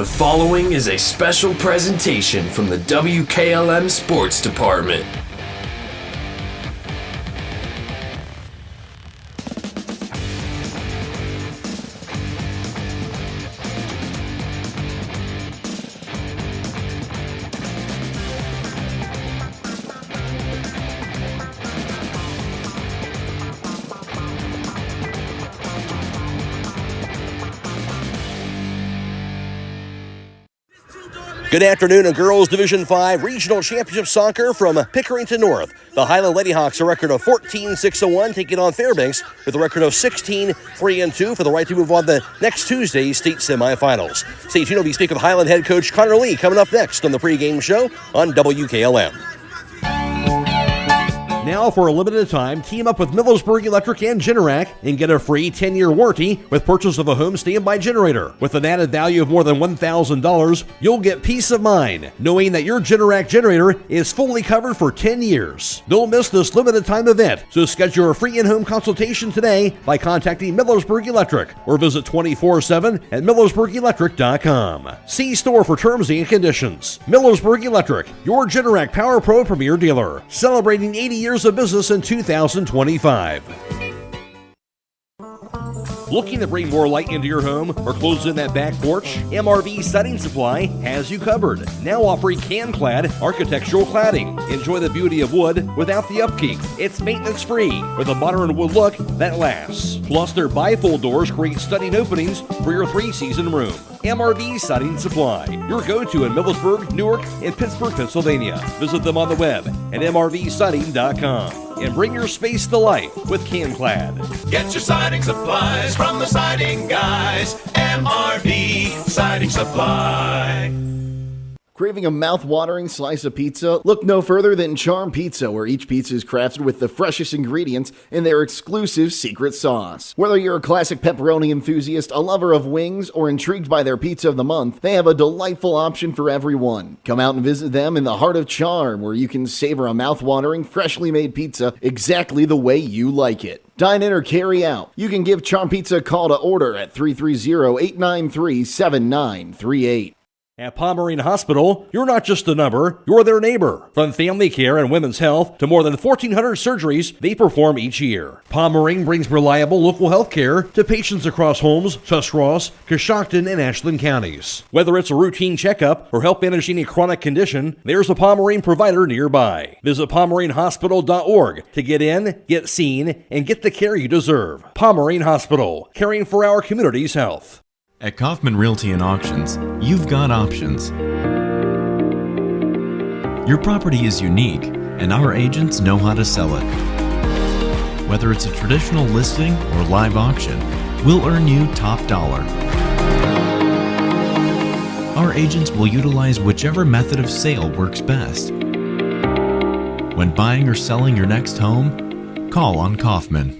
The following is a special presentation from the WKLM Sports Department. Good afternoon in Girls Division 5 Regional Championship Soccer from Pickerington North. The Hiland Ladyhawks a record of 14-6-1, taking on Fairbanks with a record of 16-3-2 for the right to move on the next Tuesday's state semifinals. Stay tuned, we'll be speaking with Hiland head coach Connor Lee coming up next on the pregame show on WKLM. Now, for a limited time, team up with Millersburg Electric and Generac and get a free 10-year warranty with purchase of a home standby generator. With an added value of more than $1,000, you'll get peace of mind knowing that your Generac generator is fully covered for 10 years. Don't miss this limited time event, so schedule a free in-home consultation today by contacting Millersburg Electric or visit 24/7 at millersburgelectric.com. See store for terms and conditions. Millersburg Electric, your Generac Power Pro Premier dealer, celebrating 80 years of business in 2025. Looking to bring more light into your home or close in that back porch? MRV Siding Supply has you covered. Now offering can-clad architectural cladding. Enjoy the beauty of wood without the upkeep. It's maintenance-free with a modern wood look that lasts. Plus, their bifold doors create stunning openings for your three-season room. MRV Siding Supply, your go-to in Millersburg, Newark, and Pittsburgh, Pennsylvania. Visit them on the web at mrvsiding.com. And bring your space to life with CanClad. Get your siding supplies from the siding guys. MRV Siding Supply. Craving a mouth-watering slice of pizza? Look no further than Charm Pizza, where each pizza is crafted with the freshest ingredients in their exclusive secret sauce. Whether you're a classic pepperoni enthusiast, a lover of wings, or intrigued by their pizza of the month, they have a delightful option for everyone. Come out and visit them in the heart of Charm, where you can savor a mouth-watering, freshly made pizza exactly the way you like it. Dine in or carry out. You can give Charm Pizza a call to order at 330-893-7938. At Pomeranian Hospital, you're not just a number, you're their neighbor. From family care and women's health to more than 1,400 surgeries they perform each year. Pomeranian brings reliable local health care to patients across Holmes, Tuscarawas, Coshocton, and Ashland counties. Whether it's a routine checkup or help managing a chronic condition, there's a Pomeranian provider nearby. Visit PomeranianHospital.org to get in, get seen, and get the care you deserve. Pomeranian Hospital, caring for our community's health. At Kaufman Realty and Auctions, you've got options. Your property is unique, and our agents know how to sell it. Whether it's a traditional listing or live auction, we'll earn you top dollar. Our agents will utilize whichever method of sale works best. When buying or selling your next home, call on Kaufman.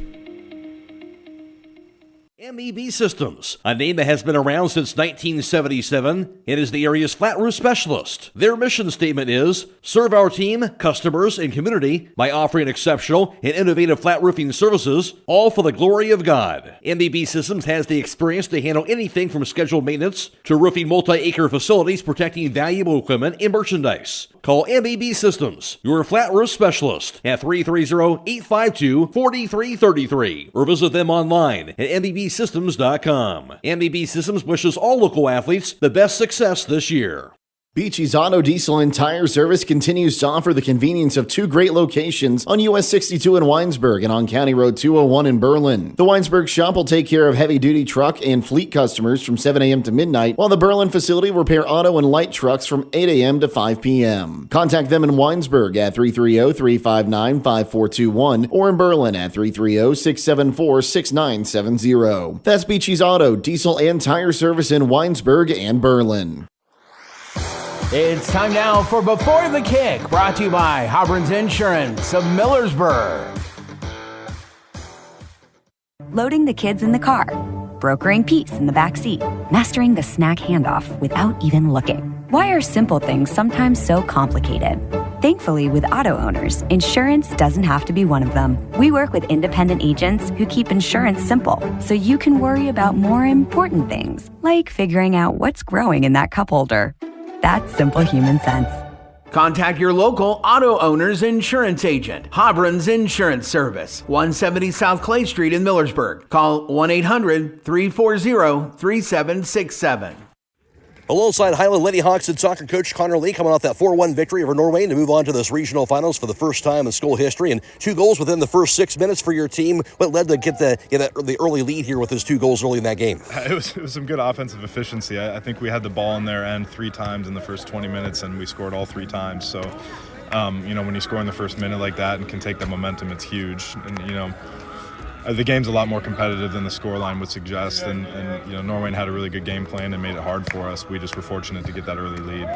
MEB Systems, a name that has been around since 1977. It is the area's flat roof specialist. Their mission statement is, serve our team, customers, and community by offering exceptional and innovative flat roofing services, all for the glory of God. MEB Systems has the experience to handle anything from scheduled maintenance to roofing multi-acre facilities protecting valuable equipment and merchandise. Call MEB Systems, your flat roof specialist, at 330-852-4333 or visit them online at MEBsystems.com. MEB Systems wishes all local athletes the best success this year. Beachy's Auto, Diesel, and Tire Service continues to offer the convenience of two great locations on US 62 in Winesburg and on County Road 201 in Berlin. The Winesburg shop will take care of heavy-duty truck and fleet customers from 7 a.m. to midnight, while the Berlin facility will repair auto and light trucks from 8 a.m. to 5 p.m. Contact them in Winesburg at 330-359-5421 or in Berlin at 330-674-6970. That's Beachy's Auto, Diesel, and Tire Service in Winesburg and Berlin. It's time now for Before the Kick, brought to you by Hobron's Insurance of Millersburg. Loading the kids in the car, brokering peace in the back seat, mastering the snack handoff without even looking. Why are simple things sometimes so complicated? Thankfully, with auto owners, insurance doesn't have to be one of them. We work with independent agents who keep insurance simple, so you can worry about more important things, like figuring out what's growing in that cup holder. That's simple human sense. Contact your local auto owner's insurance agent. Hobron's Insurance Service, 170 South Clay Street in Millersburg. Call 1-800-340-3767. Alongside Hiland Lady Hawks and soccer coach Connor Lee coming off that 4-1 victory over Norway to move on to this regional finals for the first time in school history, and 2 goals within the first 6 minutes for your team. What led to get the early lead here with his 2 goals early in that game? It was some good offensive efficiency. I think we had the ball in their end 3 times in the first 20 minutes, and we scored all 3 times. So, when you score in the first minute like that and can take the momentum, it's huge. And, the game's a lot more competitive than the scoreline would suggest, and Norway had a really good game plan and made it hard for us. We just were fortunate to get that early lead.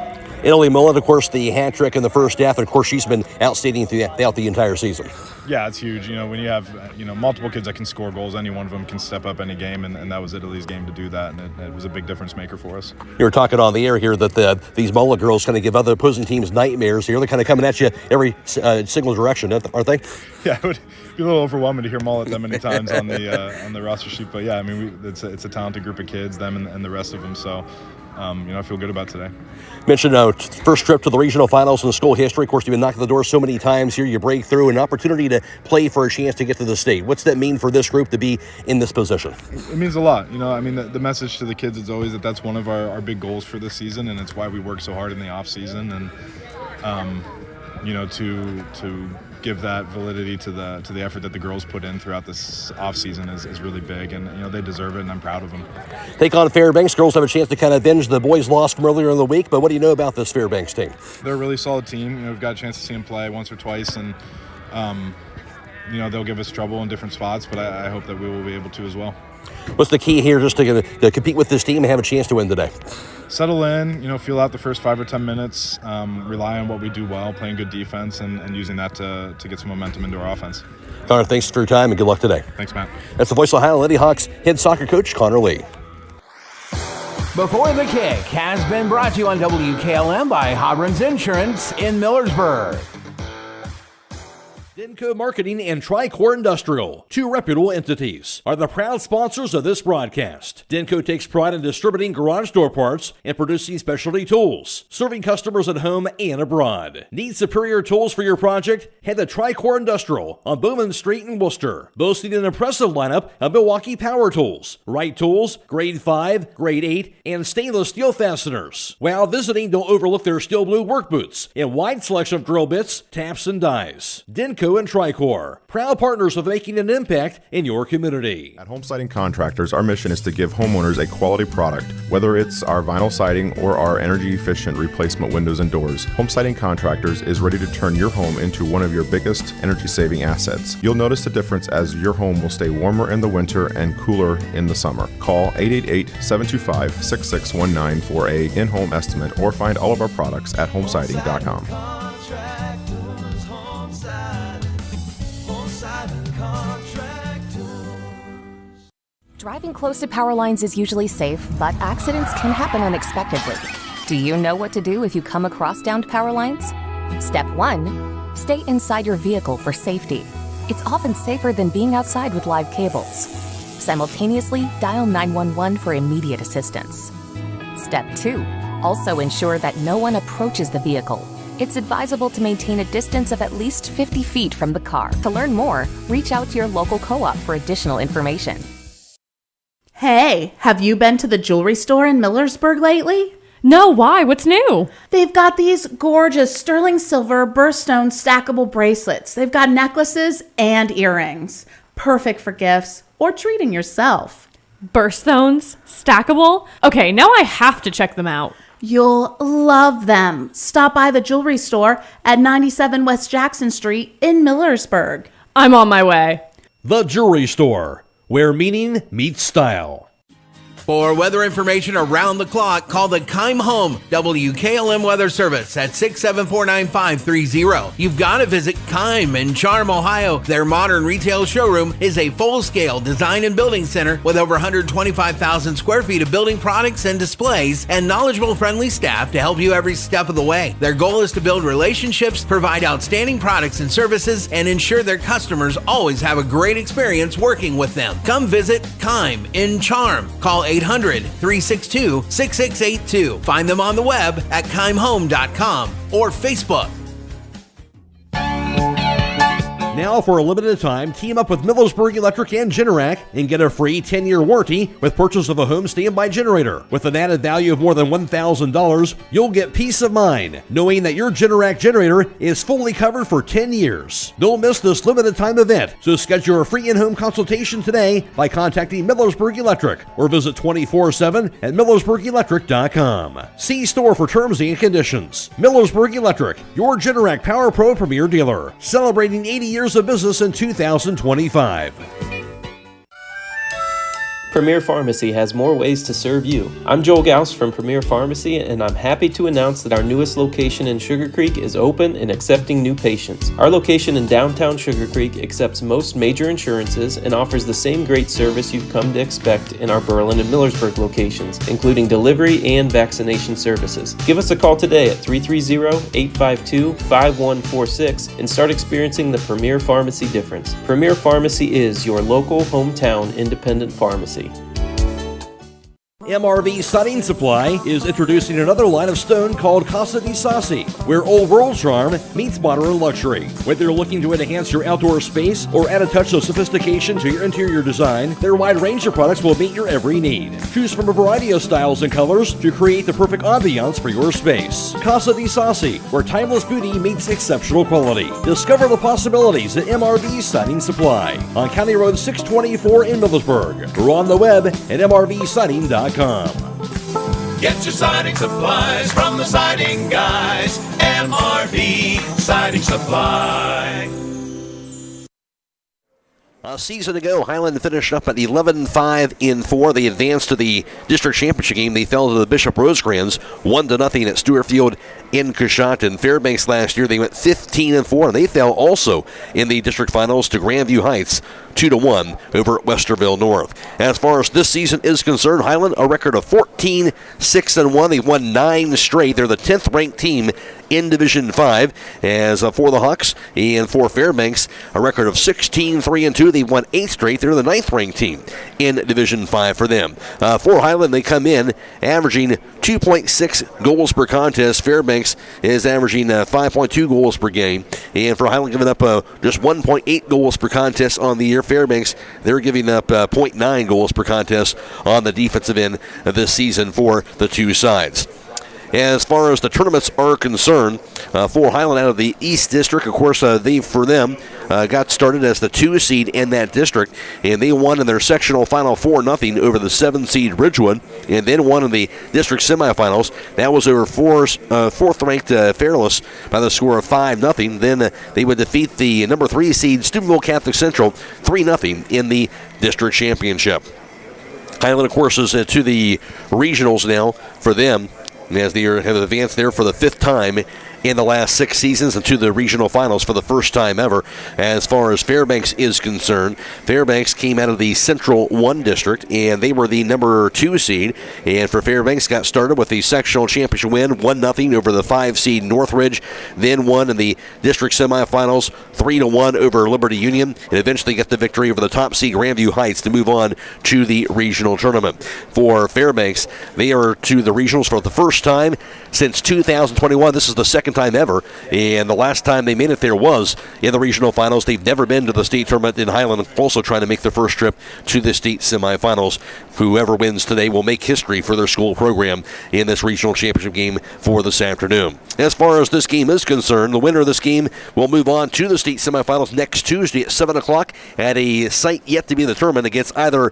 Italy Mullen, of course, the hat trick in the first half, and of course she's been outstanding throughout the entire season. Yeah, it's huge. When you have multiple kids that can score goals, any one of them can step up any game, and that was Italy's game to do that, and it was a big difference maker for us. You were talking on the air here that these Mullen girls kind of give other opposing teams nightmares here. They're kind of coming at you every single direction, aren't they? Yeah, it would be a little overwhelming to hear Mullet that many times on the roster sheet, but yeah, it's a talented group of kids, them and the rest of them. So, I feel good about today. Mentioned first trip to the regional finals in school history. Of course, you've been knocking the door so many times here. You break through, an opportunity to play for a chance to get to the state. What's that mean for this group to be in this position? It means a lot. The message to the kids is always that's one of our big goals for this season, and it's why we work so hard in the off season, and to give that validity to the effort that the girls put in throughout this off season is really big, and they deserve it, and I'm proud of them. Take on Fairbanks. Girls have a chance to kind of avenge the boys' loss from earlier in the week, but what do you know about this Fairbanks team? They're a really solid team. We've got a chance to see them play once or twice, and they'll give us trouble in different spots, but I hope that we will be able to as well. What's the key here just to compete with this team and have a chance to win today? Settle in, feel out the first 5 or 10 minutes, rely on what we do well, playing good defense, and using that to get some momentum into our offense. Connor, thanks for your time and good luck today. Thanks, Matt. That's the voice of Hiland Lady Hawks head soccer coach Connor Lee. Before the Kick has been brought to you on WKLM by Hobron's Insurance in Millersburg. Denko Marketing and Tricor Industrial, 2 reputable entities, are the proud sponsors of this broadcast. Denko takes pride in distributing garage door parts and producing specialty tools, serving customers at home and abroad. Need superior tools for your project? Head to Tricor Industrial on Bowman Street in Worcester, boasting an impressive lineup of Milwaukee power tools, Wright tools, grade 5, grade 8, and stainless steel fasteners. While visiting, don't overlook their steel blue work boots and wide selection of drill bits, taps, and dies. Denko and Tricor, proud partners of making an impact in your community. At Home Siding Contractors, our mission is to give homeowners a quality product, whether it's our vinyl siding or our energy-efficient replacement windows and doors. Home Siding Contractors is ready to turn your home into one of your biggest energy-saving assets. You'll notice the difference as your home will stay warmer in the winter and cooler in the summer. Call 888-725-6619 for a in-home estimate or find all of our products at homesiding.com. Driving close to power lines is usually safe, but accidents can happen unexpectedly. Do you know what to do if you come across downed power lines? Step 1. Stay inside your vehicle for safety. It's often safer than being outside with live cables. Simultaneously, dial 911 for immediate assistance. Step 2. Also ensure that no one approaches the vehicle. It's advisable to maintain a distance of at least 50 feet from the car. To learn more, reach out to your local co-op for additional information. Hey, have you been to the jewelry store in Millersburg lately? No, why? What's new? They've got these gorgeous sterling silver birthstone stackable bracelets. They've got necklaces and earrings. Perfect for gifts or treating yourself. Birthstones? Stackable? Okay, now I have to check them out. You'll love them. Stop by the jewelry store at 97 West Jackson Street in Millersburg. I'm on my way. The Jewelry Store, where meaning meets style. For weather information around the clock, call the Keim Home WKLM Weather Service at 674-9530. You've got to visit Keim in Charm, Ohio. Their modern retail showroom is a full-scale design and building center with over 125,000 square feet of building products and displays and knowledgeable, friendly staff to help you every step of the way. Their goal is to build relationships, provide outstanding products and services, and ensure their customers always have a great experience working with them. Come visit Keim in Charm. Call 800-362-6682. Find them on the web at keimhome.com or Facebook. Now, for a limited time, team up with Millersburg Electric and Generac and get a free 10-year warranty with purchase of a home standby generator. With an added value of more than $1,000, you'll get peace of mind knowing that your Generac generator is fully covered for 10 years. Don't miss this limited time event, so schedule a free in-home consultation today by contacting Millersburg Electric or visit 24/7 at millersburgelectric.com. See store for terms and conditions. Millersburg Electric, your Generac Power Pro Premier dealer, celebrating 80 years of business in 2025. Premier Pharmacy has more ways to serve you. I'm Joel Gauss from Premier Pharmacy, and I'm happy to announce that our newest location in Sugar Creek is open and accepting new patients. Our location in downtown Sugar Creek accepts most major insurances and offers the same great service you've come to expect in our Berlin and Millersburg locations, including delivery and vaccination services. Give us a call today at 330-852-5146 and start experiencing the Premier Pharmacy difference. Premier Pharmacy is your local hometown independent pharmacy. MRV Siding Supply is introducing another line of stone called Casa di Sassi, where old world charm meets modern luxury. Whether you're looking to enhance your outdoor space or add a touch of sophistication to your interior design, their wide range of products will meet your every need. Choose from a variety of styles and colors to create the perfect ambiance for your space. Casa di Sassi, where timeless beauty meets exceptional quality. Discover the possibilities at MRV Siding Supply on County Road 624 in Millersburg or on the web at mrvsiding.com. Get your siding supplies from the siding guys. MRV Siding Supply. A season ago, Hiland finished up at 11-5-4. They advanced to the district championship game. They fell to the Bishop Rosecrans 1-0 at Stewart Field in Coshocton. Fairbanks last year, they went 15-4, and they fell also in the district finals to Grandview Heights 2-1 over at Westerville North. As far as this season is concerned, Hiland a record of 14-6-1. They've won 9 straight. They're the 10th ranked team in Division 5. As for the Hawks and for Fairbanks, a record of 16-3-2. They've won 8 straight. They're the 9th ranked team in Division 5 for them. For Hiland, they come in averaging 2.6 goals per contest. Fairbanks is averaging 5.2 goals per game. And for Hiland, giving up just 1.8 goals per contest on the year. Fairbanks, they're giving up 0.9 goals per contest on the defensive end this season for the two sides. As far as the tournaments are concerned, for Hiland out of the East District, of course, they, for them, got started as the 2 seed in that district, and they won in their sectional final 4-0 over the 7 seed Ridgewood, and then won in the district semifinals. That was over 4th-ranked Fairless by the score of 5-0. Then they would defeat the number 3 seed Steubenville Catholic Central 3-0 in the district championship. Hiland, of course, is to the regionals now for them, as they have advanced there for the 5th time in the last 6 seasons and to the regional finals for the first time ever. As far as Fairbanks is concerned, Fairbanks came out of the Central 1 district, and they were the number 2 seed. And for Fairbanks, got started with the sectional championship win, 1-0 over the 5 seed Northridge, then won in the district semifinals 3-1 over Liberty Union, and eventually get the victory over the top seed Grandview Heights to move on to the regional tournament. For Fairbanks, they are to the regionals for the first time since 2021. This is the second time ever, and the last time they made it there was in the regional finals. They've never been to the state tournament in Hiland, also trying to make their first trip to the state semifinals. Whoever wins today will make history for their school program in this regional championship game for this afternoon. As far as this game is concerned, the winner of this game will move on to the state semifinals next Tuesday at 7 o'clock at a site yet to be determined against either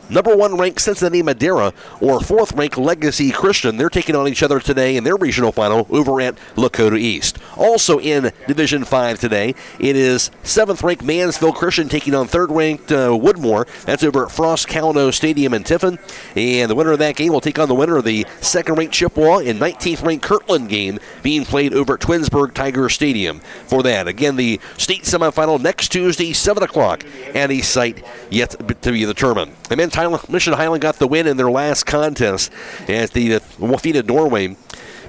number 1 ranked Cincinnati Madera or 4th ranked Legacy Christian. They're taking on each other today in their regional final over at Lakota East. Also in Division 5 today, it is 7th ranked Mansfield Christian taking on 3rd ranked Woodmore. That's over at Frost Calno Stadium in Tiffin. And the winner of that game will take on the winner of the 2nd ranked Chippewa and 19th ranked Kirtland game being played over at Twinsburg Tiger Stadium for that. Again, the state semifinal next Tuesday, 7 o'clock at a site yet to be determined. The men's Mission Hiland got the win in their last contest as they defeated Norway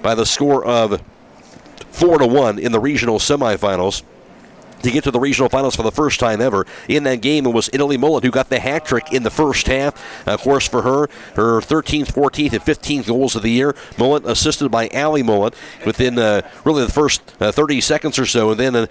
by the score of 4-1 in the regional semifinals to get to the regional finals for the first time ever. In that game, it was Italy Mullet who got the hat trick in the first half. Of course, for her 13th, 14th, and 15th goals of the year. Mullet assisted by Allie Mullet within really the first 30 seconds or so. And then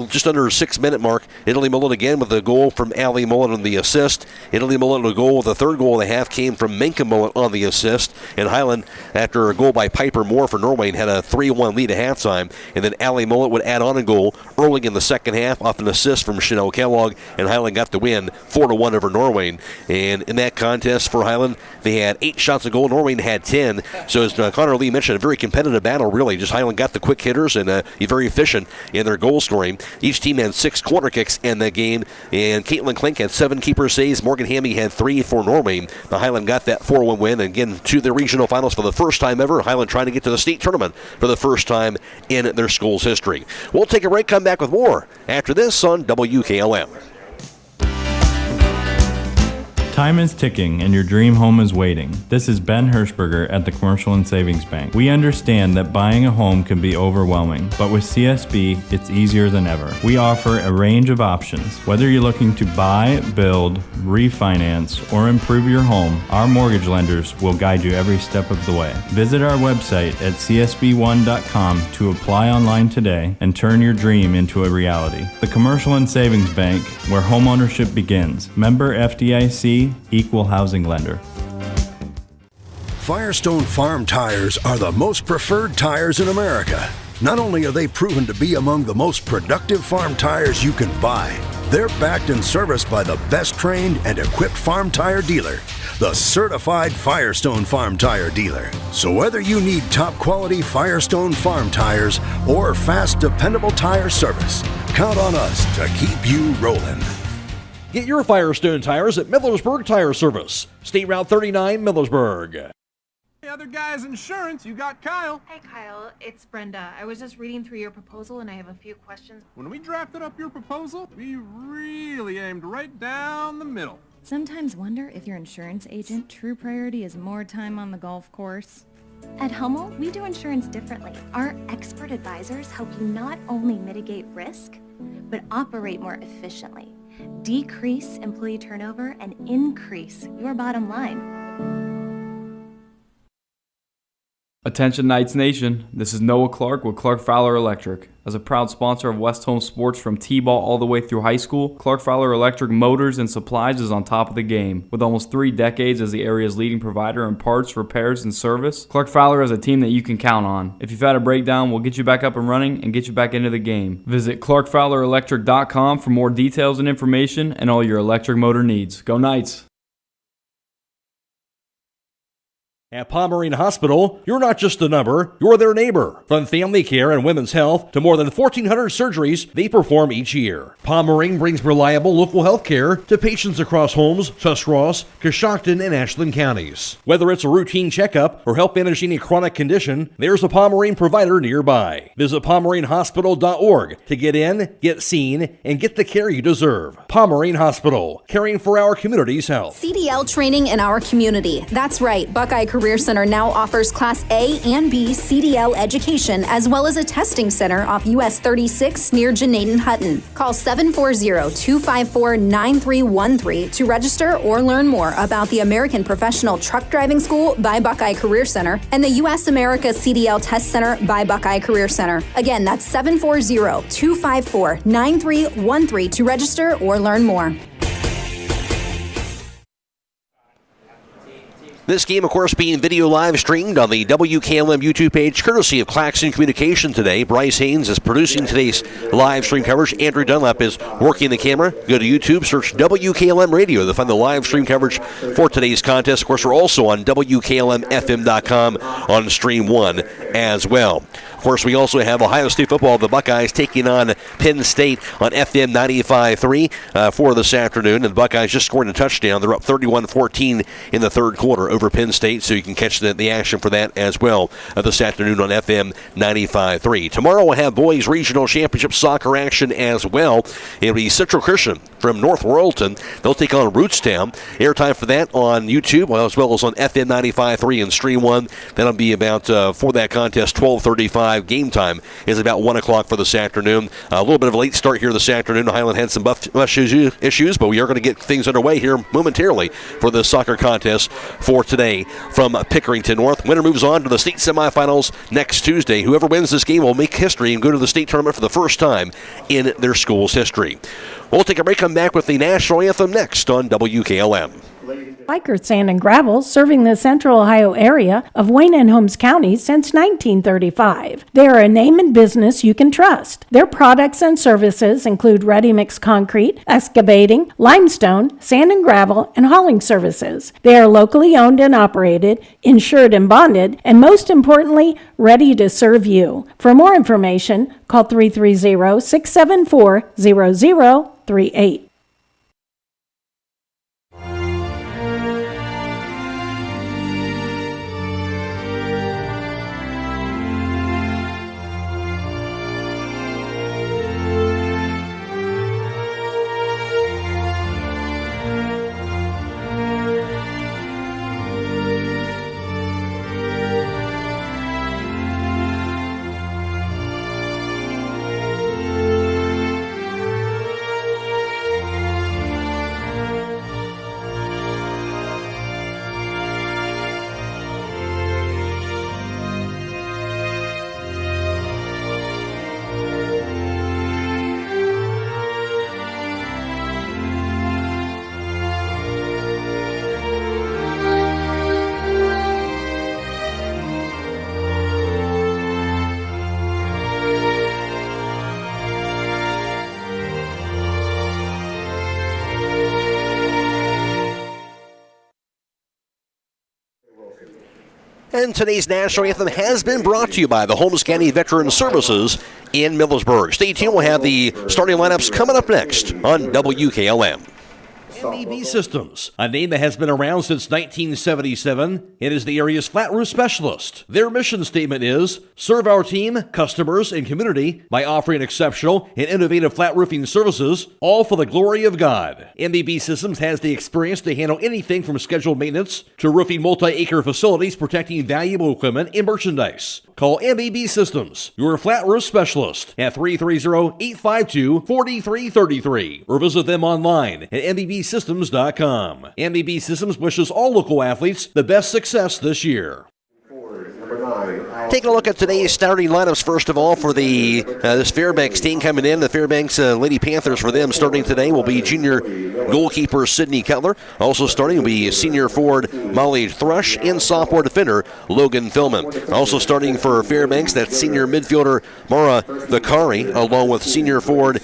just under a 6-minute mark, Italy Mullet again with a goal from Allie Mullet on the assist. Italy Mullet with a goal. The third goal of the half came from Menka Mullet on the assist. And Hiland, after a goal by Piper Moore for Norway, had a 3-1 lead at halftime. And then Allie Mullet would add on a goal early in the second half off an assist from Chanel Kellogg, and Hiland got the win 4-1 over Norway. And in that contest for Hiland, they had 8 shots a goal. Norway had 10. So as Connor Lee mentioned, a very competitive battle, really. Just Hiland got the quick hitters and very efficient in their goal scoring. Each team had 6 corner kicks in that game, and Caitlin Klink had 7 keeper saves. Morgan Hamby had 3 for Norway. The Hiland got that 4-1 win, and again to the regional finals for the first time ever. Hiland trying to get to the state tournament for the first time in their school's history. We'll take a break, come back with more after this on WKLM. Time is ticking and your dream home is waiting. This is Ben Hirschberger at the Commercial and Savings Bank. We understand that buying a home can be overwhelming, but with CSB, it's easier than ever. We offer a range of options. Whether you're looking to buy, build, refinance, or improve your home, our mortgage lenders will guide you every step of the way. Visit our website at csb1.com to apply online today and turn your dream into a reality. The Commercial and Savings Bank, where homeownership begins. Member FDIC, Equal Housing Lender. Firestone Farm tires are the most preferred tires in America. Not only are they proven to be among the most productive farm tires you can buy, they're backed and serviced by the best trained and equipped farm tire dealer, the certified Firestone Farm Tire Dealer. So whether you need top quality Firestone Farm tires or fast, dependable tire service, count on us to keep you rolling. Get your Firestone tires at Millersburg Tire Service, State Route 39, Millersburg. Hey, other guys' insurance, you got Kyle. Hey, Kyle, it's Brenda. I was just reading through your proposal, and I have a few questions. When we drafted up your proposal, we really aimed right down the middle. Sometimes wonder if your insurance agent true priority is more time on the golf course. At Hummel, we do insurance differently. Our expert advisors help you not only mitigate risk, but operate more efficiently, decrease employee turnover, and increase your bottom line. Attention Knights Nation, this is Noah Clark with Clark Fowler Electric. As a proud sponsor of West Home Sports from T-ball all the way through high school, Clark Fowler Electric Motors and Supplies is on top of the game. With almost 3 decades as the area's leading provider in parts, repairs, and service, Clark Fowler is a team that you can count on. If you've had a breakdown, we'll get you back up and running and get you back into the game. Visit ClarkFowlerElectric.com for more details and information and all your electric motor needs. Go Knights! At Pomerene Hospital, you're not just a number, you're their neighbor. From family care and women's health to more than 1,400 surgeries they perform each year. Pomerene brings reliable local health care to patients across Holmes, Tuscarawas, Coshocton, and Ashland counties. Whether it's a routine checkup or help managing a chronic condition, there's a Pomerene provider nearby. Visit PomereneHospital.org to get in, get seen, and get the care you deserve. Pomerene Hospital, caring for our community's health. CDL training in our community. That's right, Buckeye Career Center now offers Class A and B CDL education, as well as a testing center off US 36 near Janaden Hutton. Call 740-254-9313 to register or learn more about the American Professional Truck Driving School by Buckeye Career Center and the US America CDL Test Center by Buckeye Career Center. Again, that's 740-254-9313 to register or learn more. This game, of course, being video live streamed on the WKLM YouTube page, courtesy of Claxon Communication today. Bryce Hains is producing today's live stream coverage. Andrew Dunlap is working the camera. Go to YouTube, search WKLM Radio to find the live stream coverage for today's contest. Of course, we're also on WKLM-FM.com on Stream 1 as well. Of course, we also have Ohio State football, the Buckeyes taking on Penn State on FM 95.3 for this afternoon. And the Buckeyes just scored a touchdown. They're up 31-14 in the third quarter over Penn State, so you can catch the action for that as well this afternoon on FM 95.3. Tomorrow we'll have boys regional championship soccer action as well. It'll be Central Christian from North Royalton. They'll take on Rootstown. Airtime for that on YouTube as well as on FM 95.3 and Stream 1. That'll be about, for that contest, 12:35. Game time is about 1 o'clock for this afternoon. A little bit of a late start here this afternoon. Hiland had some bus issues, but we are going to get things underway here momentarily for the soccer contest for today from Pickerington North. Winner moves on to the state semifinals next Tuesday. Whoever wins this game will make history and go to the state tournament for the first time in their school's history. We'll take a break, come back with the national anthem next on WKLM. Biker Sand and Gravel, serving the central Ohio area of Wayne and Holmes County since 1935. They are a name and business you can trust. Their products and services include ready-mix concrete, excavating, limestone, sand and gravel, and hauling services. They are locally owned and operated, insured and bonded, and most importantly, ready to serve you. For more information, call 330-674-0038. And today's national anthem has been brought to you by the Holmes County Veteran Services in Millersburg. Stay tuned. We'll have the starting lineups coming up next on WKLM. MBB Systems, a name that has been around since 1977. It is the area's flat roof specialist. Their mission statement is, serve our team, customers, and community by offering exceptional and innovative flat roofing services, all for the glory of God. MBB Systems has the experience to handle anything from scheduled maintenance to roofing multi-acre facilities protecting valuable equipment and merchandise. Call MBB Systems, your flat roof specialist, at 330-852-4333 or visit them online at mbbsystems.com. MBB Systems wishes all local athletes the best success this year. Taking a look at today's starting lineups, first of all, for the this Fairbanks team coming in. The Fairbanks Lady Panthers, for them starting today, will be junior goalkeeper Sydney Cutler. Also starting will be senior forward Molly Thrush and sophomore defender Logan Philman. Also starting for Fairbanks, that's senior midfielder Mara Vicari, along with senior forward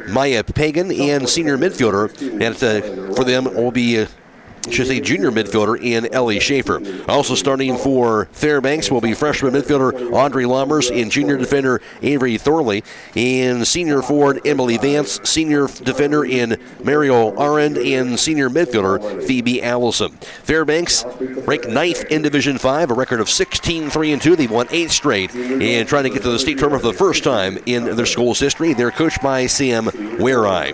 Maya Pagan and senior midfielder. And for them will be junior midfielder in Ellie Schaefer. Also starting for Fairbanks will be freshman midfielder Audrey Lammers and junior defender Avery Thorley, and senior forward Emily Vance, senior defender in Mariel Arend, and senior midfielder Phoebe Allison. Fairbanks ranked 9th in Division 5, a record of 16-3-2. They've won 8 straight and trying to get to the state tournament for the first time in their school's history. They're coached by Sam Wareeye.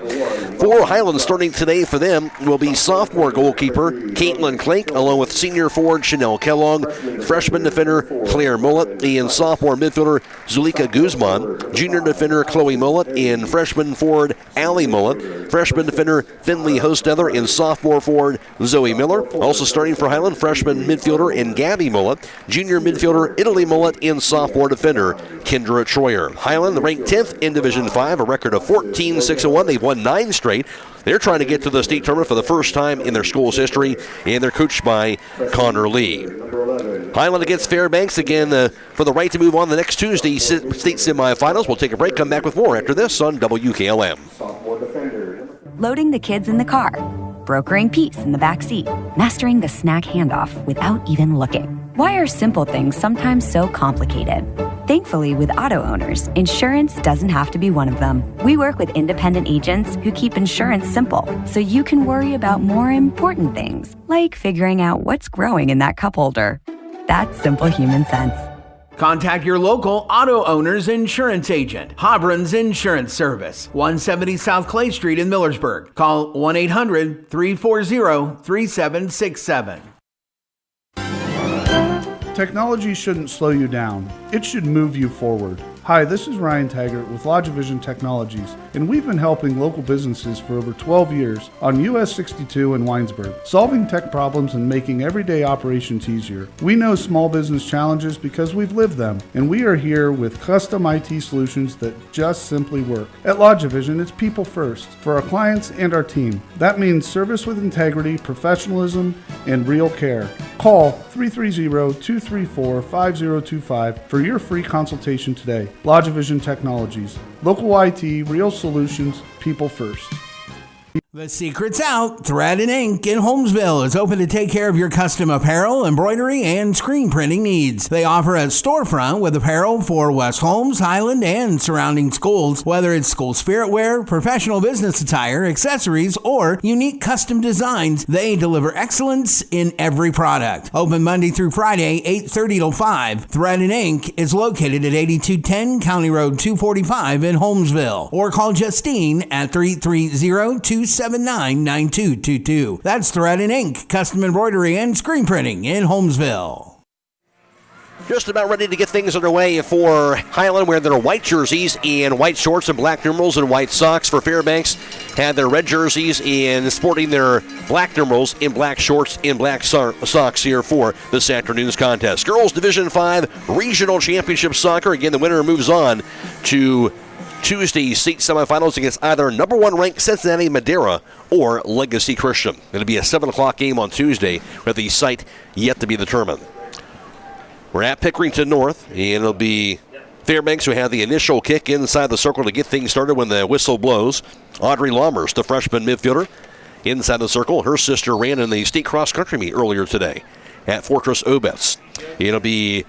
For Hiland, starting today for them will be sophomore goalkeeper Caitlin Klink, along with senior forward Chanel Kellogg, freshman defender Claire Mullet, and sophomore midfielder Zulika Guzman, junior defender Chloe Mullet, and freshman forward Allie Mullet, freshman defender Finley Hostether, and sophomore forward Zoe Miller. Also starting for Hiland, freshman midfielder and Gabby Mullet, junior midfielder Italy Mullet, and sophomore defender Kendra Troyer. Hiland ranked 10th in Division 5, a record of 14-6-1. They've won 9 straight. They're trying to get to the state tournament for the first time in their school's history, and they're coached by Connor Lee. Hiland against Fairbanks again for the right to move on the next Tuesday state semifinals. We'll take a break, come back with more after this on WKLM. Loading the kids in the car, brokering peace in the back seat, mastering the snack handoff without even looking. Why are simple things sometimes so complicated? Thankfully, with auto owners, insurance doesn't have to be one of them. We work with independent agents who keep insurance simple, so you can worry about more important things, like figuring out what's growing in that cup holder. That's simple human sense. Contact your local auto owner's insurance agent. Hobron's Insurance Service, 170 South Clay Street in Millersburg. Call 1-800-340-3767. Technology shouldn't slow you down. It should move you forward. Hi, this is Ryan Taggart with LodgeVision Technologies, and we've been helping local businesses for over 12 years on US 62 in Winesburg, solving tech problems and making everyday operations easier. We know small business challenges because we've lived them, and we are here with custom IT solutions that just simply work. At LodgeVision, it's people first for our clients and our team. That means service with integrity, professionalism, and real care. Call 330-234-5025 for your free consultation today. LodgeVision Technologies. Local IT, real solutions, people first. The secret's out. Thread and Ink in Holmesville is open to take care of your custom apparel, embroidery, and screen printing needs. They offer a storefront with apparel for West Holmes, Hiland, and surrounding schools. Whether it's school spirit wear, professional business attire, accessories, or unique custom designs, they deliver excellence in every product. Open Monday through Friday, 8:30 till 5. Thread and Ink is located at 8210 County Road 245 in Holmesville. Or call Justine at 330-279-9222. That's Thread and Ink, custom embroidery and screen printing in Holmesville. Just about ready to get things underway for Hiland, wearing their white jerseys and white shorts and black numerals and white socks. For Fairbanks, had their red jerseys and sporting their black numerals in black shorts and black socks here for this afternoon's contest. Girls Division 5 Regional Championship Soccer. Again, the winner moves on to Tuesday's state semifinals against either number 1 ranked Cincinnati Madera or Legacy Christian. It'll be a 7 o'clock game on Tuesday with the site yet to be determined. We're at Pickerington North, and it'll be Fairbanks who have the initial kick inside the circle to get things started when the whistle blows. Audrey Lammers, the freshman midfielder, inside the circle. Her sister ran in the state cross-country meet earlier today at Fortress Obetz. It'll be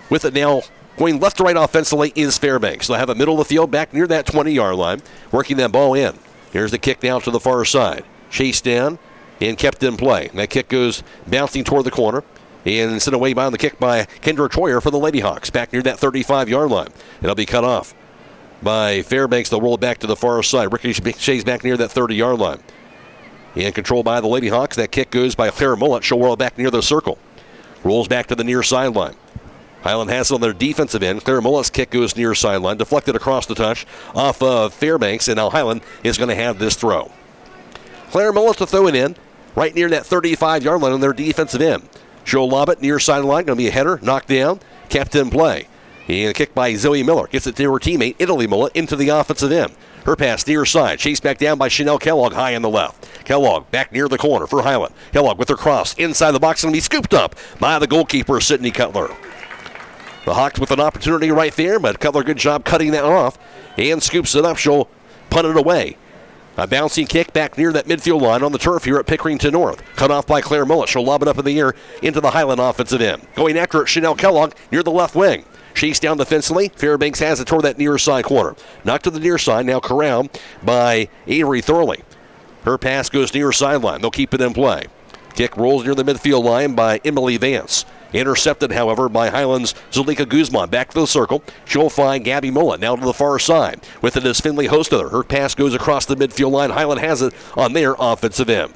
with it now. Going left to right offensively is Fairbanks. They'll have a middle of the field back near that 20-yard line, working that ball in. Here's the kick now to the far side. Chased down and kept in play. That kick goes bouncing toward the corner and sent away by the kick by Kendra Troyer for the Lady Hawks, back near that 35-yard line. It'll be cut off by Fairbanks. They'll roll it back to the far side. Ricochets back near that 30-yard line. And controlled by the Lady Hawks. That kick goes by Claire Mullet. She'll roll it back near the circle. Rolls back to the near sideline. Hiland has it on their defensive end. Claire Mullet's kick goes near sideline, deflected across the touch off of Fairbanks, and now Hiland is going to have this throw. Claire Mullet to throw it in right near that 35-yard line on their defensive end. She'll lob it near sideline, going to be a header, knocked down, kept in play. And a kick by Zoe Miller gets it to her teammate, Italy Mullet, into the offensive end. Her pass near side, chased back down by Chanel Kellogg, high on the left. Kellogg back near the corner for Hiland. Kellogg with her cross inside the box, going to be scooped up by the goalkeeper, Sydney Cutler. The Hawks with an opportunity right there, but Cutler, good job cutting that off and scoops it up. She'll punt it away. A bouncing kick back near that midfield line on the turf here at Pickerington North. Cut off by Claire Mullet. She'll lob it up in the air into the Hiland offensive end. Going after it, Chanel Kellogg near the left wing. Chased down defensively. Fairbanks has it toward that near side corner. Knocked to the near side, now corralled by Avery Thorley. Her pass goes near sideline. They'll keep it in play. Kick rolls near the midfield line by Emily Vance. Intercepted, however, by Hiland's Zulika Guzman. Back to the circle. She'll find Gabby Mullet now to the far side. With it is Finley Hostether. Her pass goes across the midfield line. Hiland has it on their offensive end.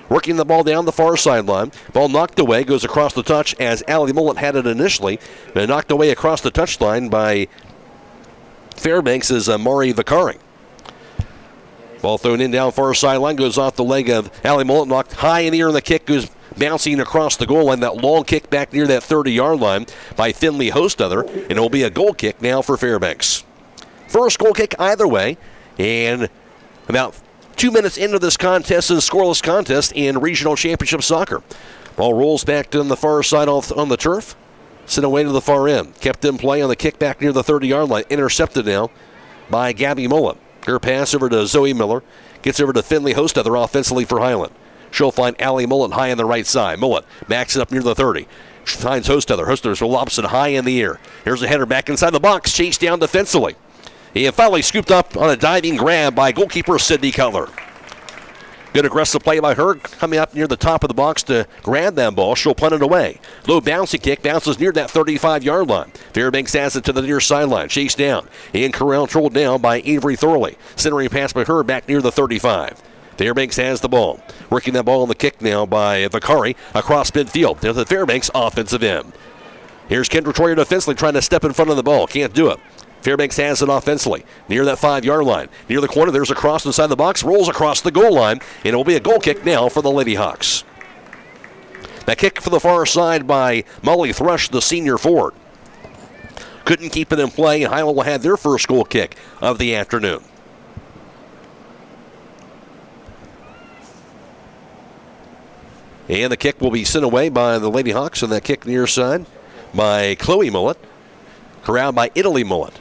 Working the ball down the far sideline. Ball knocked away, goes across the touch as Allie Mullet had it initially. But knocked away across the touchline by Fairbanks is Mari Vicari. Ball thrown in down far sideline, goes off the leg of Allie Mullet, knocked high in the air, and the kick goes bouncing across the goal line. That long kick back near that 30-yard line by Finley Hostother, and it will be a goal kick now for Fairbanks. First goal kick either way, and about 2 minutes into this contest, is a scoreless contest in regional championship soccer. Ball rolls back to the far side on the turf, sent away to the far end. Kept in play on the kick back near the 30-yard line. Intercepted now by Gabby Mullet. Her pass over to Zoe Miller. Gets over to Finley Hostother offensively for Hiland. She'll find Allie Mullet high on the right side. Mullet backs it up near the 30. She finds Hostother. Hostother lobs it high in the air. Here's a header back inside the box. Chased down defensively. And finally scooped up on a diving grab by goalkeeper Sydney Cutler. Good aggressive play by her, coming up near the top of the box to grab that ball. She'll punt it away. Low bouncy kick, bounces near that 35-yard line. Fairbanks has it to the near sideline. Chased down and controlled down by Avery Thorley. Centering pass by her back near the 35. Fairbanks has the ball. Working that ball on the kick now by Vicari across midfield to the Fairbanks offensive end. Here's Kendra Troyer defensively trying to step in front of the ball. Can't do it. Fairbanks has it offensively near that 5-yard line. Near the corner, there's a cross inside the box, rolls across the goal line, and it will be a goal kick now for the Lady Hawks. That kick for the far side by Molly Thrush, the senior forward. Couldn't keep it in play, and Hiland will have their first goal kick of the afternoon. And the kick will be sent away by the Lady Hawks, and that kick near side by Chloe Mullet. Corralled by Italy Mullet.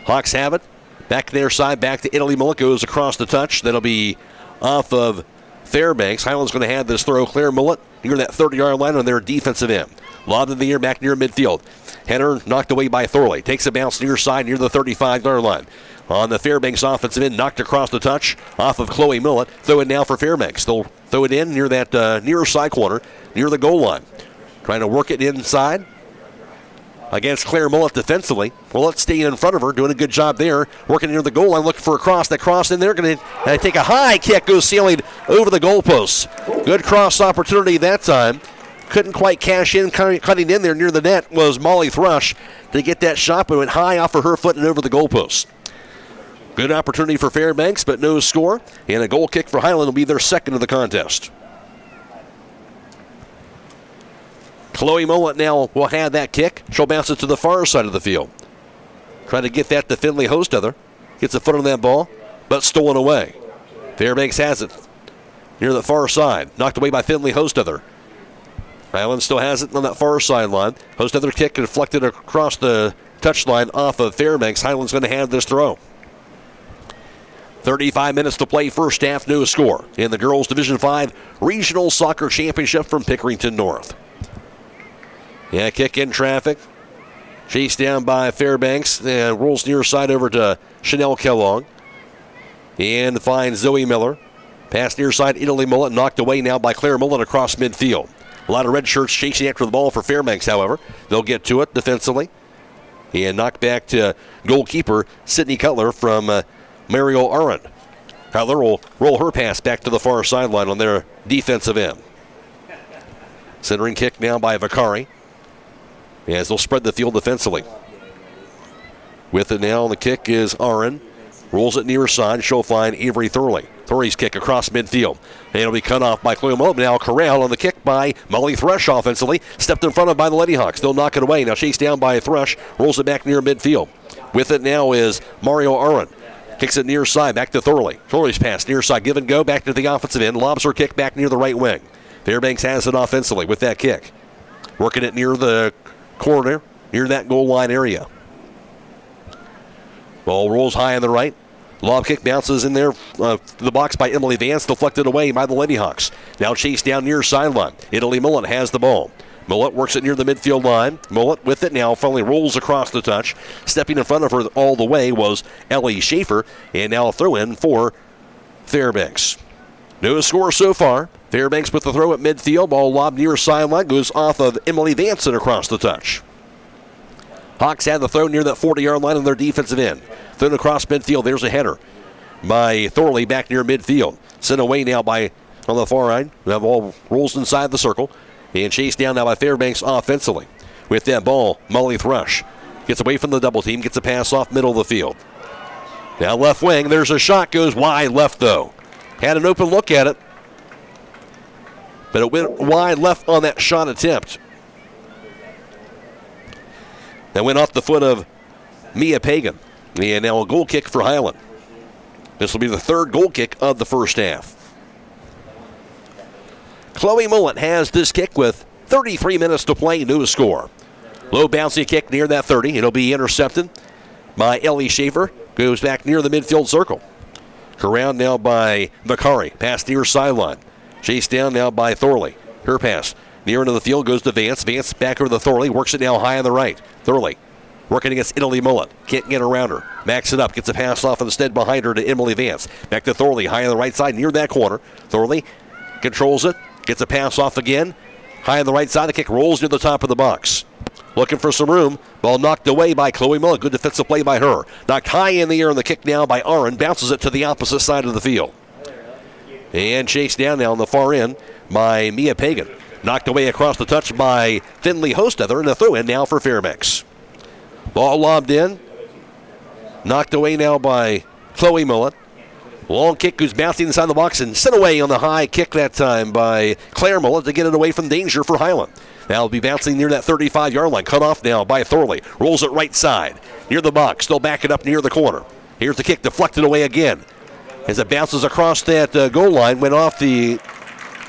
Hawks have it. Back to their side, back to Italy Mullet. Goes across the touch. That'll be off of Fairbanks. Highland's going to have this throw. Claire Mullet near that 30-yard line on their defensive end. Lobbed in the air back near midfield. Header knocked away by Thorley. Takes a bounce near side near the 35-yard line. On the Fairbanks offensive end, knocked across the touch off of Chloe Mullet. Throw it now for Fairbanks. They'll throw it in near that near side corner, near the goal line. Trying to work it inside against Claire Mullet defensively. Mullet staying in front of her, doing a good job there. Working near the goal line, looking for a cross. That cross in there, going to take a high kick, goes sailing over the goalposts. Good cross opportunity that time. Couldn't quite cash in, cutting in there near the net was Molly Thrush to get that shot, but went high off of her foot and over the goalposts. Good opportunity for Fairbanks, but no score. And a goal kick for Hiland will be their second of the contest. Chloe Mullet now will have that kick. She'll bounce it to the far side of the field. Trying to get that to Finley Hostother. Gets a foot on that ball, but stolen away. Fairbanks has it near the far side. Knocked away by Finley Hostother. Hiland still has it on that far sideline. Hostother kick deflected across the touchline off of Fairbanks. Hiland's going to have this throw. 35 minutes to play, first half, no score in the Girls Division 5 Regional Soccer Championship from Pickerington North. Yeah, kick in traffic. Chased down by Fairbanks. And rolls near side over to Chanel Kellogg. And finds Zoe Miller. Pass near side, Italy Mullet. Knocked away now by Claire Mullet across midfield. A lot of red shirts chasing after the ball for Fairbanks, however. They'll get to it defensively. And knocked back to goalkeeper Sydney Cutler from Mario Aron. Cutler will roll her pass back to the far sideline on their defensive end. Centering kick now by Vicari, as they'll spread the field defensively. With it now, the kick is Aron. Rolls it near side. She'll find Avery Thorley. Thorley's kick across midfield. And it'll be cut off by Chloe Mullet. Now corral on the kick by Molly Thrush offensively. Stepped in front of by the Lady Hawks. They'll knock it away. Now chased down by Thrush. Rolls it back near midfield. With it now is Mario Aron. Kicks it near side. Back to Thorley. Thorley's pass near side. Give and go. Back to the offensive end. Lobs her kick back near the right wing. Fairbanks has it offensively with that kick. Working it near the corner, near that goal line area. Ball rolls high on the right. Lob kick bounces in there, the box by Emily Vance, deflected away by the Lady Hawks. Now chased down near sideline. Italy Mullet has the ball. Mullet works it near the midfield line. Mullet with it now, finally rolls across the touch. Stepping in front of her all the way was Ellie Schaefer, and now a throw in for Fairbanks. No score so far. Fairbanks with the throw at midfield. Ball lobbed near sideline. Goes off of Emily Vance and across the touch. Hawks had the throw near that 40-yard line on their defensive end. Thrown across midfield. There's a header by Thorley back near midfield. Sent away now by on the far right. The ball rolls inside the circle. And chased down now by Fairbanks offensively. With that ball, Molly Thrush gets away from the double team. Gets a pass off middle of the field. Now left wing. There's a shot. Goes wide left though. Had an open look at it. but it went wide left on that shot attempt. That went off the foot of Mia Pagan. And now a goal kick for Hiland. This will be the third goal kick of the first half. Chloe Mullet has this kick with 33 minutes to play, no score. Low bouncy kick near that 30. It'll be intercepted by Ellie Schaefer. Goes back near the midfield circle. Around now by Macari. Pass near sideline. Chased down now by Thorley. Her pass near into the field goes to Vance. Vance back over to Thorley. Works it now high on the right. Thorley working against Italy Mullet. Can't get around her. Backs it up. Gets a pass off instead behind her to Emily Vance. Back to Thorley. High on the right side near that corner. Thorley controls it. Gets a pass off again. High on the right side. The kick rolls near the top of the box. Looking for some room. Ball knocked away by Chloe Mullet. Good defensive play by her. Knocked high in the air on the kick now by Aaron. Bounces it to the opposite side of the field. And chased down now on the far end by Mia Pagan. Knocked away across the touch by Finley Hostether. And a throw in now for Fairbanks. Ball lobbed in. Knocked away now by Chloe Mullet. Long kick goes bouncing inside the box and sent away on the high kick that time by Claire Mullet to get it away from danger for Hiland. Now it'll be bouncing near that 35-yard line. Cut off now by Thorley. Rolls it right side. Near the box. Still back it up near the corner. Here's the kick deflected away again. As it bounces across that goal line. Went off the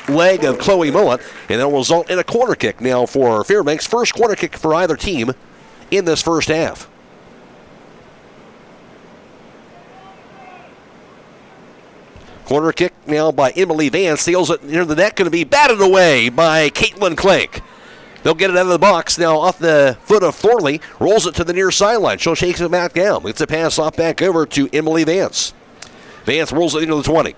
leg of Chloe Mullet. And that'll result in a corner kick now for Fairbanks. First corner kick for either team in this first half. Corner kick now by Emily Vance. Steals it near the net. Going to be batted away by Caitlin Clank. They'll get it out of the box now off the foot of Thorley. Rolls it to the near sideline. She'll shake it back down. Gets a pass off back over to Emily Vance. Vance rolls it into the 20.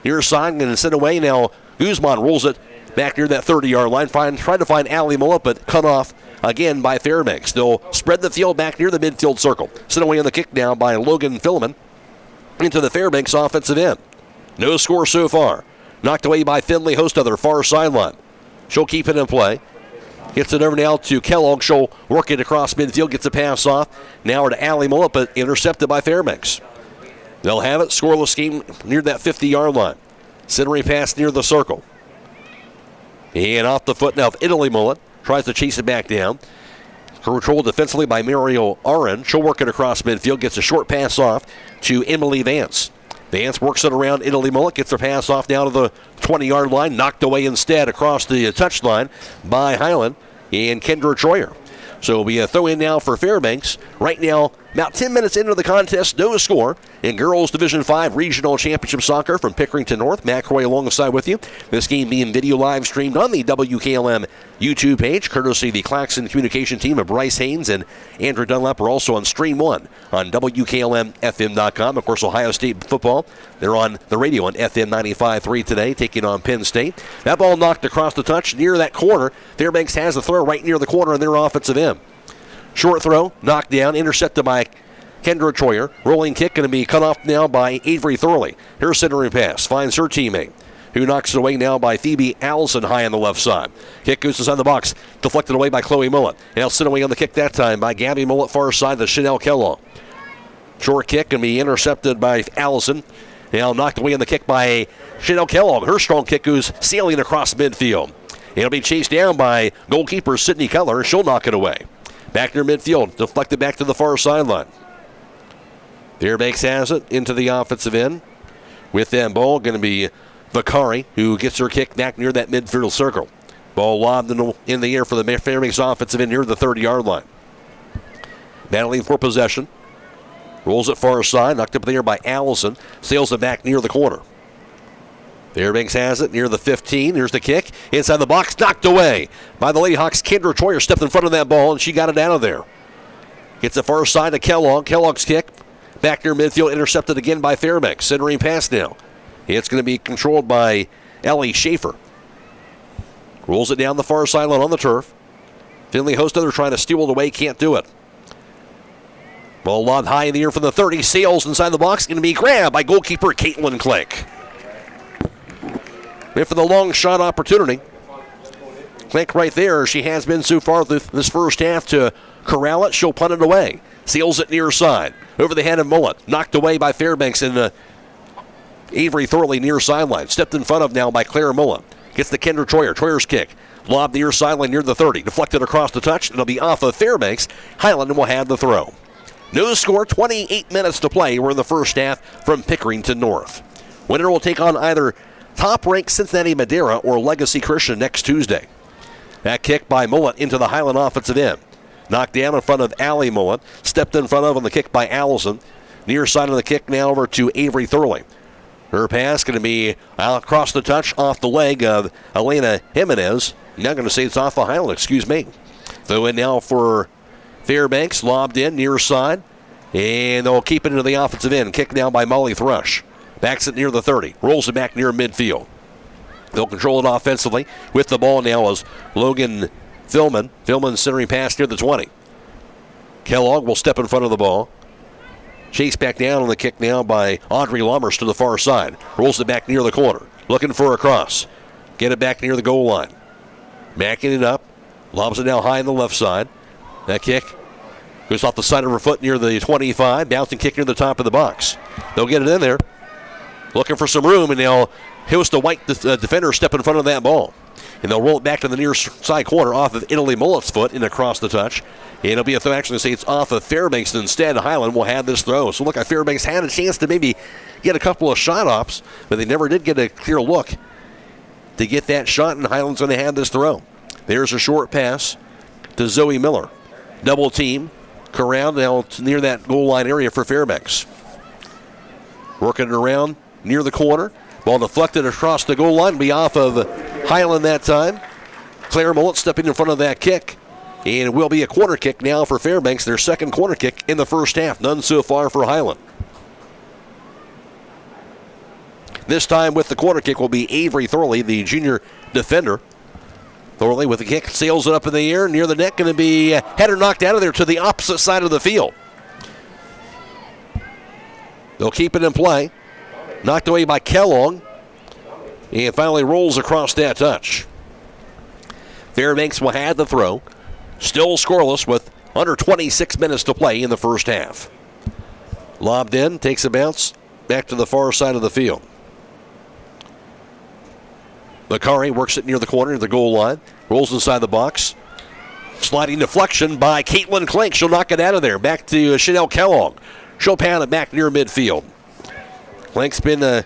Near side and sent away now. Guzman rolls it back near that 30-yard line. Tried to find Allie Mullet, but cut off again by Fairbanks. They'll spread the field back near the midfield circle. Sent away on the kick now by Logan Filliman into the Fairbanks offensive end. No score so far. Knocked away by Finley Hostether, far sideline. She'll keep it in play. Gets it over now to Kellogg. She'll work it across midfield. Gets a pass off. Now to Allie Mullet, but intercepted by Fairbanks. They'll have it. Scoreless game near that 50-yard line. Centering pass near the circle. And off the foot now of Italy Mullet. Tries to chase it back down. Controlled defensively by Mario Aron. She'll work it across midfield. Gets a short pass off to Emily Vance. Vance works it around Italy Mullet. Gets her pass off down to the 20-yard line. Knocked away instead across the touchline by Hiland and Kendra Troyer. So it'll be a throw in now for Fairbanks. Right now, about 10 minutes into the contest, no score. In Girls Division 5 Regional Championship Soccer from Pickerington North. Matt Croy alongside with you. This game being video live streamed on the WKLM YouTube page, courtesy of the Claxon communication team of Bryce Hains and Andrew Dunlap. Are also on Stream 1 on WKLM-FM.com. Of course, Ohio State football, they're on the radio on FM 95.3 today, taking on Penn State. That ball knocked across the touch near that corner. Fairbanks has the throw right near the corner on their offensive end. Short throw, knocked down, intercepted by Kendra Troyer. Rolling kick going to be cut off now by Avery Thorley. Her centering pass finds her teammate, who knocks it away now by Phoebe Allison high on the left side. Kick goes inside the box, deflected away by Chloe Mullet. Now sent away on the kick that time by Gabby Mullet, far side to Chanel Kellogg. Short kick going to be intercepted by Allison. Now knocked away on the kick by Chanel Kellogg. Her strong kick goes sailing across midfield. It'll be chased down by goalkeeper Sydney Keller. She'll knock it away. Back near midfield, deflected back to the far sideline. Fairbanks has it into the offensive end. With that ball, going to be Vakari, who gets her kick back near that midfield circle. Ball lobbed in the air for the Fairbanks offensive end near the 30-yard line. Battling for possession. Rolls it far side, knocked up in the air by Allison. Sails it back near the corner. Fairbanks has it near the 15. Here's the kick. Inside the box, knocked away by the Lady Hawks. Kendra Troyer stepped in front of that ball, and she got it out of there. Gets the far side to Kellogg. Kellogg's kick. Back near midfield, intercepted again by Fairbanks. Centering pass now. It's going to be controlled by Ellie Schaefer. Rolls it down the far sideline on the turf. Finley Hostether trying to steal it away, can't do it. Ball lobbed high in the air from the 30. Sails inside the box. Going to be grabbed by goalkeeper Caitlin Clank. And for the long shot opportunity. Clank right there. She has been so far this first half to corral it. She'll punt it away. Seals it near side. Over the head of Mullet. Knocked away by Fairbanks and Avery Thorley near sideline. Stepped in front of now by Claire Mullet. Gets the Kendra Troyer. Troyer's kick. Lob near sideline near the 30. Deflected across the touch. It'll be off of Fairbanks. Hiland will have the throw. No score, 28 minutes to play. We're in the first half from Pickerington North. Winner will take on either top-ranked Cincinnati Madera or Legacy Christian next Tuesday. That kick by Mullet into the Hiland offensive end. Knocked down in front of Allie Mullet. Stepped in front of on the kick by Allison. Near side of the kick now over to Avery Thurley. Her pass going to be out across the touch off the leg of Elena Jimenez. Now going to say it's off of Hiland, excuse me. Throw in now for Fairbanks. Lobbed in near side. And they'll keep it into the offensive end. Kick now by Molly Thrush. Backs it near the 30. Rolls it back near midfield. They'll control it offensively. With the ball now is Logan Philman. Philman centering pass near the 20. Kellogg will step in front of the ball. Chase back down on the kick now by Audrey Lommers to the far side. Rolls it back near the corner. Looking for a cross. Get it back near the goal line. Backing it up. Lobs it now high on the left side. That kick goes off the side of her foot near the 25. Bouncing kick near the top of the box. They'll get it in there. Looking for some room, and they'll host a white defender step in front of that ball. And they'll roll it back to the near side corner off of Italy Mullet's foot and across the touch. And it'll be a throw. Actually, say it's off of Fairbanks. Instead, Hiland will have this throw. So look like Fairbanks had a chance to maybe get a couple of shot offs, but they never did get a clear look to get that shot, and Hiland's going to have this throw. There's a short pass to Zoe Miller. Double team. Corral now near that goal line area for Fairbanks. Working it around near the corner. Ball deflected across the goal line. Be off of Hiland that time. Claire Mullet stepping in front of that kick. And it will be a corner kick now for Fairbanks. Their second corner kick in the first half. None so far for Hiland. This time with the corner kick will be Avery Thorley, the junior defender. Thorley with the kick. Sails it up in the air near the net. Going to be header knocked out of there to the opposite side of the field. They'll keep it in play. Knocked away by Kellogg. And finally rolls across that touch. Fairbanks will have the throw. Still scoreless with under 26 minutes to play in the first half. Lobbed in, takes a bounce back to the far side of the field. Bakari works it near the corner of the goal line. Rolls inside the box. Sliding deflection by Caitlin Klink. She'll knock it out of there. Back to Chanel Kellogg. She'll pound it back near midfield. Klink's been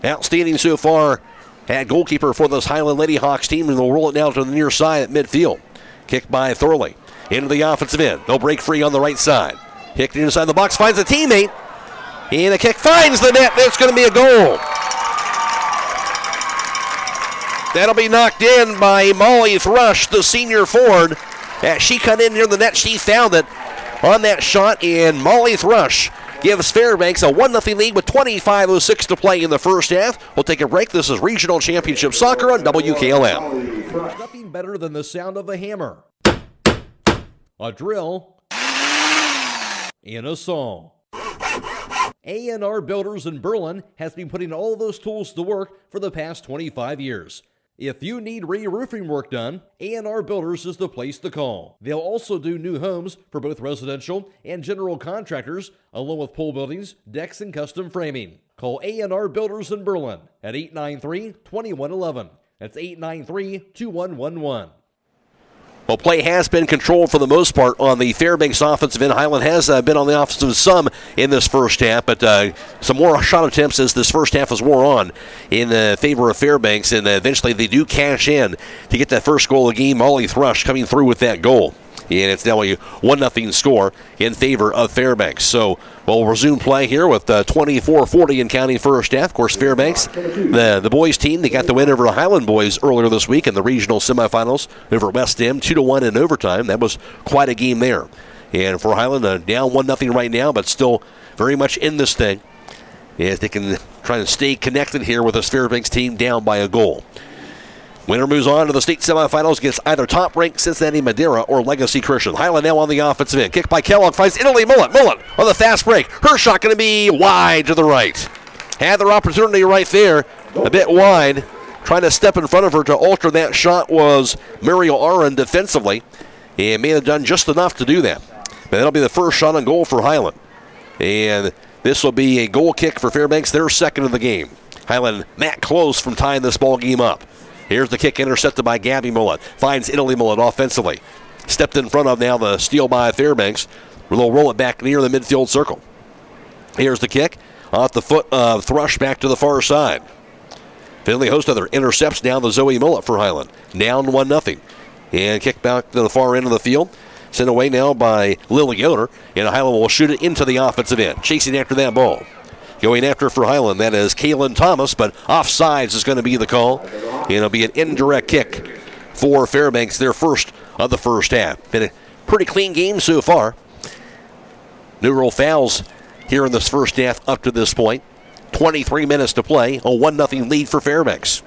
outstanding so far at goalkeeper for this Hiland Lady Hawks team, and they'll roll it down to the near side at midfield. Kick by Thorley. Into the offensive end. They'll break free on the right side. Kicked inside the box, finds a teammate. And the kick finds the net. It's going to be a goal. That'll be knocked in by Molly Thrush, the senior forward. As she cut in near the net, she found it on that shot, and Molly Thrush gives Fairbanks a 1-0 lead with 25:06 to play in the first half. We'll take a break. This is Regional Championship Soccer on WKLM. Nothing better than the sound of a hammer, a drill, and a saw. A&R Builders in Berlin has been putting all those tools to work for the past 25 years. If you need re-roofing work done, A&R Builders is the place to call. They'll also do new homes for both residential and general contractors, along with pole buildings, decks, and custom framing. Call A&R Builders in Berlin at 893-2111. That's 893-2111. Well, play has been controlled for the most part on the Fairbanks offensive end. Hiland has been on the offensive some in this first half, but some more shot attempts as this first half has wore on in favor of Fairbanks, and eventually they do cash in to get that first goal of the game. Molly Thrush coming through with that goal. And it's now a 1-0 score in favor of Fairbanks. So we'll resume play here with 24-40 in counting first half. Of course, Fairbanks, the boys team, they got the win over the Hiland boys earlier this week in the regional semifinals over West End, 2-1 in overtime. That was quite a game there. And for Hiland, down 1-0 right now, but still very much in this thing, as they can try to stay connected here with this Fairbanks team down by a goal. Winner moves on to the state semifinals against either top-ranked Cincinnati Madera or Legacy Christian. Hiland now on the offensive end. Kick by Kellogg finds Italy Mullet. Mullet on the fast break. Her shot going to be wide to the right. Had their opportunity right there, a bit wide. Trying to step in front of her to alter that shot was Muriel Aron defensively, and may have done just enough to do that. But that'll be the first shot on goal for Hiland. And this will be a goal kick for Fairbanks, their second of the game. Hiland, Matt Close from tying this ball game up. Here's the kick intercepted by Gabby Mullet. Finds Italy Mullet offensively. Stepped in front of now the steal by Fairbanks. They'll roll it back near the midfield circle. Here's the kick. Off the foot of Thrush back to the far side. Finley Hostetler intercepts down the Zoe Mullet for Hiland. Down 1-0. And kick back to the far end of the field. Sent away now by Lily Yoder. And Hiland will shoot it into the offensive end. Chasing after that ball. Going after for Hiland, that is Kaylin Thomas, but offsides is going to be the call. And it'll be an indirect kick for Fairbanks, their first of the first half. Been a pretty clean game so far. No real fouls here in this first half up to this point. 23 minutes to play, a 1-0 lead for Fairbanks.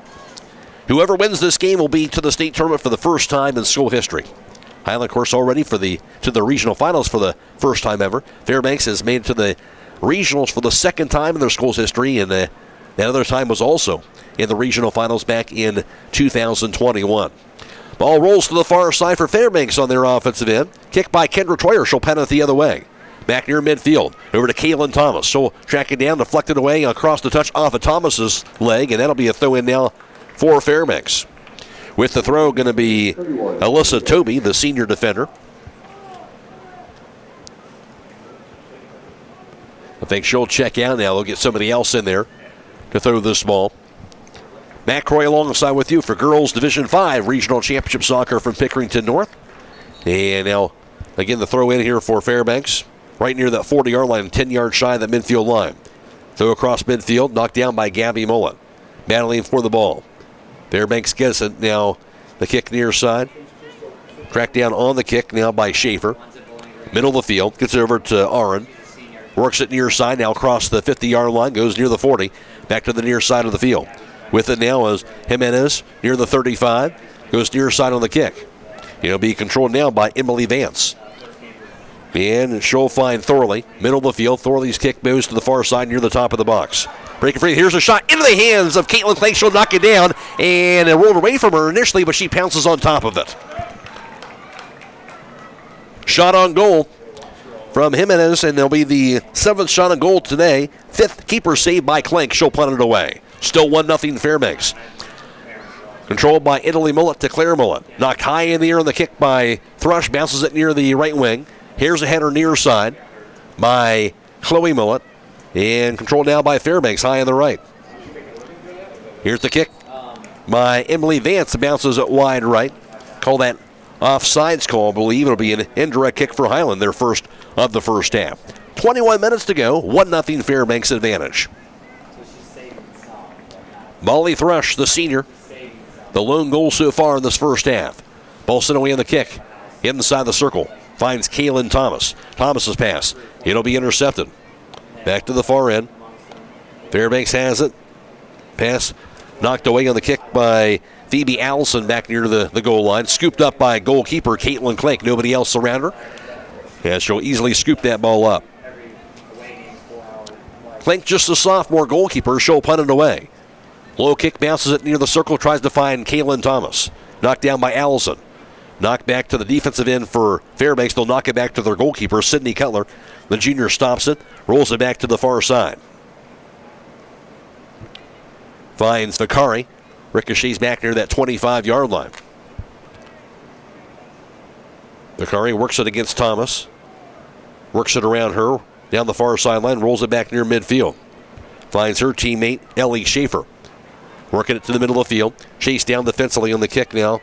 Whoever wins this game will be to the state tournament for the first time in school history. Hiland, of course, already to the regional finals for the first time ever. Fairbanks has made it to the regionals for the second time in their school's history, and that other time was also in the regional finals back in 2021. Ball rolls to the far side for Fairbanks on their offensive end. Kick by Kendra Troyer. She'll pen it the other way. Back near midfield. Over to Kaylin Thomas. She'll track it down, deflect it away across the touch off of Thomas's leg, and that'll be a throw in now for Fairbanks. With the throw going to be Alyssa Toby, the senior defender. I think she'll check out now. They'll get somebody else in there to throw this ball. Matt Croy alongside with you for Girls Division 5 Regional Championship Soccer from Pickerington North. And now, again, the throw in here for Fairbanks. Right near that 40-yard line, 10 yards shy of that midfield line. Throw across midfield, knocked down by Gabby Mullet. Battling for the ball. Fairbanks gets it. Now the kick near side. Tracked down on the kick now by Schaefer. Middle of the field. Gets it over to Aaron. Works it near side. Now across the 50-yard line. Goes near the 40. Back to the near side of the field. With it now is Jimenez near the 35. Goes near side on the kick. It'll be controlled now by Emily Vance. And she'll find Thorley. Middle of the field. Thorley's kick moves to the far side near the top of the box. Breaking free. Here's a shot into the hands of Caitlin Clank. She'll knock it down. And it rolled away from her initially, but she pounces on top of it. Shot on goal from Jimenez, and there'll be the 7th shot on goal today. 5th keeper saved by Clank. She'll punt it away. Still 1-0 Fairbanks. Controlled by Italy Mullet to Claire Mullet. Knocked high in the air on the kick by Thrush. Bounces it near the right wing. Here's a header near side by Chloe Mullet. And controlled now by Fairbanks high on the right. Here's the kick by Emily Vance. Bounces it wide right. Call that offsides call, I believe. It'll be an indirect kick for Hiland, their first of the first half. 21 minutes to go. 1-0 Fairbanks advantage. Molly Thrush, the senior. The lone goal so far in this first half. Ball sent away on the kick. Inside the circle. Finds Kaylin Thomas. Thomas's pass. It'll be intercepted. Back to the far end. Fairbanks has it. Pass knocked away on the kick by Phoebe Allison back near the goal line. Scooped up by goalkeeper Caitlin Clank. Nobody else around her. And she'll easily scoop that ball up. Clank just a sophomore goalkeeper. She'll punt it away. Low kick bounces it near the circle. Tries to find Kaylin Thomas. Knocked down by Allison. Knocked back to the defensive end for Fairbanks. They'll knock it back to their goalkeeper, Sydney Cutler. The junior stops it. Rolls it back to the far side. Finds Vicari. Ricochets back near that 25-yard line. Vicari works it against Thomas. Works it around her. Down the far sideline. Rolls it back near midfield. Finds her teammate, Ellie Schaefer. Working it to the middle of the field. Chased down defensively on the kick now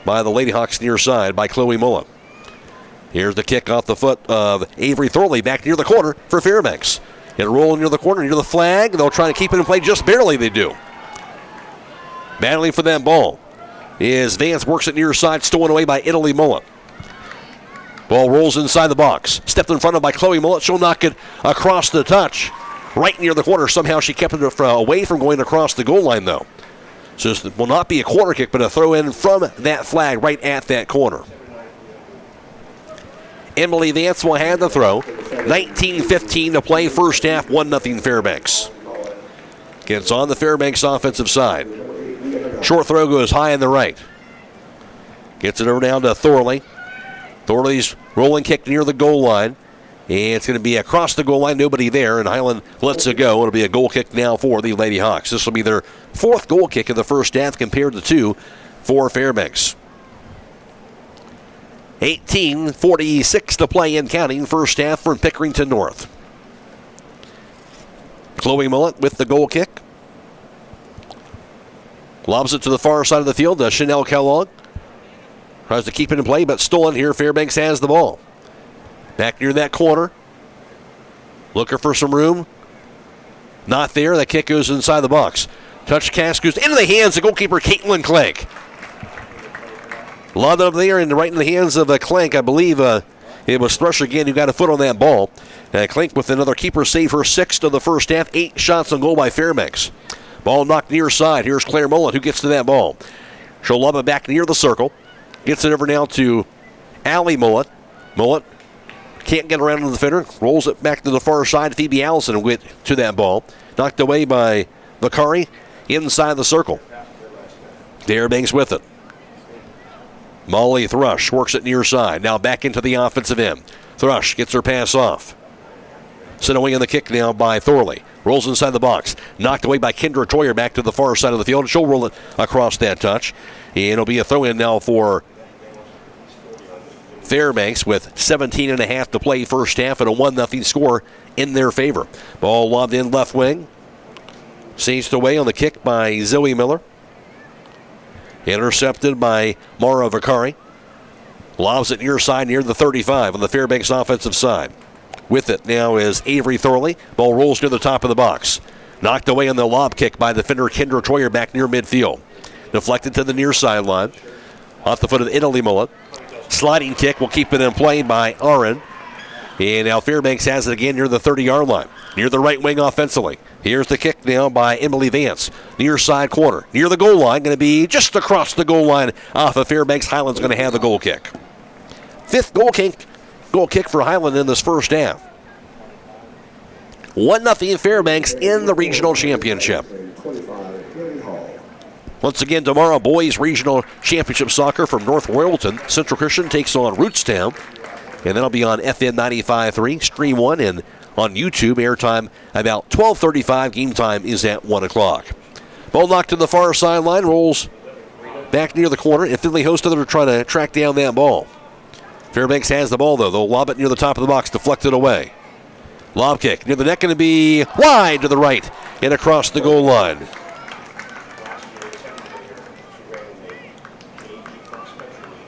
by the Lady Hawks near side by Chloe Mullen. Here's the kick off the foot of Avery Thorley back near the corner for Fairbanks. It'll roll near the corner, near the flag. They'll try to keep it in play just barely, they do. Battling for that ball is Vance. Works it near side, stolen away by Italy Mullen. Ball rolls inside the box. Stepped in front of by Chloe Mullen. She'll knock it across the touch. Right near the corner. Somehow she kept it away from going across the goal line, though. So it will not be a corner kick, but a throw in from that flag right at that corner. Emily Vance will have the throw. 19:15 to play. First half, 1-0 Fairbanks. Gets on the Fairbanks offensive side. Short throw goes high in the right. Gets it over down to Thorley. Thorley's rolling kick near the goal line. And it's going to be across the goal line, nobody there, and Hiland lets it go. It'll be a goal kick now for the Lady Hawks. This will be their 4th goal kick of the first half compared to 2 for Fairbanks. 18:46 to play in counting, first half from Pickerington North. Chloe Mullet with the goal kick. Lobs it to the far side of the field to Chanel Kellogg. Tries to keep it in play, but stolen here. Fairbanks has the ball. Back near that corner. Looking for some room. Not there. That kick goes inside the box. Touch cast goes into the hands of goalkeeper Caitlin Clank. Lobbed up there and right in the hands of Clank. I believe it was Thrush again who got a foot on that ball. Clank with another keeper save, her 6th of the first half. 8 shots on goal by Fairbanks. Ball knocked near side. Here's Claire Mullet who gets to that ball. She'll lob it back near the circle. Gets it over now to Allie Mullet. Mullet can't get around to the defender. Rolls it back to the far side. Phoebe Allison will get to that ball. Knocked away by Bakari inside the circle. Fairbanks with it. Molly Thrush works it near side. Now back into the offensive end. Thrush gets her pass off. Sent away in the kick now by Thorley. Rolls inside the box. Knocked away by Kendra Troyer back to the far side of the field. She'll roll it across that touch. And it'll be a throw-in now for Fairbanks with 17.5 to play first half and a 1-0 score in their favor. Ball lobbed in left wing. Seized away on the kick by Zoe Miller. Intercepted by Mara Vicari. Lobs it near side near the 35 on the Fairbanks offensive side. With it now is Avery Thorley. Ball rolls near the top of the box. Knocked away on the lob kick by defender Kendra Troyer back near midfield. Deflected to the near sideline. Off the foot of Italy Mullet. Sliding kick will keep it in play by Aaron. And now Fairbanks has it again near the 30-yard line. Near the right wing offensively. Here's the kick now by Emily Vance. Near side corner. Near the goal line. Going to be just across the goal line off of Fairbanks. Hiland's going to have the goal kick. 5th goal kick for Hiland in this first half. 1-0 Fairbanks in the regional championship. Once again, tomorrow, boys regional championship soccer from North Royalton. Central Christian takes on Rootstown. And that'll be on FM 95.3, Stream 1, and on YouTube. Airtime about 12:35. Game time is at 1 o'clock. Ball knocked to the far sideline. Rolls back near the corner. And Finley Hostetler are trying to track down that ball. Fairbanks has the ball, though. They'll lob it near the top of the box, deflected away. Lob kick near the net, going to be wide to the right and across the goal line.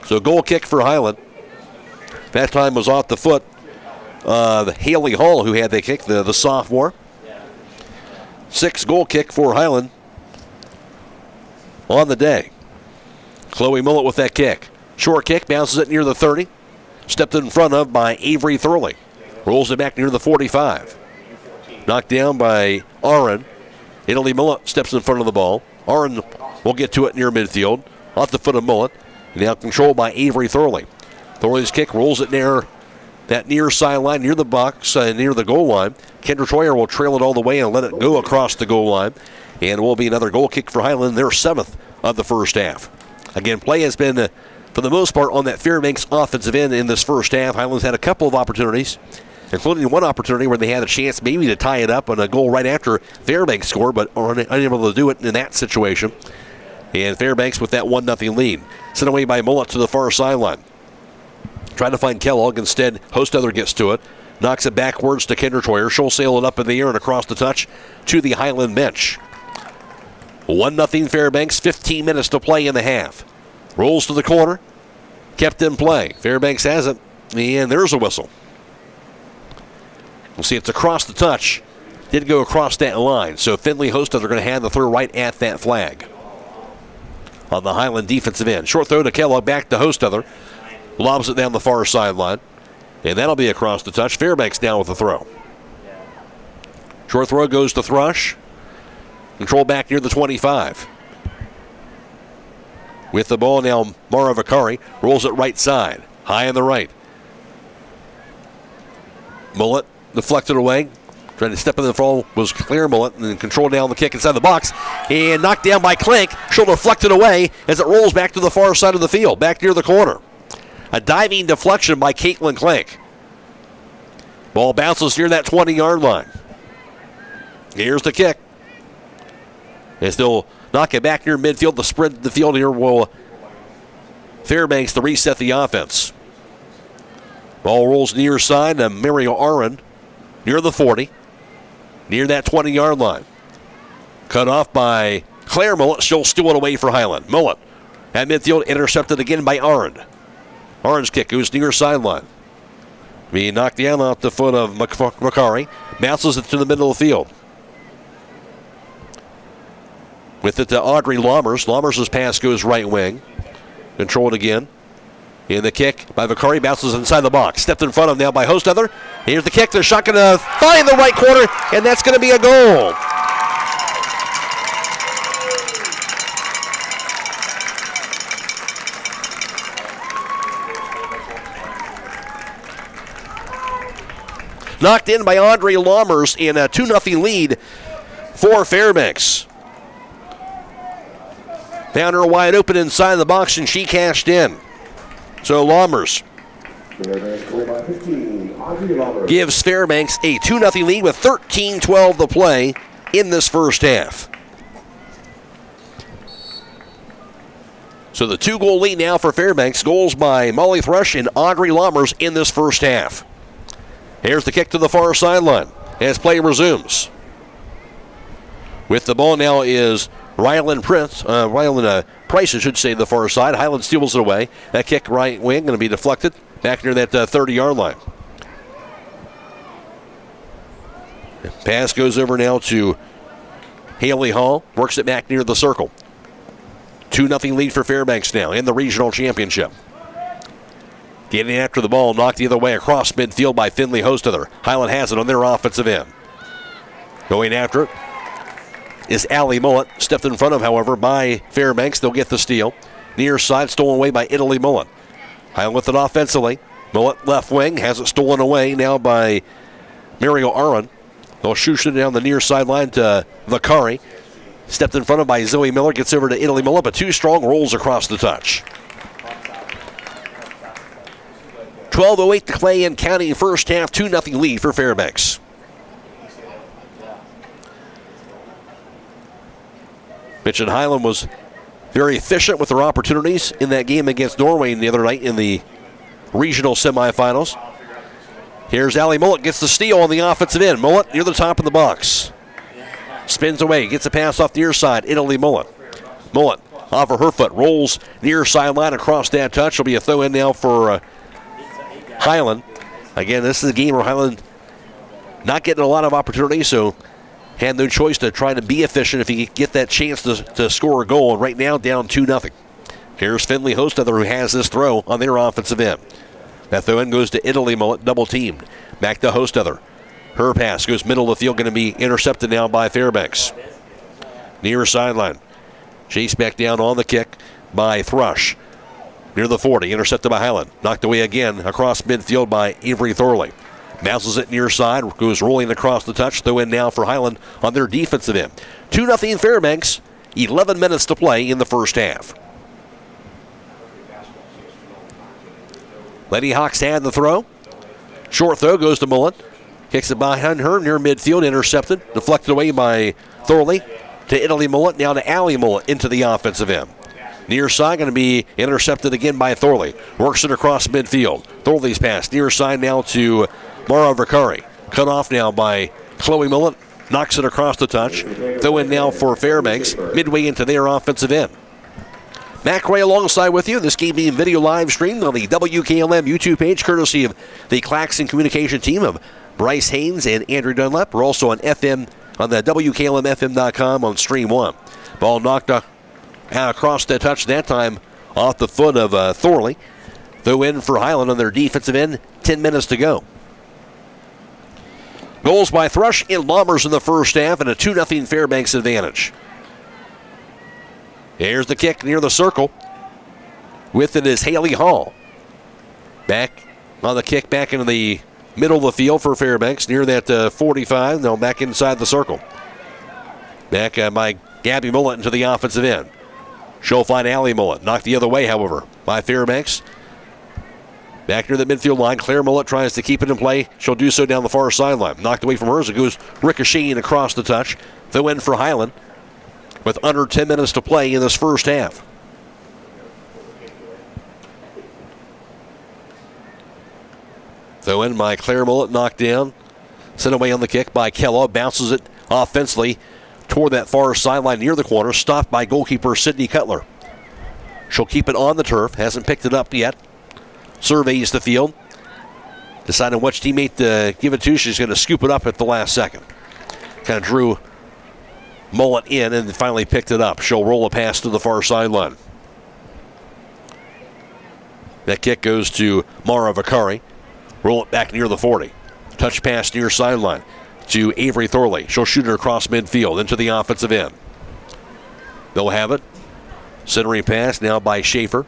So goal kick for Hiland. That time was off the foot of Haley Hall, who had the kick, the sophomore. 6th goal kick for Hiland on the day. Chloe Mullet with that kick. Short kick, bounces it near the 30. Stepped in front of by Avery Thurley. Rolls it back near the 45. Knocked down by Aaron. Italy Mullet steps in front of the ball. Aaron will get to it near midfield. Off the foot of Mullet. Now controlled by Avery Thurley. Thorley's kick rolls it near that near sideline, near the box, near the goal line. Kendra Troyer will trail it all the way and let it go across the goal line. And it will be another goal kick for Hiland, their 7th of the first half. Again, play has been, for the most part, on that Fairbanks offensive end in this first half. Hiland's had a couple of opportunities, including one opportunity where they had a chance maybe to tie it up on a goal right after Fairbanks scored, but are unable to do it in that situation. And Fairbanks with that 1-0 lead. Sent away by Mullet to the far sideline. Trying to find Kellogg. Instead, Hostetler gets to it. Knocks it backwards to Kendra Troyer. She'll sail it up in the air and across the touch to the Hiland bench. 1-0 Fairbanks. 15 minutes to play in the half. Rolls to the corner. Kept in play. Fairbanks has it. And there's a whistle. We'll see it's across the touch. Did go across that line. So Finley Hostetler are going to have the throw right at that flag. On the Hiland defensive end. Short throw to Kellogg, back to Hostetler. Lobs it down the far sideline. And that'll be across the touch. Fairbanks down with the throw. Short throw goes to Thrush. Control back near the 25. With the ball now, Mara Vicari rolls it right side. High on the right. Mullet deflected away. Trying to step in the fall was Claire Mullet and then control down the kick inside the box. And knocked down by Clank. She'll deflect it away as it rolls back to the far side of the field, back near the corner. A diving deflection by Caitlin Clank. Ball bounces near that 20-yard line. Here's the kick. As they'll knock it back near midfield, the spread the field here will Fairbanks to reset the offense. Ball rolls near side to Mario Aron near the 40, near that 20-yard line. Cut off by Claire Mullet. She'll steal it away for Hiland. Mullet at midfield, intercepted again by Aron. Aron's kick goes near sideline. Being knocked down off the foot of Macari. Bounces it to the middle of the field. With it to Audrey Lammers. Lammers' pass goes right wing. Controlled again. And the kick by Macari bounces inside the box. Stepped in front of now by Hostetler. Here's the kick. The shot going to find the right corner, and that's going to be a goal. Knocked in by Audrey Lammers in a 2-0 lead for Fairbanks. Found her wide open inside the box, and she cashed in. So Lammers gives Fairbanks a 2-0 lead with 13:12 to play in this first half. So the 2-goal lead now for Fairbanks. Goals by Molly Thrush and Audrey Lammers in this first half. Here's the kick to the far sideline as play resumes. With the ball now is Ryland Price, I should say, the far side. Hiland steals it away. That kick right wing going to be deflected back near that 30-yard line. Pass goes over now to Haley Hall. Works it back near the circle. 2-0 lead for Fairbanks now in the regional championship. Getting after the ball, knocked the other way across midfield by Finley Hostetler. Hiland has it on their offensive end. Going after it is Allie Mullet. Stepped in front of, however, by Fairbanks. They'll get the steal. Near side, stolen away by Italy Mullet. Hiland with it offensively. Mullet left wing, has it stolen away now by Mario Aron. They'll shoot it down the near sideline to Vicari. Stepped in front of by Zoe Miller, gets over to Italy Mullet, but too strong, rolls across the touch. 12:08 to play in county first half, 2-0 lead for Fairbanks. Mitch and Hiland was very efficient with their opportunities in that game against Norway the other night in the regional semifinals. Here's Allie Mullet, gets the steal on the offensive end. Mullet near the top of the box. Spins away, gets a pass off the near side. Italy Mullet. Mullet off of her foot, rolls near sideline across that touch. Will be a throw in now for Hiland. Again, this is a game where Hiland not getting a lot of opportunity, so had no choice to try to be efficient if he could get that chance to score a goal. And right now, down 2-0. Here's Finley Hostetler, who has this throw on their offensive end. That throw in goes to Italy Mullet, double teamed. Back to Hostetler. Her pass goes middle of the field, going to be intercepted now by Fairbanks. Near sideline. Chase back down on the kick by Thrush. Near the 40, intercepted by Hiland. Knocked away again across midfield by Avery Thorley. Bounces it near side, goes rolling across the touch. Throw in now for Hiland on their defensive end. 2-0 Fairbanks, 11 minutes to play in the first half. Lady Hawks had the throw. Short throw goes to Mullet. Kicks it behind her near midfield, intercepted. Deflected away by Thorley to Italy Mullet. Now to Allie Mullet into the offensive end. Near side going to be intercepted again by Thorley. Works it across midfield. Thorley's pass near side now to Mara Vicari. Cut off now by Chloe Mullet. Knocks it across the touch. Throw in now for Fairbanks. Midway into their offensive end. Matt Ray alongside with you. This game being video live streamed on the WKLM YouTube page, courtesy of the Claxon communication team of Bryce Hains and Andrew Dunlap. We're also on FM on the WKLM-FM.com on Stream 1. Ball knocked across the touch that time off the foot of Thorley. Throw in for Hiland on their defensive end. 10 minutes to go. Goals by Thrush and Lammers in the first half and a 2-0 Fairbanks advantage. Here's the kick near the circle. With it is Haley Hall. Back on the kick, back into the middle of the field for Fairbanks, near that 45. Now back inside the circle. Back by Gabby Mullet into the offensive end. She'll find Allie Mullet. Knocked the other way, however, by Fairbanks. Back near the midfield line, Claire Millett tries to keep it in play. She'll do so down the far sideline. Knocked away from her as it goes ricocheting across the touch. Throw in for Hiland with under 10 minutes to play in this first half. Throw in by Claire Millett, knocked down. Sent away on the kick by Kellogg. Bounces it offensively toward that far sideline near the corner. Stopped by goalkeeper Sydney Cutler. She'll keep it on the turf. Hasn't picked it up yet. Surveys the field. Deciding which teammate to give it to. She's going to scoop it up at the last second. Kind of drew Mullet in and finally picked it up. She'll roll a pass to the far sideline. That kick goes to Mara Vicari. Roll it back near the 40. Touch pass near sideline to Avery Thorley. She'll shoot it across midfield into the offensive end. They'll have it. Centering pass now by Schaefer.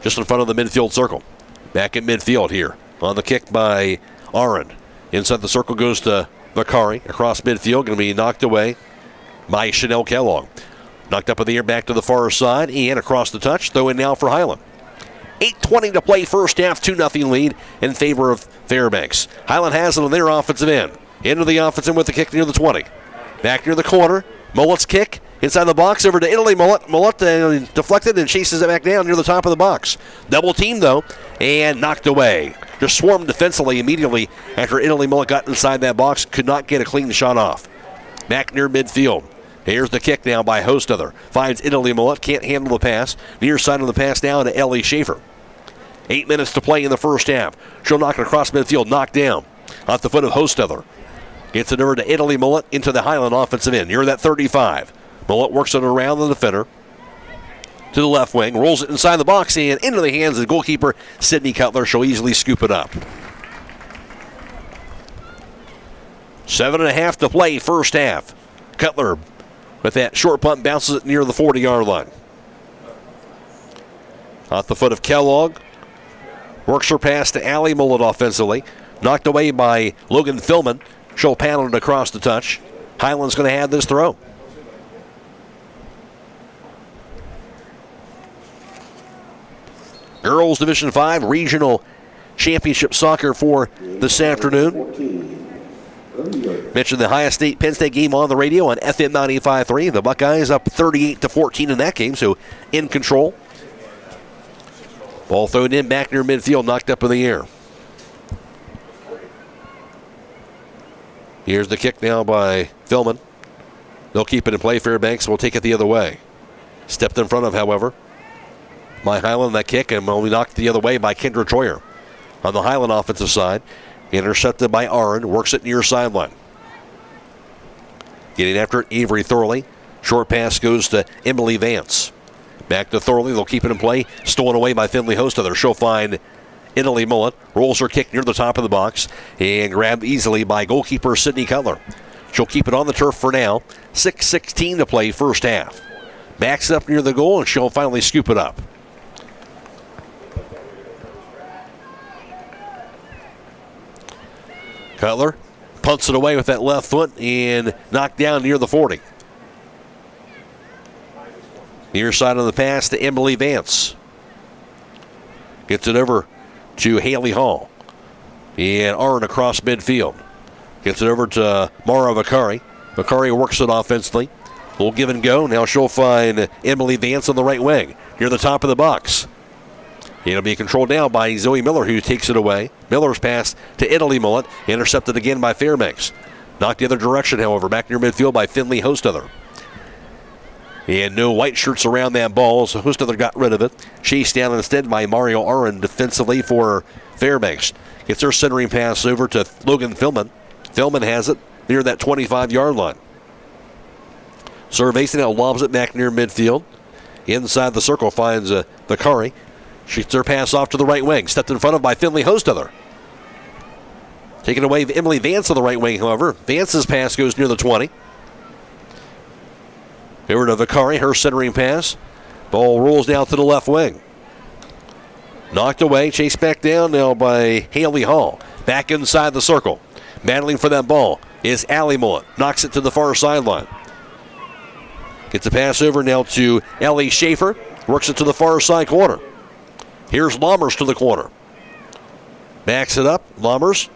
Just in front of the midfield circle. Back at midfield here. On the kick by Arend. Inside the circle goes to Vicari. Across midfield. Going to be knocked away by Chanel Kellogg. Knocked up in the air back to the far side. And across the touch. Throw in now for Hiland. 8:20 to play first half. 2-0 lead in favor of Fairbanks. Hiland has it on their offensive end. Into the offensive with the kick near the 20. Back near the corner. Mullet's kick. Inside the box over to Italy. Mullet deflected and chases it back down near the top of the box. Double team though. And knocked away. Just swarmed defensively immediately after Italy Mullet got inside that box. Could not get a clean shot off. Back near midfield. Here's the kick now by Hostether. Finds Italy Mullet. Can't handle the pass. Near side of the pass down to Ellie Schaefer. 8 minutes to play in the first half. She'll knock it across midfield. Knocked down. Off the foot of Hostether. Gets it over to Italy Mullet into the Hiland offensive end. Near that 35. Mullet works it around the defender. To the left wing. Rolls it inside the box and into the hands of the goalkeeper, Sydney Cutler. She'll easily scoop it up. 7.5 to play first half. Cutler with that short punt bounces it near the 40-yard line. Off the foot of Kellogg. Works her pass to Allie Mullet offensively. Knocked away by Logan Philman. She'll paddle it across the touch. Highland's going to have this throw. Girls Division 5 Regional Championship Soccer for this afternoon. Mentioned the Ohio State Penn State game on the radio on FM 95.3. The Buckeyes up 38-14 in that game, so in control. Ball thrown in back near midfield, knocked up in the air. Here's the kick now by Philman. They'll keep it in play. Fairbanks will take it the other way. Stepped in front of, however, by Hiland that kick, and will be knocked the other way by Kendra Troyer. On the Hiland offensive side, intercepted by Arend, works it near sideline. Getting after it, Avery Thorley. Short pass goes to Emily Vance. Back to Thorley, they'll keep it in play. Stolen away by Finley Hostether. She'll find Italy Mullet. Rolls her kick near the top of the box and grabbed easily by goalkeeper Sydney Cutler. She'll keep it on the turf for now. 6:16 to play first half. Backs up near the goal and she'll finally scoop it up. Cutler punts it away with that left foot and knocked down near the 40. Near side of the pass to Emily Vance. Gets it over to Haley Hall. And Arn across midfield. Gets it over to Mara Vicari. Vicari works it offensively. A little give and go. Now she'll find Emily Vance on the right wing. Near the top of the box. It'll be controlled down by Zoe Miller, who takes it away. Miller's pass to Italy Mullet. Intercepted again by Fairbanks. Knocked the other direction, however. Back near midfield by Finley Hostether. And no white shirts around that ball, so Hostether got rid of it. Chased down instead by Mario Arend defensively for Fairbanks. Gets her centering pass over to Logan Philman. Philman has it near that 25-yard line. Surveys now lobs it back near midfield. Inside the circle finds Vicari. She gets her pass off to the right wing. Stepped in front of by Finley Hostether. Taken away Emily Vance on the right wing, however. Vance's pass goes near the 20. Over to Vicari, her centering pass. Ball rolls down to the left wing. Knocked away, chased back down now by Haley Hall. Back inside the circle. Battling for that ball is Allie Mullet. Knocks it to the far sideline. Gets a pass over now to Ellie Schaefer. Works it to the far side corner. Here's Lammers to the corner. Backs it up. Lammers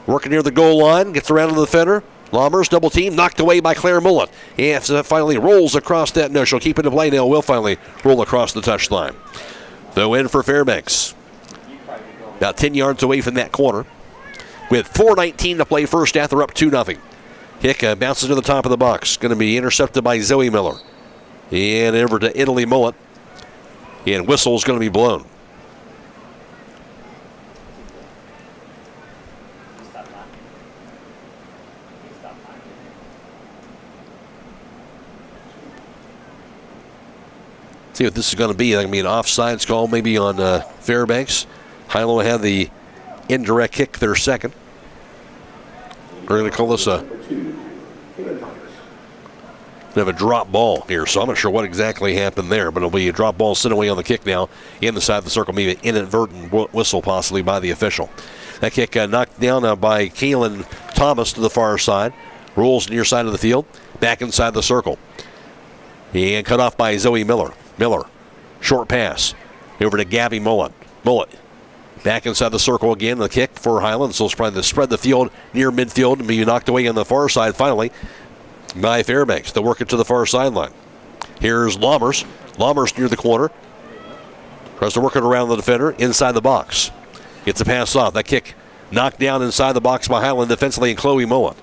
working near the goal line. Gets around to the defender. Lammers double team. Knocked away by Claire Mullet. And finally rolls across that. No, she'll keep it in play now. Will finally roll across the touchline. Throw in for Fairbanks. About 10 yards away from that corner. With 4:19 to play first half, they're up 2-0. Kick bounces to the top of the box. Going to be intercepted by Zoe Miller. And over to Italy Mullet. And whistle is going to be blown. See what this is going to be. It's going to be an offsides call maybe on Fairbanks. Hilo had the indirect kick, their second. We're going to call this a drop ball here, so I'm not sure what exactly happened there, but it'll be a drop ball sent away on the kick now inside the circle, maybe an inadvertent whistle possibly by the official. That kick knocked down by Kaylin Thomas to the far side. Rolls near side of the field, back inside the circle. And cut off by Zoe Miller. Miller, short pass over to Gabby Mullet. Mullet back inside the circle again. The kick for Hiland. So it's trying to spread the field near midfield and be knocked away on the far side finally by Fairbanks. They'll work it to the far sideline. Here's Lammers. Lammers near the corner. Tries to work it around the defender inside the box. Gets a pass off. That kick knocked down inside the box by Hiland defensively and Chloe Mullet.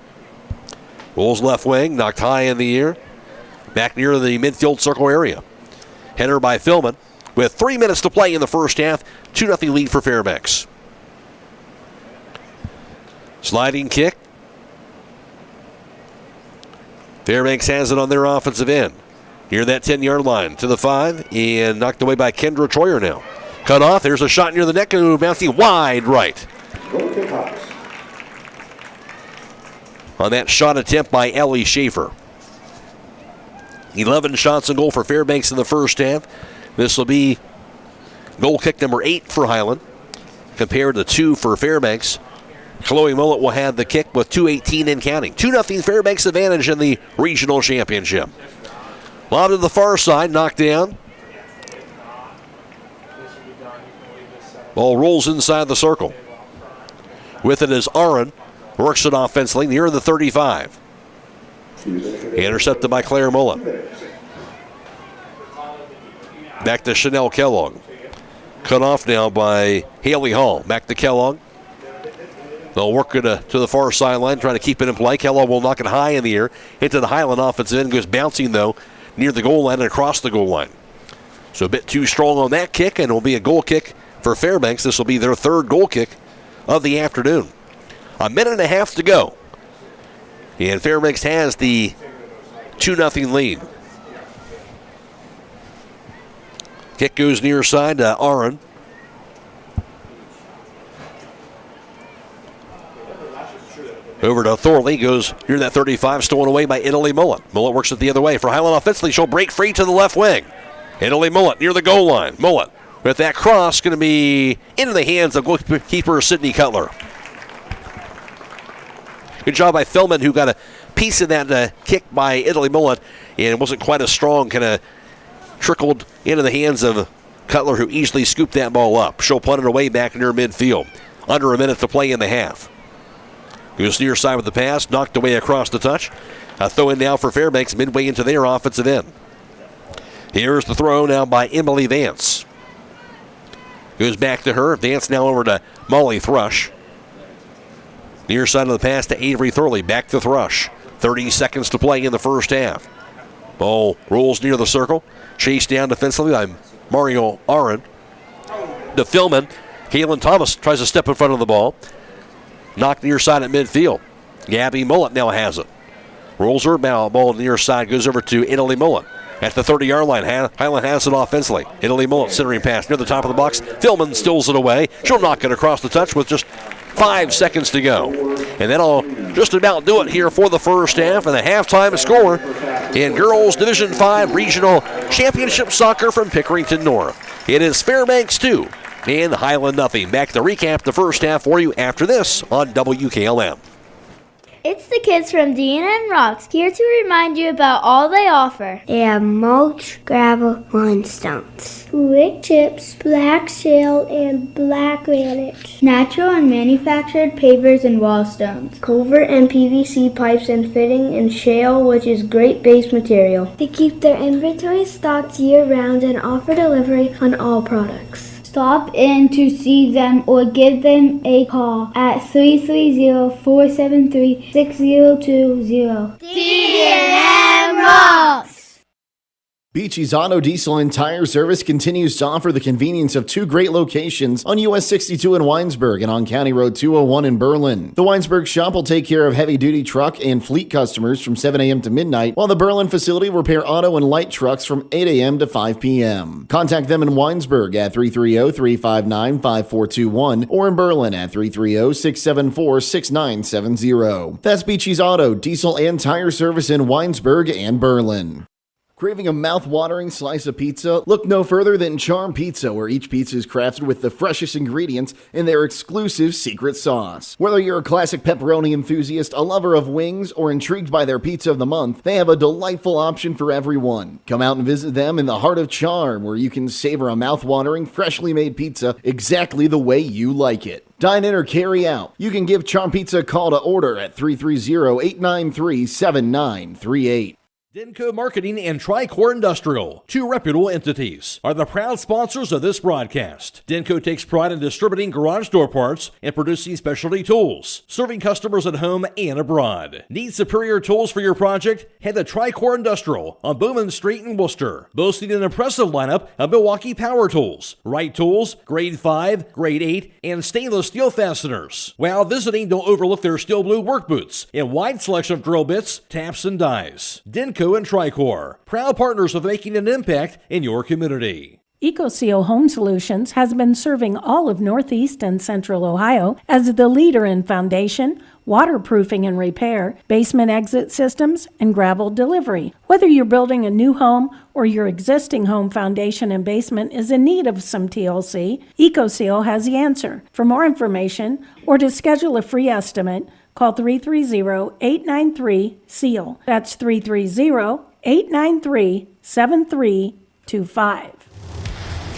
Rolls left wing, knocked high in the air. Back near the midfield circle area. Header by Philman. With 3 minutes to play in the first half, 2-0 lead for Fairbanks. Sliding kick. Fairbanks has it on their offensive end. Near that 10-yard line to the 5 and knocked away by Kendra Troyer now. Cut off. There's a shot near the neck and bouncing wide right. On that shot attempt by Ellie Schaefer. 11 shots on goal for Fairbanks in the first half. This will be goal kick number 8 for Hiland, compared to 2 for Fairbanks. Chloe Mullet will have the kick with 2:18 and counting. 2-0 Fairbanks advantage in the regional championship. Lob to the far side, knocked down. Ball rolls inside the circle. With it is Aaron. Works it offensively near the 35. Intercepted by Claire Mullet. Back to Chanel Kellogg. Cut off now by Haley Hall. Back to Kellogg. They'll work it to the far sideline, trying to keep it in play. Kellogg will knock it high in the air. Into the Hiland offensive end. Goes bouncing, though, near the goal line and across the goal line. So a bit too strong on that kick, and it will be a goal kick for Fairbanks. This will be their third goal kick of the afternoon. A minute and a half to go. And Fairbanks has the 2-0 lead. Kick goes near side to Aaron. Over to Thorley, goes near that 35, stolen away by Italy Mullet. Mullet works it the other way. For Hiland offensively, she'll break free to the left wing. Italy Mullet near the goal line. Mullet with that cross going to be into the hands of goalkeeper Sydney Cutler. Good job by Philman, who got a piece of that kick by Italy Mullet, and it wasn't quite as strong, kind of trickled into the hands of Cutler, who easily scooped that ball up. She'll punt it away back near midfield. Under a minute to play in the half. Goes near side with the pass, knocked away across the touch. A throw in now for Fairbanks, midway into their offensive end. Here's the throw now by Emily Vance. Goes back to her. Vance now over to Molly Thrush. Near side of the pass to Avery Thurley. Back to Thrush. 30 seconds to play in the first half. Ball rolls near the circle. Chased down defensively by Mario Aaron. To Philman. Kaylin Thomas tries to step in front of the ball. Knocked near side at midfield. Gabby Mullet now has it. Rolls her ball near side. Goes over to Italy Mullet. At the 30-yard line, Hiland has it offensively. Italy Mullet centering pass near the top of the box. Philman steals it away. She'll knock it across the touch with just 5 seconds to go. And that'll just about do it here for the first half. And the halftime score in Girls Division 5 Regional Championship Soccer from Pickerington North. It is Fairbanks 2 and Hiland nothing. Back to recap the first half for you after this on WKLM. It's the kids from Dean and Rocks, here to remind you about all they offer. They have mulch, gravel, limstones, wood chips, black shale, and black granite, natural and manufactured pavers and wall stones, culvert and PVC pipes and fitting, and shale, which is great base material. They keep their inventory stocked year-round and offer delivery on all products. Stop in to see them or give them a call at 330-473-6020. D&M Rocks! Beachy's Auto, Diesel, and Tire Service continues to offer the convenience of two great locations on US 62 in Winesburg and on County Road 201 in Berlin. The Winesburg shop will take care of heavy-duty truck and fleet customers from 7 a.m. to midnight, while the Berlin facility will repair auto and light trucks from 8 a.m. to 5 p.m. Contact them in Winesburg at 330-359-5421 or in Berlin at 330-674-6970. That's Beachy's Auto, Diesel, and Tire Service in Winesburg and Berlin. Craving a mouth-watering slice of pizza? Look no further than Charm Pizza, where each pizza is crafted with the freshest ingredients in their exclusive secret sauce. Whether you're a classic pepperoni enthusiast, a lover of wings, or intrigued by their pizza of the month, they have a delightful option for everyone. Come out and visit them in the heart of Charm, where you can savor a mouth-watering, freshly made pizza exactly the way you like it. Dine in or carry out. You can give Charm Pizza a call to order at 330-893-7938. Denko Marketing and Tricor Industrial, two reputable entities, are the proud sponsors of this broadcast. Denko takes pride in distributing garage door parts and producing specialty tools, serving customers at home and abroad. Need superior tools for your project? Head to Tricor Industrial on Bowman Street in Worcester, boasting an impressive lineup of Milwaukee power tools, Wright tools, grade 5, grade 8, and stainless steel fasteners. While visiting, don't overlook their steel blue work boots and wide selection of drill bits, taps, and dies. Denko and Tricor, proud partners of making an impact in your community. EcoSeal Home Solutions has been serving all of Northeast and Central Ohio as the leader in foundation, waterproofing and repair, basement exit systems, and gravel delivery. Whether you're building a new home or your existing home foundation and basement is in need of some TLC, EcoSeal has the answer. For more information or to schedule a free estimate, call 330-893-SEAL. That's 330-893-7325.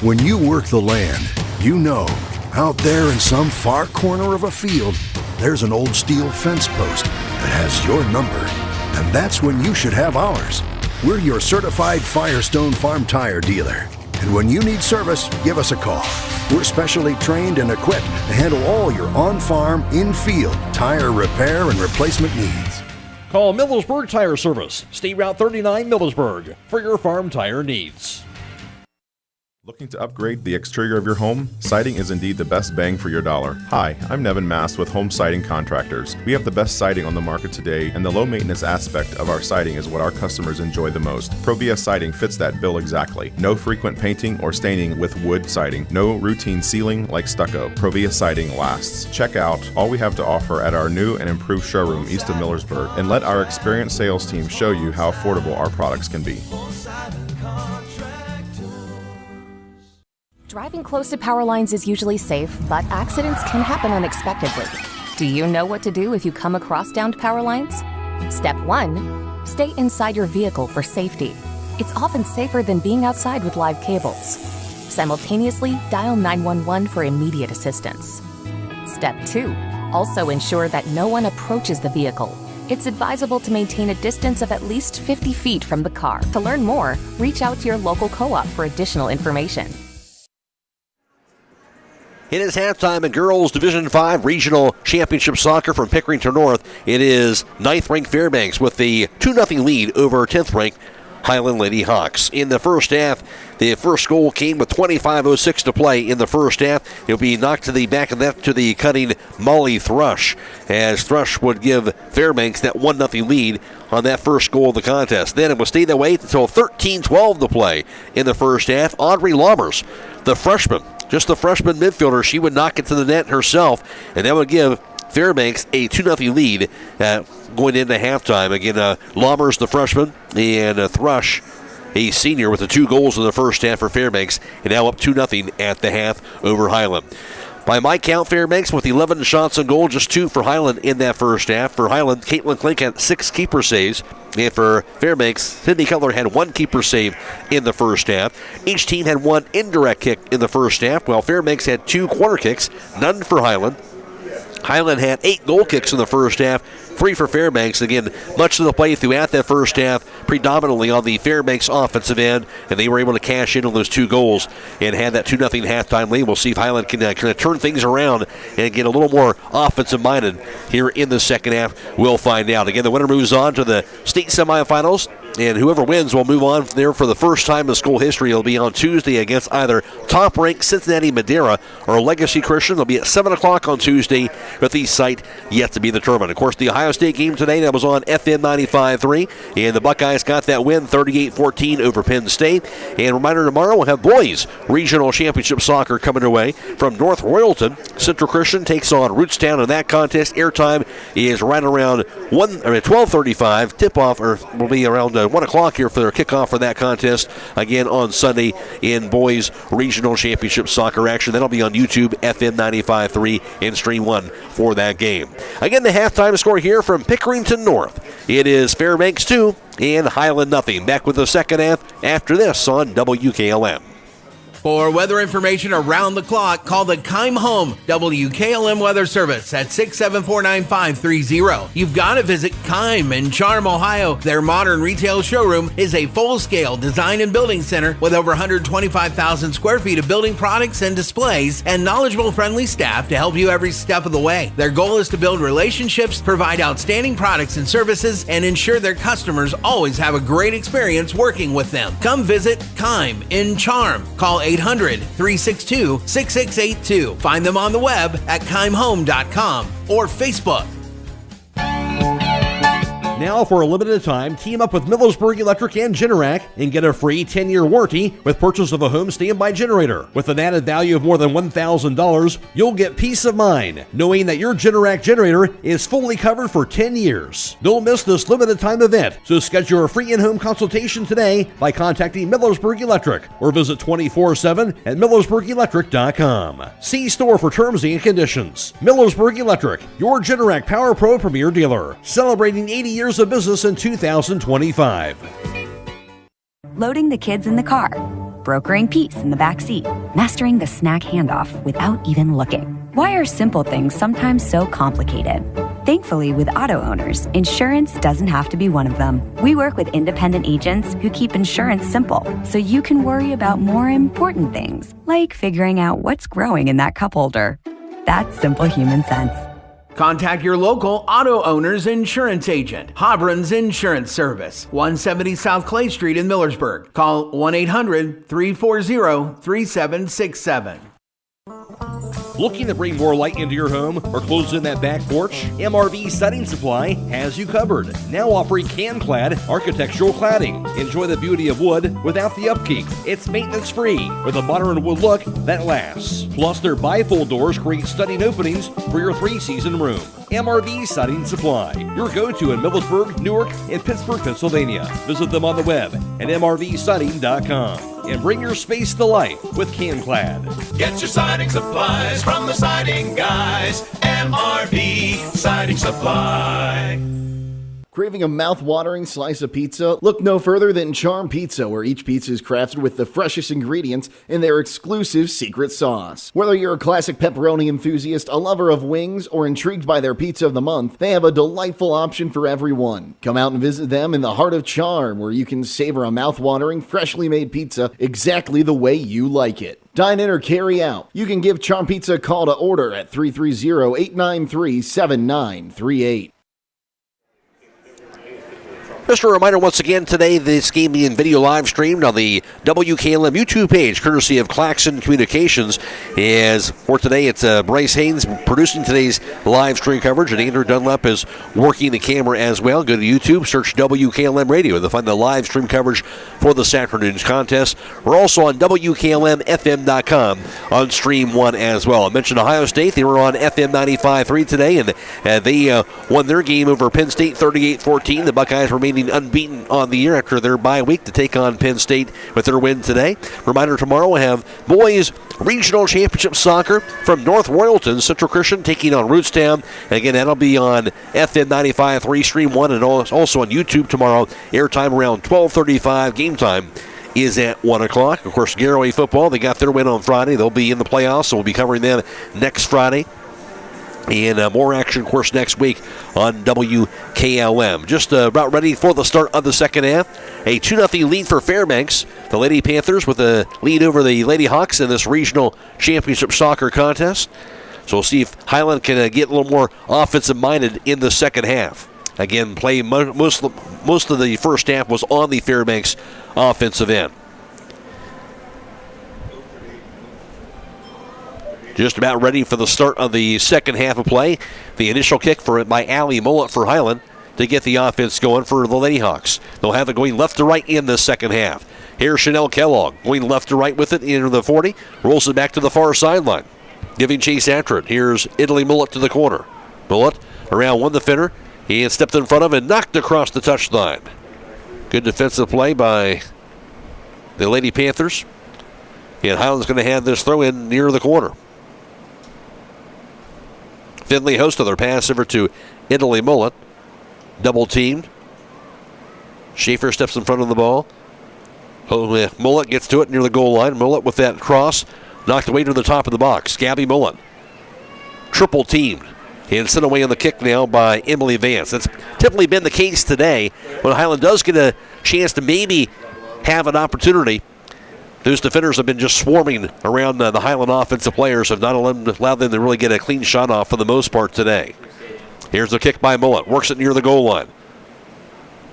When you work the land, you know, out there in some far corner of a field, there's an old steel fence post that has your number. And that's when you should have ours. We're your certified Firestone Farm Tire dealer. And when you need service, give us a call. We're specially trained and equipped to handle all your on-farm, in-field tire repair and replacement needs. Call Millersburg Tire Service, State Route 39 Millersburg, for your farm tire needs. Looking to upgrade the exterior of your home? Siding is indeed the best bang for your dollar. Hi, I'm Nevin Mast with Home Siding Contractors. We have the best siding on the market today, and the low maintenance aspect of our siding is what our customers enjoy the most. Provia Siding fits that bill exactly. No frequent painting or staining with wood siding. No routine sealing like stucco. Provia Siding lasts. Check out all we have to offer at our new and improved showroom east of Millersburg, and let our experienced sales team show you how affordable our products can be. Driving close to power lines is usually safe, but accidents can happen unexpectedly. Do you know what to do if you come across downed power lines? Step 1. Stay inside your vehicle for safety. It's often safer than being outside with live cables. Simultaneously, dial 911 for immediate assistance. Step 2. Also ensure that no one approaches the vehicle. It's advisable to maintain a distance of at least 50 feet from the car. To learn more, reach out to your local co-op for additional information. It is halftime in girls Division 5 Regional Championship Soccer from Pickerington North. It is 9th-ranked Fairbanks with the 2-0 lead over 10th-ranked Hiland Lady Hawks. In the first half, the first goal came with 25:06 to play in the first half. It'll be knocked to the back of that to the cutting Molly Thrush, as Thrush would give Fairbanks that 1-0 lead on that first goal of the contest. Then it will stay that way until 13:12 to play in the first half. Audrey Lammers, the freshman, just the freshman midfielder, she would knock it to the net herself, and that would give Fairbanks a 2-0 lead going into halftime. Again, Lammers, the freshman, and Thrush, a senior, with the 2 goals in the first half for Fairbanks, and now up 2-0 at the half over Hiland. By my count, Fairbanks with 11 shots on goal, just 2 for Hiland in that first half. For Hiland, Caitlin Klink had 6 keeper saves. And for Fairbanks, Sydney Cutler had 1 keeper save in the first half. Each team had 1 indirect kick in the first half, while Fairbanks had 2 corner kicks, none for Hiland. Hiland had 8 goal kicks in the first half, 3 for Fairbanks. Again, much of the play throughout that first half, predominantly on the Fairbanks offensive end, and they were able to cash in on those 2 goals and had that 2-0 halftime lead. We'll see if Hiland can kind of turn things around and get a little more offensive-minded here in the second half. We'll find out. Again, the winner moves on to the state semifinals, and whoever wins will move on there for the first time in school history. It'll be on Tuesday against either top-ranked Cincinnati Madera or Legacy Christian. It'll be at 7 o'clock on Tuesday, with the site yet to be determined. Of course, the Ohio State game today, that was on FM 95.3, and the Buckeyes got that win 38-14 over Penn State. And reminder, tomorrow we'll have boys regional championship soccer coming away from North Royalton. Central Christian takes on Rootstown in that contest. Airtime is right around 12:35. Tip-off will be around 1 o'clock here for their kickoff for that contest, again on Sunday in boys regional championship soccer action. That'll be on YouTube, FM 95.3, and Stream 1 for that game. Again, the halftime score here from Pickerington North. It is Fairbanks 2 and Hiland nothing. Back with the second half after this on WKLM. For weather information around the clock, call the Keim Home WKLM Weather Service at 674-9530. You've got to visit Keim in Charm, Ohio. Their modern retail showroom is a full-scale design and building center with over 125,000 square feet of building products and displays and knowledgeable, friendly staff to help you every step of the way. Their goal is to build relationships, provide outstanding products and services, and ensure their customers always have a great experience working with them. Come visit Keim in Charm. Call 800-362-6682. Find them on the web at keimhome.com or Facebook. Now, for a limited time, team up with Millersburg Electric and Generac and get a free 10-year warranty with purchase of a home standby generator. With an added value of more than $1,000, you'll get peace of mind knowing that your Generac generator is fully covered for 10 years. Don't miss this limited time event, so schedule a free in-home consultation today by contacting Millersburg Electric or visit 24/7 at millersburgelectric.com. See store for terms and conditions. Millersburg Electric, your Generac Power Pro Premier dealer, celebrating 80 years of business in 2025. Loading the kids in the car, brokering peace in the back seat, mastering the snack handoff without even looking. Why are simple things sometimes so complicated? Thankfully, with auto owners, insurance doesn't have to be one of them. We work with independent agents who keep insurance simple, so you can worry about more important things, like figuring out what's growing in that cup holder. That's simple human sense. Contact your local auto owner's insurance agent. Hobron's Insurance Service, 170 South Clay Street in Millersburg. Call 1-800-340-3767. Looking to bring more light into your home or close in that back porch? MRV Siding Supply has you covered. Now offering can-clad architectural cladding. Enjoy the beauty of wood without the upkeep. It's maintenance-free with a modern wood look that lasts. Plus, their bifold doors create stunning openings for your 3-season room. MRV Siding Supply, your go-to in Millersburg, Newark, and Pittsburgh, Pennsylvania. Visit them on the web at mrvsiding.com and bring your space to life with can-clad. Get your siding supplies from the siding guys. MRV Siding Supply. Craving a mouth-watering slice of pizza? Look no further than Charm Pizza, where each pizza is crafted with the freshest ingredients in their exclusive secret sauce. Whether you're a classic pepperoni enthusiast, a lover of wings, or intrigued by their pizza of the month, they have a delightful option for everyone. Come out and visit them in the heart of Charm, where you can savor a mouth-watering, freshly made pizza exactly the way you like it. Dine in or carry out. You can give Charm Pizza a call to order at 330-893-7938. Just a reminder once again today, this game being video live streamed on the WKLM YouTube page, courtesy of Claxon Communications. As for today, it's Bryce Hains producing today's live stream coverage, and Andrew Dunlap is working the camera as well. Go to YouTube, search WKLM Radio to find the live stream coverage for this afternoon's contest. We're also on WKLM-FM.com on Stream 1 as well. I mentioned Ohio State. They were on FM 95.3 today, and they won their game over Penn State 38-14. The Buckeyes remain remaining unbeaten on the year after their bye week to take on Penn State with their win today. Reminder, tomorrow we'll have boys regional championship soccer from North Royalton. Central Christian taking on Rootstown. Again, that'll be on FM 95.3 Stream 1 and also on YouTube tomorrow. Airtime around 12:35. Game time is at 1 o'clock. Of course, Garaway football, they got their win on Friday. They'll be in the playoffs, so we'll be covering them next Friday. And more action, of course, next week on WKLM. Just about ready for the start of the second half. A 2-0 lead for Fairbanks. The Lady Panthers with a lead over the Lady Hawks in this regional championship soccer contest. So we'll see if Hiland can get a little more offensive-minded in the second half. Again, play most of the first half was on the Fairbanks offensive end. Just about ready for the start of the second half of play. The initial kick by Allie Mullet for Hiland to get the offense going for the Lady Hawks. They'll have it going left to right in the second half. Here's Chanel Kellogg going left to right with it into the 40. Rolls it back to the far sideline, giving chase after it. Here's Italy Mullet to the corner. Mullet around one defender. He has stepped in front of and knocked across the touchline. Good defensive play by the Lady Panthers. And Hiland's going to have this throw in near the corner. Finley host of their pass over to Italy Mullet. Double teamed. Schaefer steps in front of the ball. Mullet gets to it near the goal line. Mullet with that cross knocked away to the top of the box. Gabby Mullet. Triple teamed. And sent away on the kick now by Emily Vance. That's typically been the case today. When Hiland does get a chance to maybe have an opportunity, those defenders have been just swarming around the Hiland offensive players, have not allowed them to really get a clean shot off for the most part today. Here's the kick by Mullet. Works it near the goal line.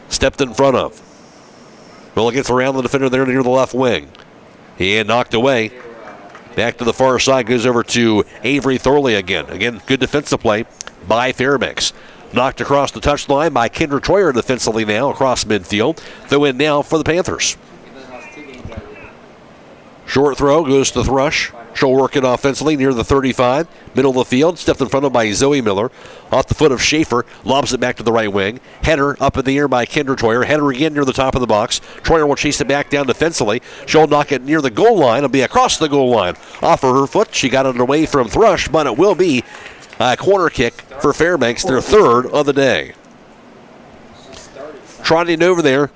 Stepped in front of. Mullet gets around the defender there near the left wing. And knocked away. Back to the far side, goes over to Avery Thorley again. Again, good defensive play by Fairbanks. Knocked across the touchline by Kendra Troyer defensively now across midfield. Throw in now for the Panthers. Short throw goes to Thrush. She'll work it offensively near the 35. Middle of the field, stepped in front of by Zoe Miller. Off the foot of Schaefer, lobs it back to the right wing. Header up in the air by Kendra Troyer. Header again near the top of the box. Troyer will chase it back down defensively. She'll knock it near the goal line. It'll be across the goal line. Off of her foot, she got it away from Thrush, but it will be a corner kick for Fairbanks, their third of the day. Trotting over there,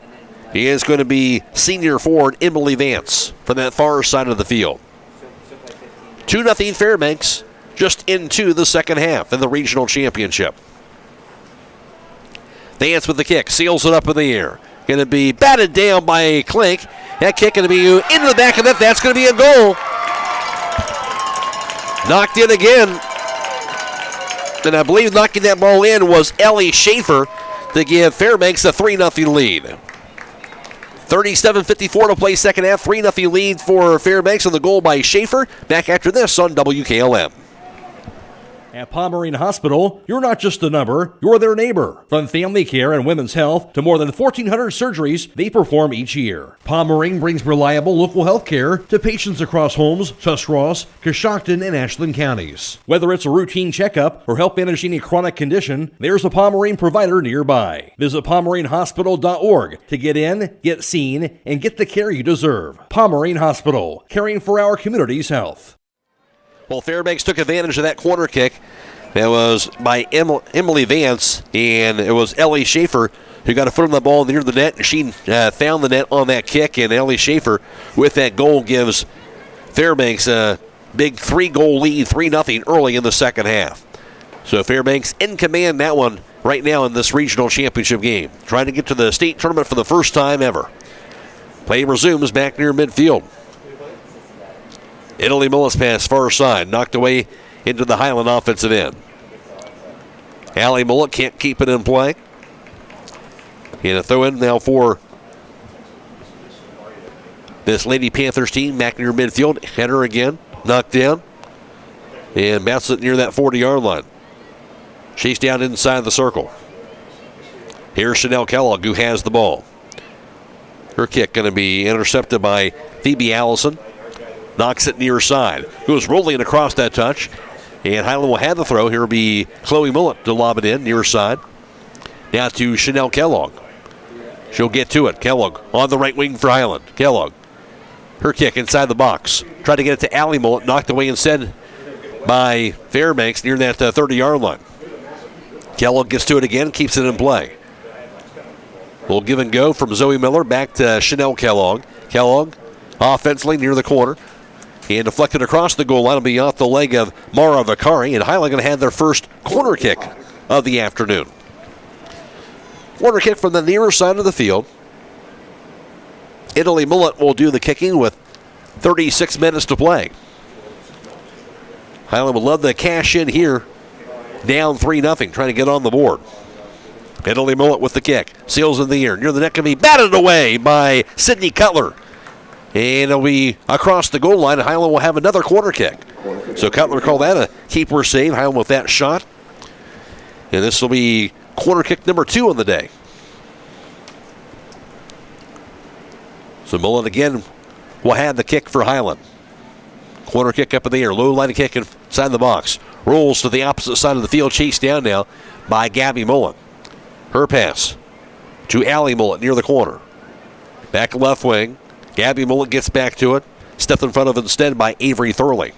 he is going to be senior forward Emily Vance from that far side of the field. 2-0 Fairbanks just into the second half in the regional championship. Vance with the kick, seals it up in the air. Going to be batted down by Klink. That kick going to be into the back of net. That's going to be a goal. Knocked in again. And I believe knocking that ball in was Ellie Schaefer to give Fairbanks a 3-0 lead. 37:54 to play second half. 3-0 lead for Fairbanks on the goal by Schaefer. Back after this on WKLM. At Pomerene Hospital, you're not just a number, you're their neighbor. From family care and women's health to more than 1,400 surgeries they perform each year. Pomerene brings reliable local health care to patients across Holmes, Tuscarawas, Coshocton, and Ashland counties. Whether it's a routine checkup or help managing a chronic condition, there's a Pomerene provider nearby. Visit PomereneHospital.org to get in, get seen, and get the care you deserve. Pomerene Hospital, caring for our community's health. Well, Fairbanks took advantage of that corner kick. That was by Emily Vance, and it was Ellie Schaefer who got a foot on the ball near the net, and she found the net on that kick, and Ellie Schaefer with that goal gives Fairbanks a big 3-goal lead, 3-0 early in the second half. So Fairbanks in command that one right now in this regional championship game, trying to get to the state tournament for the first time ever. Play resumes back near midfield. Italy Mullet's pass far side, knocked away into the Hiland offensive end. Allie Mullet can't keep it in play. And a throw in now for this Lady Panthers team back near midfield. Header again, knocked down. And bounces it near that 40-yard line. Chased down inside the circle. Here's Chanel Kellogg who has the ball. Her kick going to be intercepted by Phoebe Allison. Knocks it near side. Goes rolling across that touch. And Hiland will have the throw. Here will be Chloe Mullet to lob it in near side. Now to Chanel Kellogg. She'll get to it. Kellogg on the right wing for Hiland. Kellogg. Her kick inside the box. Tried to get it to Allie Mullet. Knocked away instead by Fairbanks near that 30-yard line. Kellogg gets to it again. Keeps it in play. We'll give and go from Zoe Miller back to Chanel Kellogg. Kellogg offensively near the corner. And deflected across the goal line. Will be off the leg of Mara Vicari. And Hiland going to have their first corner kick of the afternoon. Corner kick from the nearer side of the field. Italy Mullet will do the kicking with 36 minutes to play. Hiland would love to cash in here. Down 3-0, trying to get on the board. Italy Mullet with the kick. Seals in the air. Near the net can be batted away by Sydney Cutler. And it'll be across the goal line, and Hiland will have another corner kick. So Cutler called that a keeper save. Hiland with that shot. And this will be corner kick number 2 on the day. So Mullet again will have the kick for Hiland. Corner kick up in the air. Low line of kick inside the box. Rolls to the opposite side of the field. Chased down now by Gabby Mullet. Her pass to Allie Mullet near the corner. Back left wing. Gabby Mullet gets back to it. Stepped in front of it instead by Avery Thorley.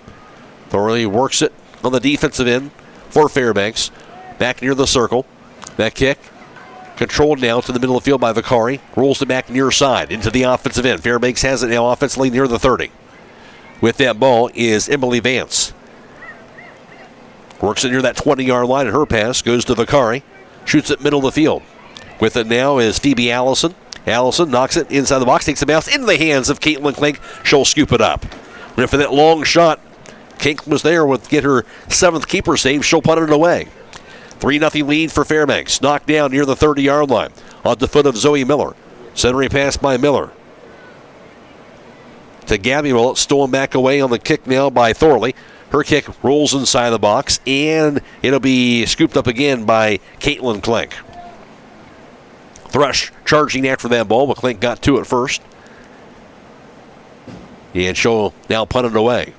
Thorley works it on the defensive end for Fairbanks. Back near the circle. That kick controlled now to the middle of the field by Vicari. Rolls it back near side into the offensive end. Fairbanks has it now offensively near the 30. With that ball is Emily Vance. Works it near that 20-yard line, and her pass goes to Vicari. Shoots it middle of the field. With it now is Phoebe Allison. Allison knocks it inside the box, takes the bounce into the hands of Caitlin Klink. She'll scoop it up. And for that long shot, Klink was there with get her 7th keeper save. She'll punt it away. 3-0 lead for Fairbanks. Knocked down near the 30-yard line. On the foot of Zoe Miller. Centering pass by Miller. To Gabby Mullet. Stolen back away on the kick now by Thorley. Her kick rolls inside the box. And it'll be scooped up again by Caitlin Klink. Thrush charging after that ball, but Klink got to it first. And she'll now punt it away.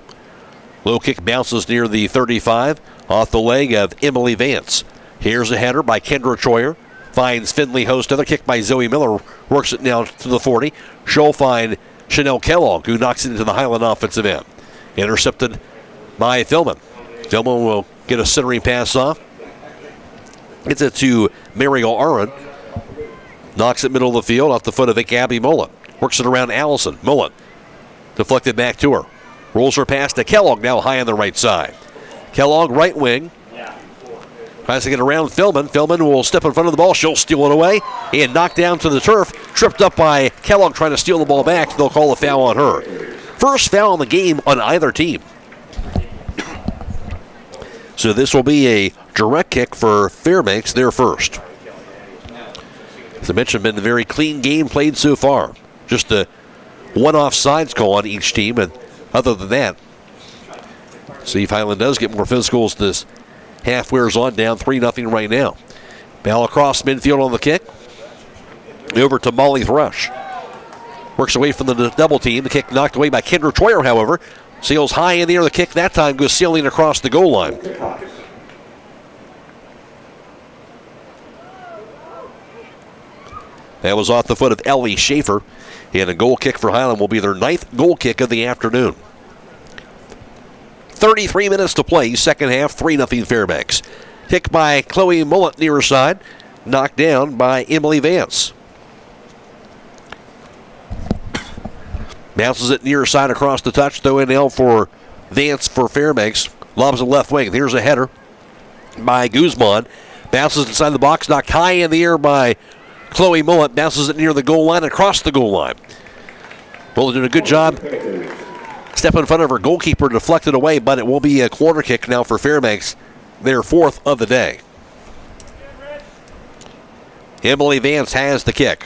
Low kick bounces near the 35. Off the leg of Emily Vance. Here's a header by Kendra Troyer. Finds Finley Host. Another kick by Zoe Miller. Works it now to the 40. She'll find Chanel Kellogg, who knocks it into the Hiland offensive end. Intercepted by Thilman. Thilman will get a centering pass off. Gets it to Mariel Aron. Knocks it middle of the field off the foot of Gabby Mullet. Works it around Allison. Mullet deflected back to her. Rolls her pass to Kellogg, now high on the right side. Kellogg, right wing. Tries to get around Philman. Philman will step in front of the ball. She'll steal it away and knocked down to the turf. Tripped up by Kellogg trying to steal the ball back. They'll call a foul on her. First foul in the game on either team. So this will be a direct kick for Fairbanks, their first. As I mentioned, been a very clean game played so far. Just a one offsides call on each team, and other than that, see if Hiland does get more physicals. This half wears on, down 3-0 right now. Ball across midfield on the kick. Over to Molly Thrush. Works away from the double team. The kick knocked away by Kendra Troyer, however. Sails high in the air. The kick that time goes sailing across the goal line. That was off the foot of Ellie Schaefer. And a goal kick for Hiland will be their 9th goal kick of the afternoon. 33 minutes to play, second half, 3-0 Fairbanks. Kick by Chloe Mullet near side. Knocked down by Emily Vance. Bounces it near side across the touch. Throw in L for Vance for Fairbanks. Lobs it left wing. Here's a header by Guzman. Bounces inside the box. Knocked high in the air by Chloe Mullet. Bounces it near the goal line, across the goal line. Mullet did a good job. Step in front of her goalkeeper, deflected away, but it will be a corner kick now for Fairbanks. Their 4th of the day. Emily Vance has the kick.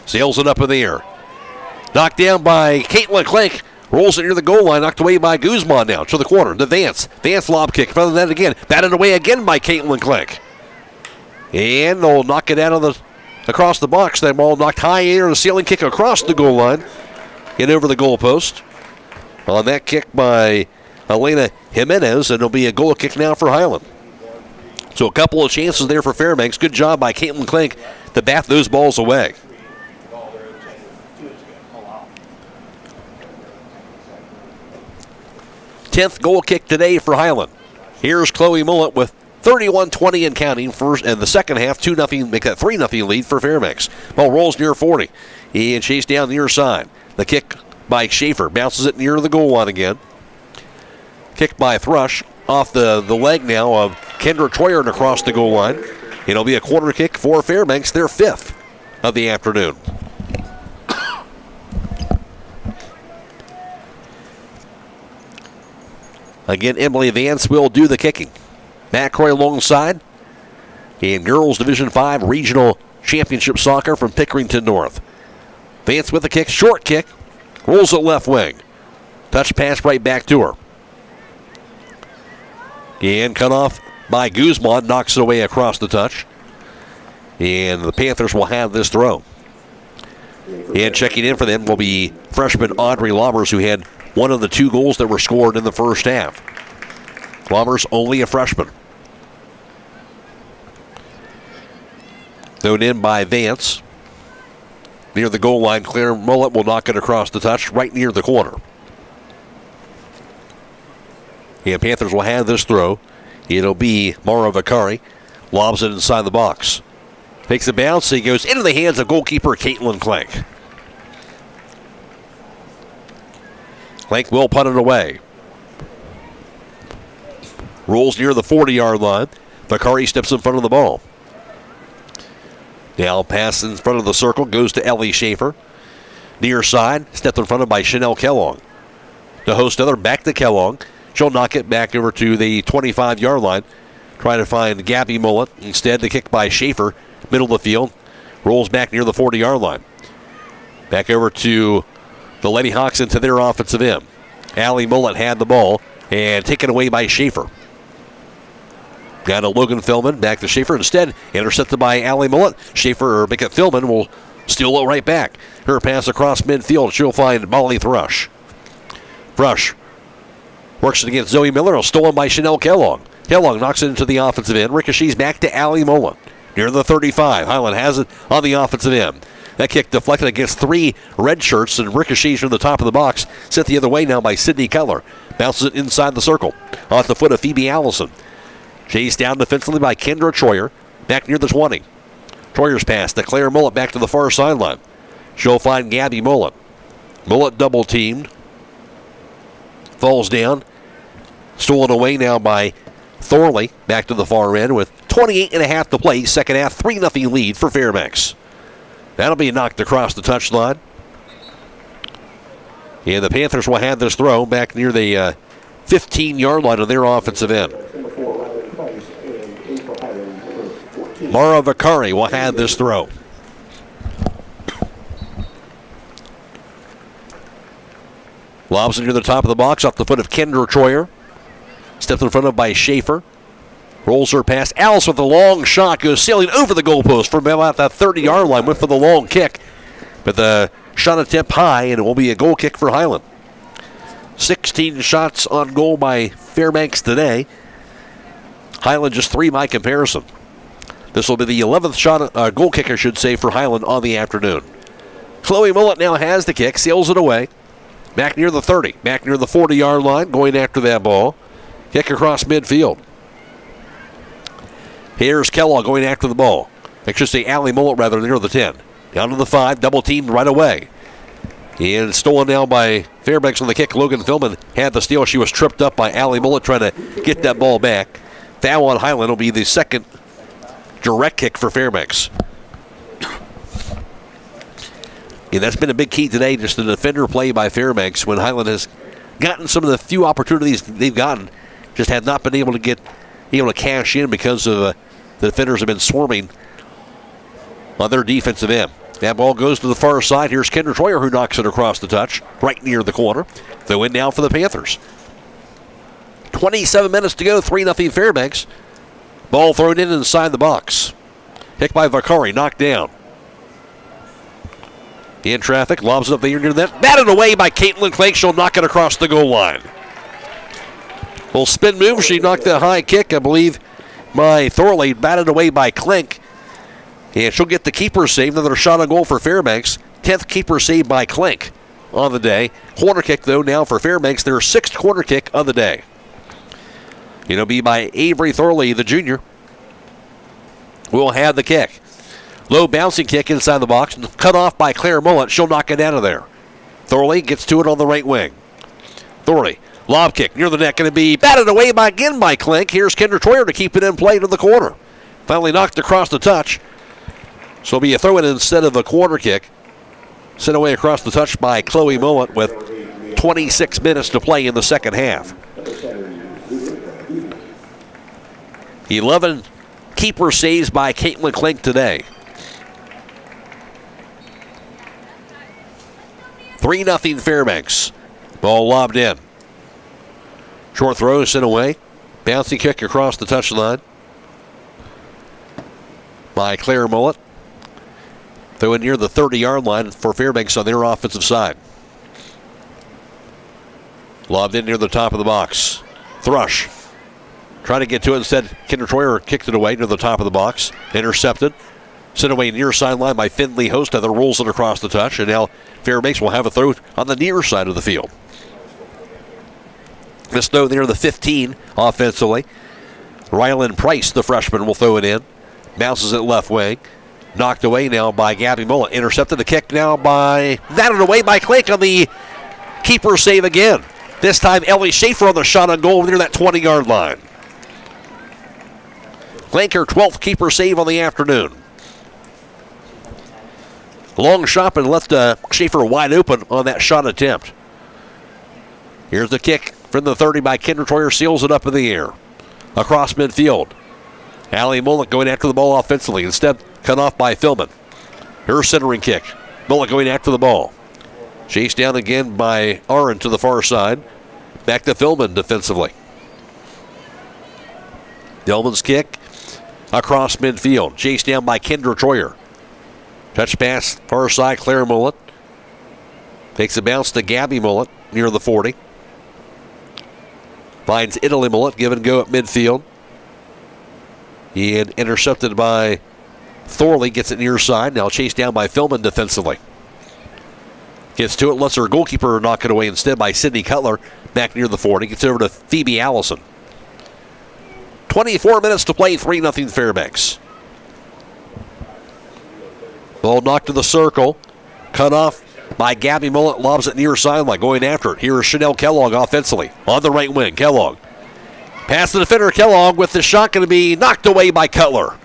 Sails it up in the air. Knocked down by Caitlin Klink. Rolls it near the goal line. Knocked away by Guzman now to the corner. To Vance. Vance lob kick. Front of that again. Batted away again by Caitlin Klink. And they'll knock it out of across the box. That ball knocked high in the air. The ceiling kick across the goal line. Get over the goalpost. On that kick by Elena Jimenez. And it'll be a goal kick now for Hiland. So a couple of chances there for Fairbanks. Good job by Caitlin Klink to bat those balls away. Tenth goal kick today for Hiland. Here's Chloe Mullet with 31-20 and counting first, and the second half, 2-0, make that 3-0 lead for Fairbanks. Ball rolls near 40. And chased down near side. The kick by Schaefer. Bounces it near the goal line again. Kick by Thrush off the leg now of Kendra Troyer and across the goal line. It'll be a corner kick for Fairbanks, their 5th of the afternoon. Again, Emily Vance will do the kicking. Matt Croy alongside. In Girls Division 5 Regional Championship Soccer from Pickerington North. Vance with the kick, short kick. Rolls it left wing. Touch pass right back to her. And cut off by Guzman. Knocks it away across the touch. And the Panthers will have this throw. And checking in for them will be freshman Audrey Lommers, who had one of the 2 goals that were scored in the first half. Lommers only a freshman. Thrown in by Vance. Near the goal line, Claire Mullet will knock it across the touch, right near the corner. And Panthers will have this throw. It'll be Mara Vicari. Lobs it inside the box. Takes a bounce. He goes into the hands of goalkeeper Caitlin Klink. Klink will punt it away. Rolls near the 40-yard line. Vicari steps in front of the ball. Now pass in front of the circle. Goes to Ellie Schaefer. Near side. Stepped in front of by Chanel Kellogg. To host other back to Kellogg. She'll knock it back over to the 25-yard line. Trying to find Gabby Mullet. Instead, the kick by Schaefer. Middle of the field. Rolls back near the 40-yard line. Back over to the Lady Hawks into their offensive end. Allie Mullet had the ball and taken away by Schaefer. Got a Logan Philman back to Schaefer. Instead, intercepted by Allie Mullet. Schaefer or Bickett Philman will steal it right back. Her pass across midfield. She'll find Molly Thrush. Thrush works it against Zoe Miller. Stolen by Chanel Kellogg. Kellogg knocks it into the offensive end. Ricochets back to Allie Mullet. Near the 35. Hiland has it on the offensive end. That kick deflected against 3 red shirts and ricochets from the top of the box. Sent the other way now by Sydney Keller. Bounces it inside the circle. Off the foot of Phoebe Allison. Chased down defensively by Kendra Troyer. Back near the 20. Troyer's pass to Claire Mullet back to the far sideline. She'll find Gabby Mullet. Mullet double teamed. Falls down. Stolen away now by Thorley. Back to the far end with 28.5 to play. Second half, 3-0 lead for Fairbanks. That'll be knocked across the touchline. And the Panthers will have this throw back near the 15-yard line of their offensive end. Mara Vicari will have this throw. Lobs it near the top of the box off the foot of Kendra Troyer. Stepped in front of by Schaefer. Rolls her past. Alice with a long shot. Goes sailing over the goalpost from about that 30-yard line. Went for the long kick. But the shot attempt high, and it will be a goal kick for Hiland. 16 shots on goal by Fairbanks today. Hiland just 3 by comparison. This will be the 11th goal kick, I should say, for Hiland on the afternoon. Chloe Mullet now has the kick. Sails it away. Back near the 30. Back near the 40-yard line. Going after that ball. Kick across midfield. Here's Kellogg going after the ball. I should say Allie Mullet rather near the 10. Down to the 5. Double teamed right away. And stolen now by Fairbanks on the kick. Logan Philman had the steal. She was tripped up by Allie Mullet trying to get that ball back. Foul on Hiland will be the second direct kick for Fairbanks. And that's been a big key today, just the defender play by Fairbanks when Hiland has gotten some of the few opportunities they've gotten, just have not been able to cash in because of the defenders have been swarming on their defensive end. That ball goes to the far side. Here's Kendra Troyer who knocks it across the touch, right near the corner. Throw in now for the Panthers. 27 minutes to go, 3-0 Fairbanks. Ball thrown in inside the box. Hit by Vicari, knocked down. In traffic, lobs it up there near the net. Batted away by Caitlin Klink. She'll knock it across the goal line. Little spin move. She knocked that high kick. I believe by Thorley, batted away by Klink. And she'll get the keeper save. Another shot on goal for Fairbanks. 10th keeper save by Klink on the day. Corner kick, though, now for Fairbanks. Their 6th corner kick of the day. It'll be by Avery Thorley, the junior. Will have the kick. Low bouncing kick inside the box. Cut off by Claire Mullet. She'll knock it out of there. Thorley gets to it on the right wing. Thorley, lob kick near the net. Going to be batted away again by Klink. Here's Kendra Troyer to keep it in play to the corner. Finally knocked across the touch. So it'll be a throw-in instead of a corner kick. Sent away across the touch by Chloe Mullet with 26 minutes to play in the second half. 11 keeper saves by Caitlin Klink today. 3-0 Fairbanks. Ball lobbed in. Short throw sent away. Bouncing kick across the touchline by Claire Mullet. Throw in near the 30-yard line for Fairbanks on their offensive side. Lobbed in near the top of the box. Thrush. Trying to get to it. Instead, Kendra Troyer kicked it away near the top of the box. Intercepted. Sent away near sideline by Finley Host. That rolls it across the touch. And now Fairbanks will have a throw on the near side of the field. This throw near the 15 offensively. Ryland Price, the freshman, will throw it in. Bounces it left wing. Knocked away now by Gabby Mullet. Intercepted the kick now by... Batted away by Klink on the keeper save again. This time Ellie Schaefer on the shot on goal near that 20-yard line. Klink, her 12th keeper save on the afternoon. Long shot and left Schaefer wide open on that shot attempt. Here's the kick from the 30 by Kendra Troyer. Seals it up in the air. Across midfield. Allie Mullet going after the ball offensively. Instead, cut off by Philman. Her centering kick. Mullet going after the ball. Chased down again by Aaron to the far side. Back to Philman defensively. Delman's kick across midfield. Chased down by Kendra Troyer. Touch pass far side, Claire Mullet. Takes a bounce to Gabby Mullet near the 40. Finds Italy Mullet. Give and go at midfield. And intercepted by Thorley. Gets it near side. Now chased down by Philman defensively. Gets to it. Lets her goalkeeper knock it away instead by Sydney Cutler. Back near the 40. Gets over to Phoebe Allison. 24 minutes to play. 3-0 Fairbanks. Ball knocked to the circle. Cut off by Gabby Mullet. Lobs it near sideline. Going after it. Here is Chanel Kellogg offensively. On the right wing. Kellogg. Past the defender, Kellogg, with the shot going to be knocked away by Cutler.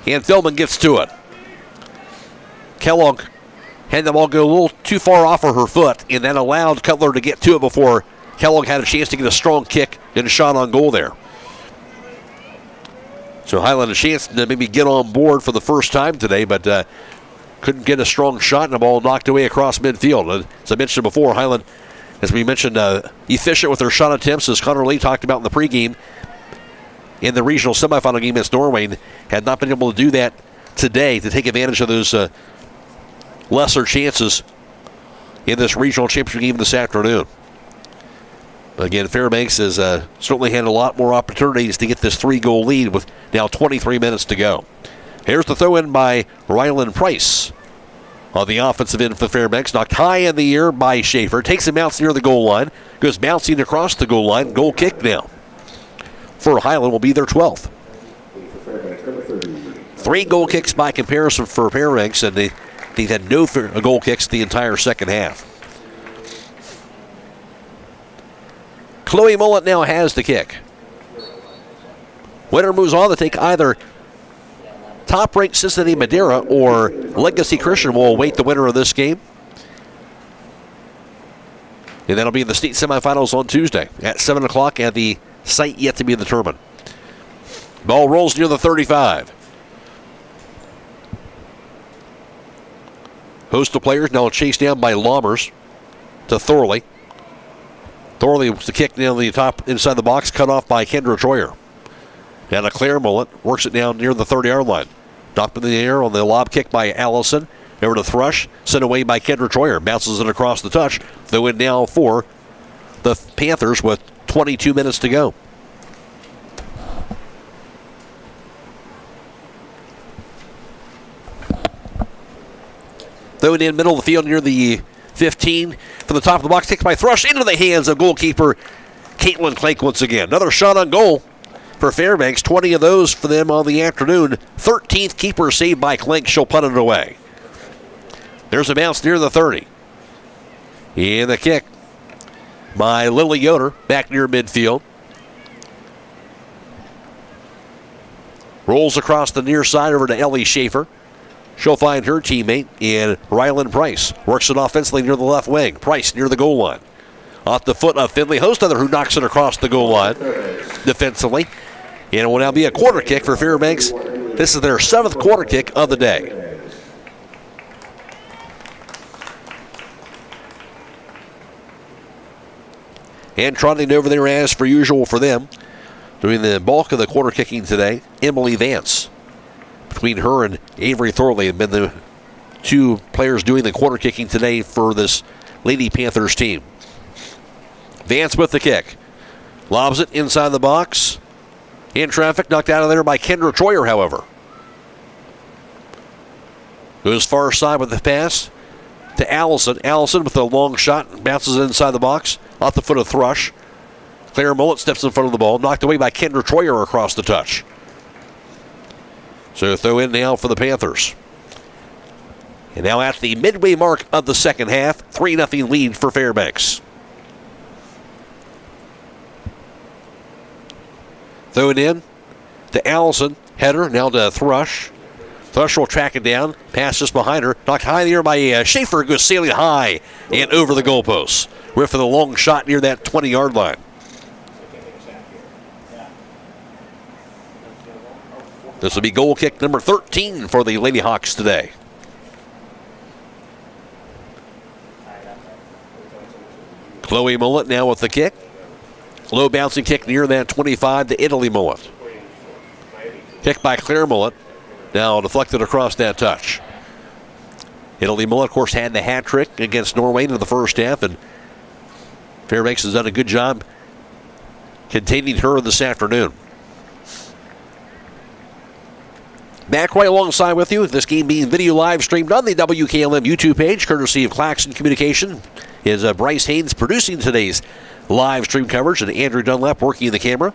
And Philman gets to it. Kellogg had the ball go a little too far off of her foot, and that allowed Cutler to get to it before Kellogg had a chance to get a strong kick and a shot on goal there. So Hiland a chance to maybe get on board for the first time today, but couldn't get a strong shot, and the ball knocked away across midfield. As I mentioned before, Hiland, as we mentioned, efficient with their shot attempts, as Connor Lee talked about in the pregame. In the regional semifinal game against Norway, had not been able to do that today to take advantage of those lesser chances in this regional championship game this afternoon. Again, Fairbanks has certainly had a lot more opportunities to get this 3-goal lead with now 23 minutes to go. Here's the throw-in by Ryland Price. On the offensive end for Fairbanks, knocked high in the air by Schaefer. Takes a bounce near the goal line. Goes bouncing across the goal line. Goal kick now. For Hiland will be their 12th. 3 goal kicks by comparison for Fairbanks, and they've had no goal kicks the entire second half. Chloe Mullet now has the kick. Winner moves on to take either top-ranked Cincinnati Madera or Legacy Christian will await the winner of this game. And that'll be in the state semifinals on Tuesday at 7 o'clock at the site yet to be determined. Ball rolls near the 35. Host of players now chased down by Lammers to Thorley. Thorley was the kick down the top inside the box, cut off by Kendra Troyer. Now to Claire Mullet, works it down near the 30-yard line. Knocked in the air on the lob kick by Allison. Over to Thrush, sent away by Kendra Troyer. Bounces it across the touch. Throw in now for the Panthers with 22 minutes to go. Throw it in middle of the field near the 15. From the top of the box, kicked by Thrush into the hands of goalkeeper Caitlin Clank once again. Another shot on goal for Fairbanks. 20 of those for them on the afternoon. 13th keeper saved by Clank. She'll punt it away. There's a bounce near the 30. And the kick by Lily Yoder back near midfield. Rolls across the near side over to Ellie Schaefer. She'll find her teammate in Ryland Price. Works it offensively near the left wing. Price near the goal line. Off the foot of Finley Hostother, who knocks it across the goal line defensively. And it will now be a quarter kick for Fairbanks. This is their 7th quarter kick of the day. And trotting over there as per usual for them, doing the bulk of the quarter kicking today, Emily Vance. Between her and Avery Thorley have been the two players doing the quarter kicking today for this Lady Panthers team. Vance with the kick. Lobs it inside the box. In traffic, knocked out of there by Kendra Troyer, however. Goes far side with the pass to Allison. Allison with a long shot, bounces inside the box. Off the foot of Thrush. Claire Mullet steps in front of the ball, knocked away by Kendra Troyer across the touch. So throw in now for the Panthers. And now at the midway mark of the second half, 3-0 lead for Fairbanks. Throw it in to Allison. Header now to Thrush. Thrush will track it down. Pass just behind her. Knocked high in the air by Schaefer. Goes sailing high and over the goalposts. Riff with a long shot near that 20-yard line. This will be goal kick number 13 for the Lady Hawks today. Chloe Mullet now with the kick. Low bouncing kick near that 25 to Italy Mullet. Kick by Claire Mullet. Now deflected across that touch. Italy Mullet, of course, had the hat trick against Norway in the first half, and Fairbanks has done a good job containing her this afternoon. Back right alongside with you, this game being video live streamed on the WKLM YouTube page, courtesy of Claxon Communication, is Bryce Hains producing today's live stream coverage, and Andrew Dunlap working the camera.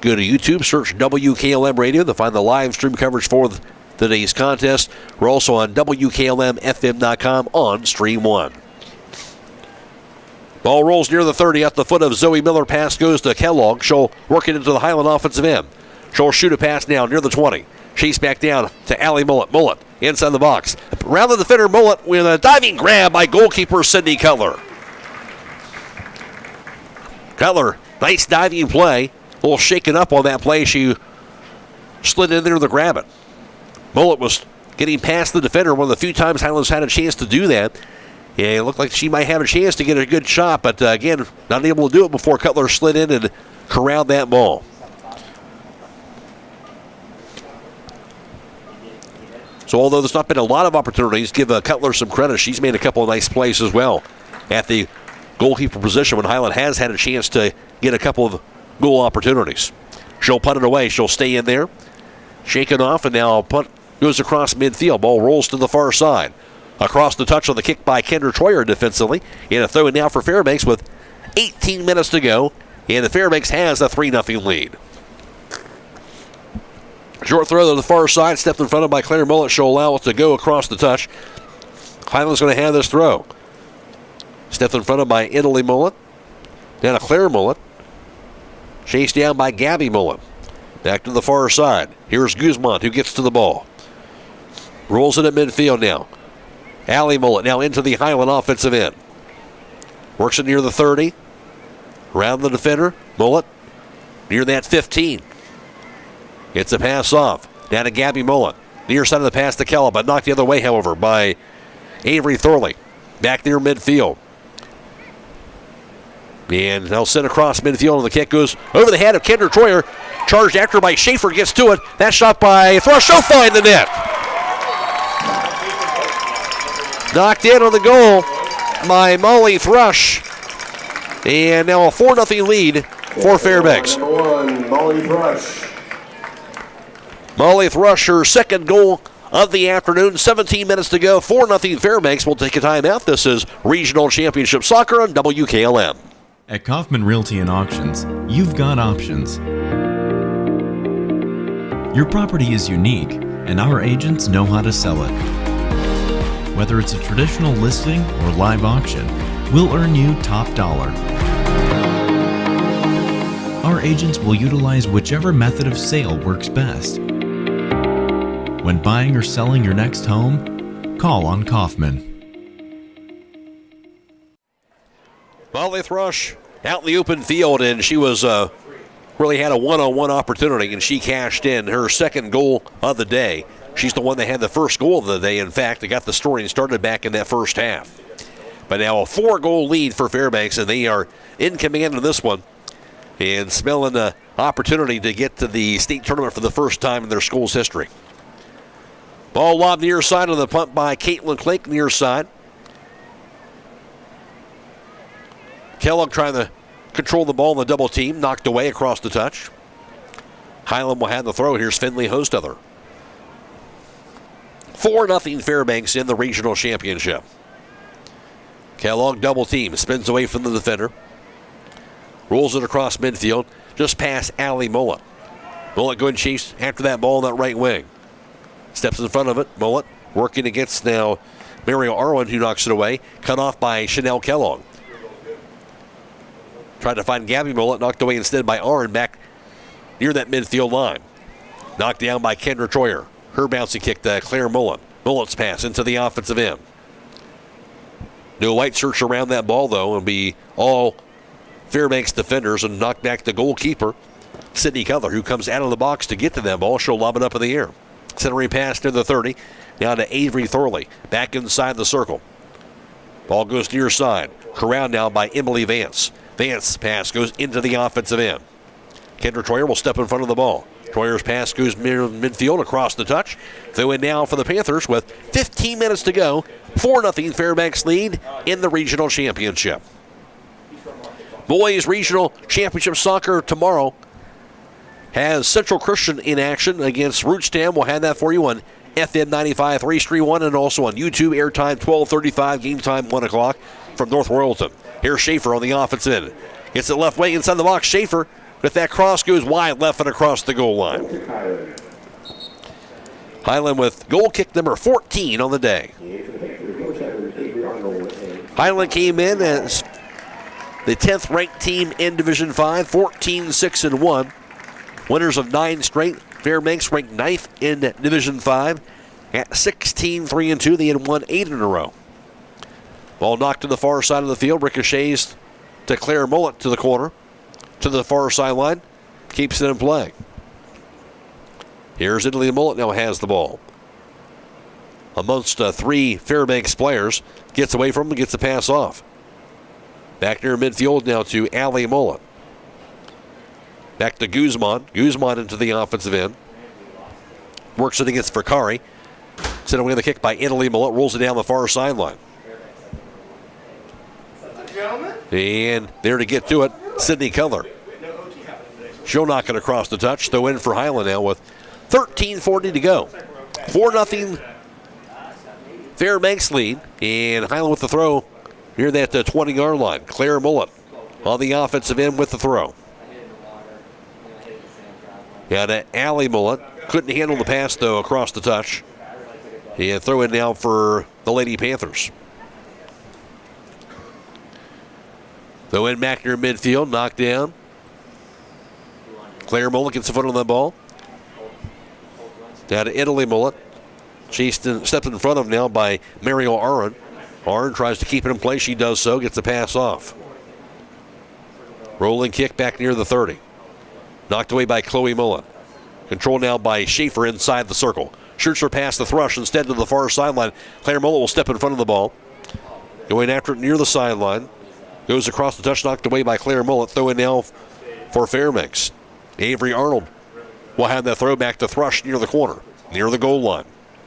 Go to YouTube, search WKLM Radio to find the live stream coverage for today's contest. We're also on WKLM-FM.com on Stream 1. Ball rolls near the 30 at the foot of Zoe Miller. Pass goes to Kellogg. She'll work it into the Hiland offensive end. She'll shoot a pass now near the 20. Chase back down to Allie Mullet. Mullet inside the box. Around the defender, Mullet with a diving grab by goalkeeper Sydney Cutler. Cutler, nice diving play. A little shaken up on that play. She slid in there to grab it. Mullet was getting past the defender one of the few times Highlands had a chance to do that. Yeah, it looked like she might have a chance to get a good shot, but again, not able to do it before Cutler slid in and corralled that ball. So although there's not been a lot of opportunities, give Cutler some credit. She's made a couple of nice plays as well at the goalkeeper position when Highland has had a chance to get a couple of goal opportunities. She'll punt it away. She'll stay in there. Shaken off, and now punt goes across midfield. Ball rolls to the far side. Across the touch on the kick by Kendra Troyer defensively. And a throw in now for Fairbanks with 18 minutes to go. And the Fairbanks has a 3-0 lead. Short throw to the far side, stepped in front of by Claire Mullet. She'll allow it to go across the touch. Highland's going to have this throw. Stepped in front of by Italy Mullet. Down to Claire Mullet. Chased down by Gabby Mullet. Back to the far side. Here's Guzman, who gets to the ball. Rolls it at midfield now. Allie Mullet now into the Highland offensive end. Works it near the 30. Around the defender. Mullet near that 15. Gets a pass off. Down to Gabby Mullet. Near side of the pass to Kella, but knocked the other way, however, by Avery Thorley. Back near midfield. And they'll send across midfield, and the kick goes over the head of Kendra Troyer. Charged after by Schaefer, gets to it. That shot by Thrush. She'll find the net. Knocked in on the goal by Molly Thrush. And now a 4-0 lead for Fairbanks. Number 1, Molly Thrush. Molly Thrush, her second goal of the afternoon. 17 minutes to go. 4-0 Fairbanks. We'll take a timeout. This is Regional Championship Soccer on WKLM. At Kaufman Realty and Auctions, you've got options. Your property is unique, and our agents know how to sell it. Whether it's a traditional listing or live auction, we'll earn you top dollar. Our agents will utilize whichever method of sale works best. When buying or selling your next home, call on Kaufman. Molly Thrush out in the open field, and she was really had a one-on-one opportunity, and she cashed in her second goal of the day. She's the one that had the first goal of the day. In fact, they got the story and started back in that first half. But now a 4-goal lead for Fairbanks, and they are in command in this one and smelling the opportunity to get to the state tournament for the first time in their school's history. Ball lobbed near side on the punt by Caitlin Klink, near side. Kellogg trying to control the ball in the double team, knocked away across the touch. Hiland will have the throw. Here's Finley Hostother. 4-0 Fairbanks in the regional championship. Kellogg double team, spins away from the defender. Rolls it across midfield, just past Allie Mullet. Mullet going to chase after that ball in that right wing. Steps in front of it. Mullet working against now Mario Arwen, who knocks it away. Cut off by Chanel Kellogg. Tried to find Gabby Mullet, knocked away instead by Arwen back near that midfield line. Knocked down by Kendra Troyer. Her bouncy kick to Claire Mullet. Mullet's pass into the offensive end. No light search around that ball, though, and be all Fairbanks defenders and knock back the goalkeeper, Sydney Cutler, who comes out of the box to get to that ball. She'll lob it up in the air. Centering pass near the 30. Now to Avery Thorley. Back inside the circle. Ball goes near side. Corralled now by Emily Vance. Vance pass goes into the offensive end. Kendra Troyer will step in front of the ball. Troyer's pass goes midfield across the touch. Throw in now for the Panthers with 15 minutes to go. 4-0 Fairbanks lead in the regional championship. Boys Regional Championship Soccer tomorrow has Central Christian in action against Rootstown. We'll have that for you on FM 95.3 Stream 1 and also on YouTube. Airtime 12:35, game time 1 o'clock from North Royalton. Here's Schaefer on the offensive end. Gets it left way inside the box. Schaefer with that cross goes wide left and across the goal line. Hiland with goal kick number 14 on the day. Hiland came in as the 10th ranked team in Division 5, 14-6-1. Winners of 9 straight. Fairbanks ranked 9th in Division 5 at 16-3-2. They had won 8 in a row. Ball knocked to the far side of the field. Ricochets to Claire Mullet to the corner. To the far sideline. Keeps it in play. Here's Italy Mullet now has the ball. Amongst 3 Fairbanks players. Gets away from him, gets the pass off. Back near midfield now to Allie Mullet. Back to Guzman. Guzman into the offensive end. Works it against Vakari. Sent away the kick by Italy Mullet. Rolls it down the far sideline. And there to get to it, Sydney Keller. She'll knock it across the touch. Throw in for Hiland now with 13:40 to go. 4-0 Fairbanks lead. And Hiland with the throw near that 20-yard line. Claire Mullet on the offensive end with the throw. Now to Allie Mullet. Couldn't handle the pass, though, across the touch. And throw in now for the Lady Panthers. Throw in back near midfield. Knocked down. Claire Mullet gets a foot on the ball. Down to Italy Mullet. Chased in, stepped in front of now by Mario Arwen. Arwen tries to keep it in place. She does so. Gets the pass off. Rolling kick back near the 30. Knocked away by Chloe Mullet. Controlled now by Schaefer inside the circle. Shoots her past the Thrush instead to the far sideline. Claire Mullet will step in front of the ball. Going after it near the sideline. Goes across the touch, knocked away by Claire Mullet. Throw in now for Fairbanks. Avery Arnold will have that throw back to Thrush near the corner, near the goal line.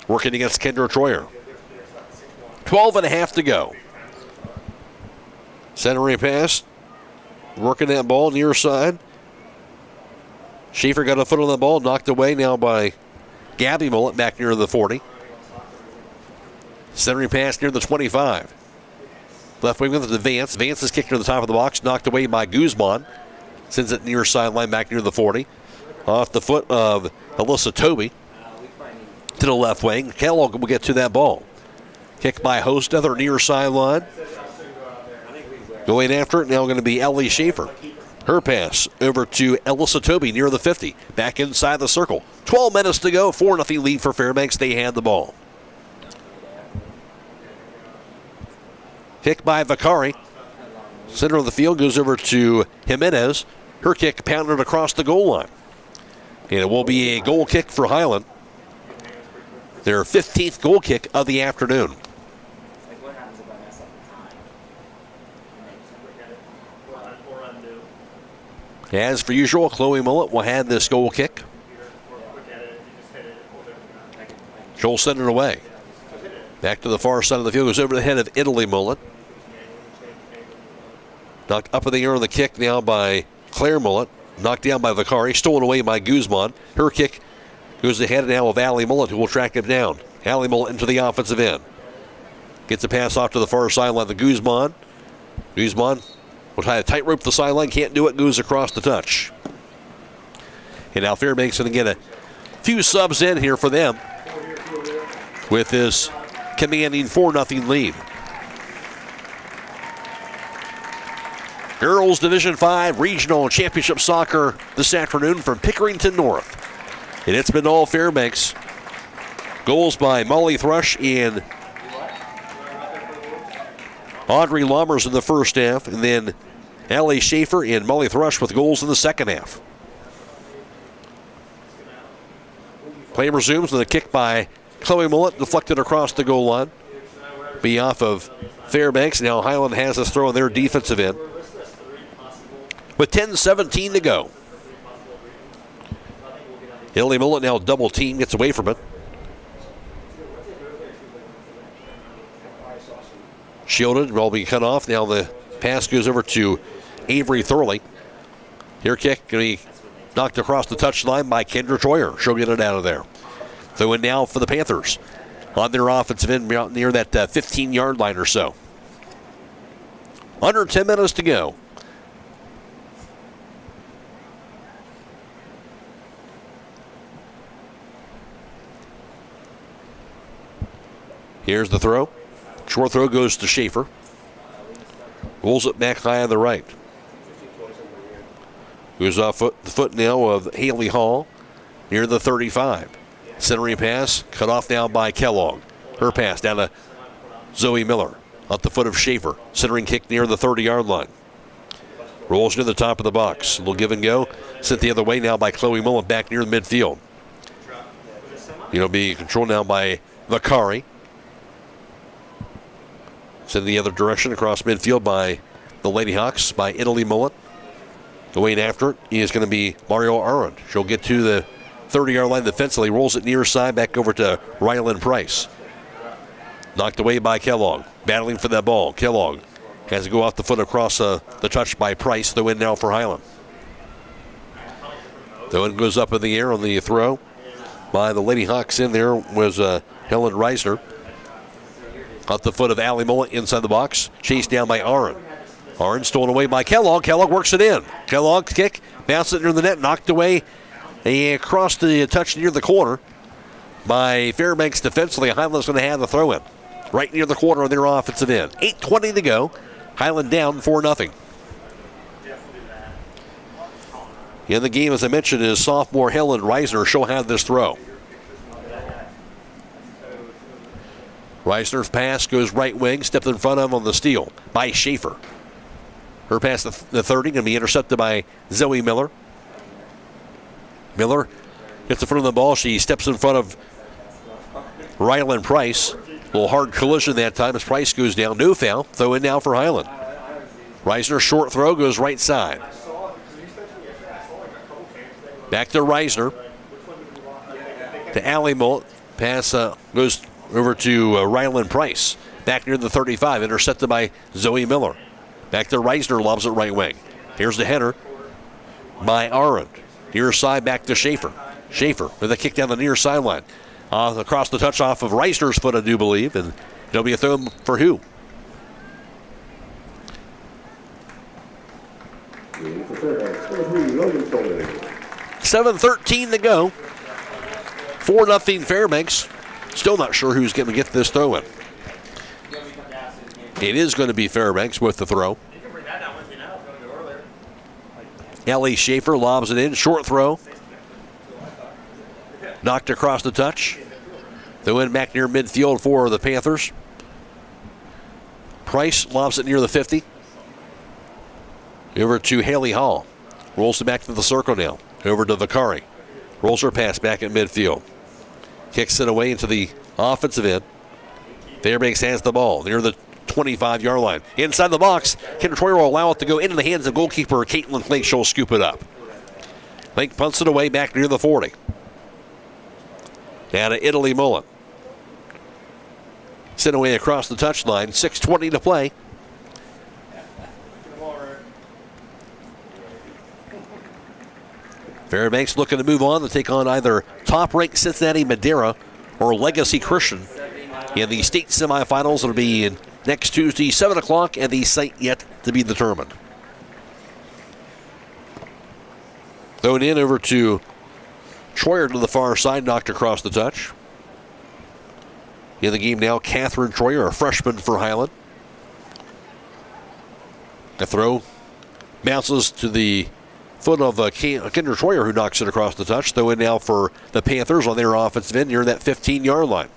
Working against Kendra Troyer. 12.5 to go. Centering pass. Working that ball near side. Schaefer got a foot on the ball, knocked away now by Gabby Mullet back near the 40. Centering pass near the 25. Left wing with the Vance. Vance is kicked to the top of the box, knocked away by Guzman. Sends it near sideline back near the 40. Off the foot of Alyssa Toby to the left wing. Kellogg will get to that ball. Kick by Hostether near sideline. Going after it now going to be Ellie Schaefer. Her pass over to Alyssa Toby near the 50. Back inside the circle. 12 minutes to go. 4-0 lead for Fairbanks. They had the ball. Kick by Vicari. Center of the field goes over to Jimenez. Her kick pounded across the goal line. And it will be a goal kick for Hiland. Their 15th goal kick of the afternoon. As for usual, Chloe Mullet will have this goal kick. She'll send it away. Back to the far side of the field, goes over the head of Italy Mullet. Knocked up in the air on the kick now by Claire Mullet. Knocked down by Vicari, stolen away by Guzman. Her kick goes ahead now of Allie Mullet, who will track it down. Allie Mullet into the offensive end. Gets a pass off to the far sideline to Guzman. Guzman will try to tightrope the sideline, can't do it, goes across the touch. And now Fairbanks going to get a few subs in here for them with this commanding 4-0 lead. Girls Division 5 Regional Championship Soccer this afternoon from Pickerington North. And it's been all Fairbanks. Goals by Molly Thrush and Audrey Lammers in the first half, and then Allie Schaefer and Molly Thrush with goals in the second half. Play resumes with a kick by Chloe Mullet, deflected across the goal line. Be off of Fairbanks. Now Hiland has us throw in their defensive end. With 10:17 to go. Italy Mullet now double team, gets away from it. Shielded, will be cut off. Now the pass goes over to Avery Thurley. Here kick going to be knocked across the touchline by Kendra Troyer. She'll get it out of there. So in now for the Panthers on their offensive end out near that 15-yard line or so. Under 10 minutes to go. Here's the throw. Short throw goes to Schaefer. Rolls it back high on the right. Goes off the foot now of Haley Hall near the 35. Centering pass cut off now by Kellogg. Her pass down to Zoe Miller. Up the foot of Schaefer. Centering kick near the 30-yard line. Rolls near the top of the box. A little give and go. Sent the other way now by Chloe Mullen back near the midfield. It'll be controlled now by Vicari. Sent the other direction across midfield by the Lady Hawks, by Italy Mullet. Going after it is going to be Mario Arend. She'll get to the 30-yard line defensively, rolls it near side back over to Ryland Price. Knocked away by Kellogg. Battling for that ball. Kellogg has to go off the foot across the touch by Price. The win now for Hiland. The one goes up in the air on the throw by the Lady Hawks. In there was Helen Reisner. Off the foot of Allie Mullet inside the box. Chased down by Arend. Arend stolen away by Kellogg. Kellogg works it in. Kellogg's kick. Bounced it near the net. Knocked away across the touch near the corner by Fairbanks defensively. Hiland's going to have the throw in. Right near the corner on their offensive end. 8:20 to go. Hiland down 4-0. In the game, as I mentioned, is sophomore Helen Reisner. She'll have this throw. Reisner's pass goes right wing, stepped in front of on the steal by Schaefer. Her pass to the 30, going to be intercepted by Zoe Miller. Miller gets in front of the ball. She steps in front of Ryland Price. A little hard collision that time as Price goes down. No foul. Throw in now for Hiland. Reisner short throw goes right side. Back to Reisner. To Allie Mullet. Pass goes over to Ryland Price. Back near the 35. Intercepted by Zoe Miller. Back to Reisner. Lobs it right wing. Here's the header by Arend. Near side back to Schaefer. Schaefer with a kick down the near sideline. Across the touch off of Reisner's foot, I do believe. And It'll be a throw for who? $7:13 to go. 4-0 Fairbanks. Still not sure who's going to get this throw in. It is going to be Fairbanks with the throw. Ellie Schaefer lobs it in. Short throw. Knocked across the touch. Throw in back near midfield for the Panthers. Price lobs it near the 50. Over to Haley Hall. Rolls it back to the circle now. Over to Vicari. Rolls her pass back at midfield. Kicks it away into the offensive end. Fairbanks has the ball near the 25-yard line. Inside the box, Kendra Troyer will allow it to go into the hands of goalkeeper Caitlin Klink. She'll scoop it up. Klink punts it away back near the 40. Down to Italy Mullen. Sent away across the touchline. 6:20 to play. Fairbanks looking to move on to take on either top-ranked Cincinnati Madera or Legacy Christian in the state semifinals. It'll be next Tuesday, 7 o'clock, and the site yet to be determined. Thrown in over to Troyer to the far side, knocked across the touch. In the game now, Catherine Troyer, a freshman for Hiland. The throw bounces to the foot of Kendra Troyer, who knocks it across the touch. Throw in now for the Panthers on their offensive end near that 15-yard line.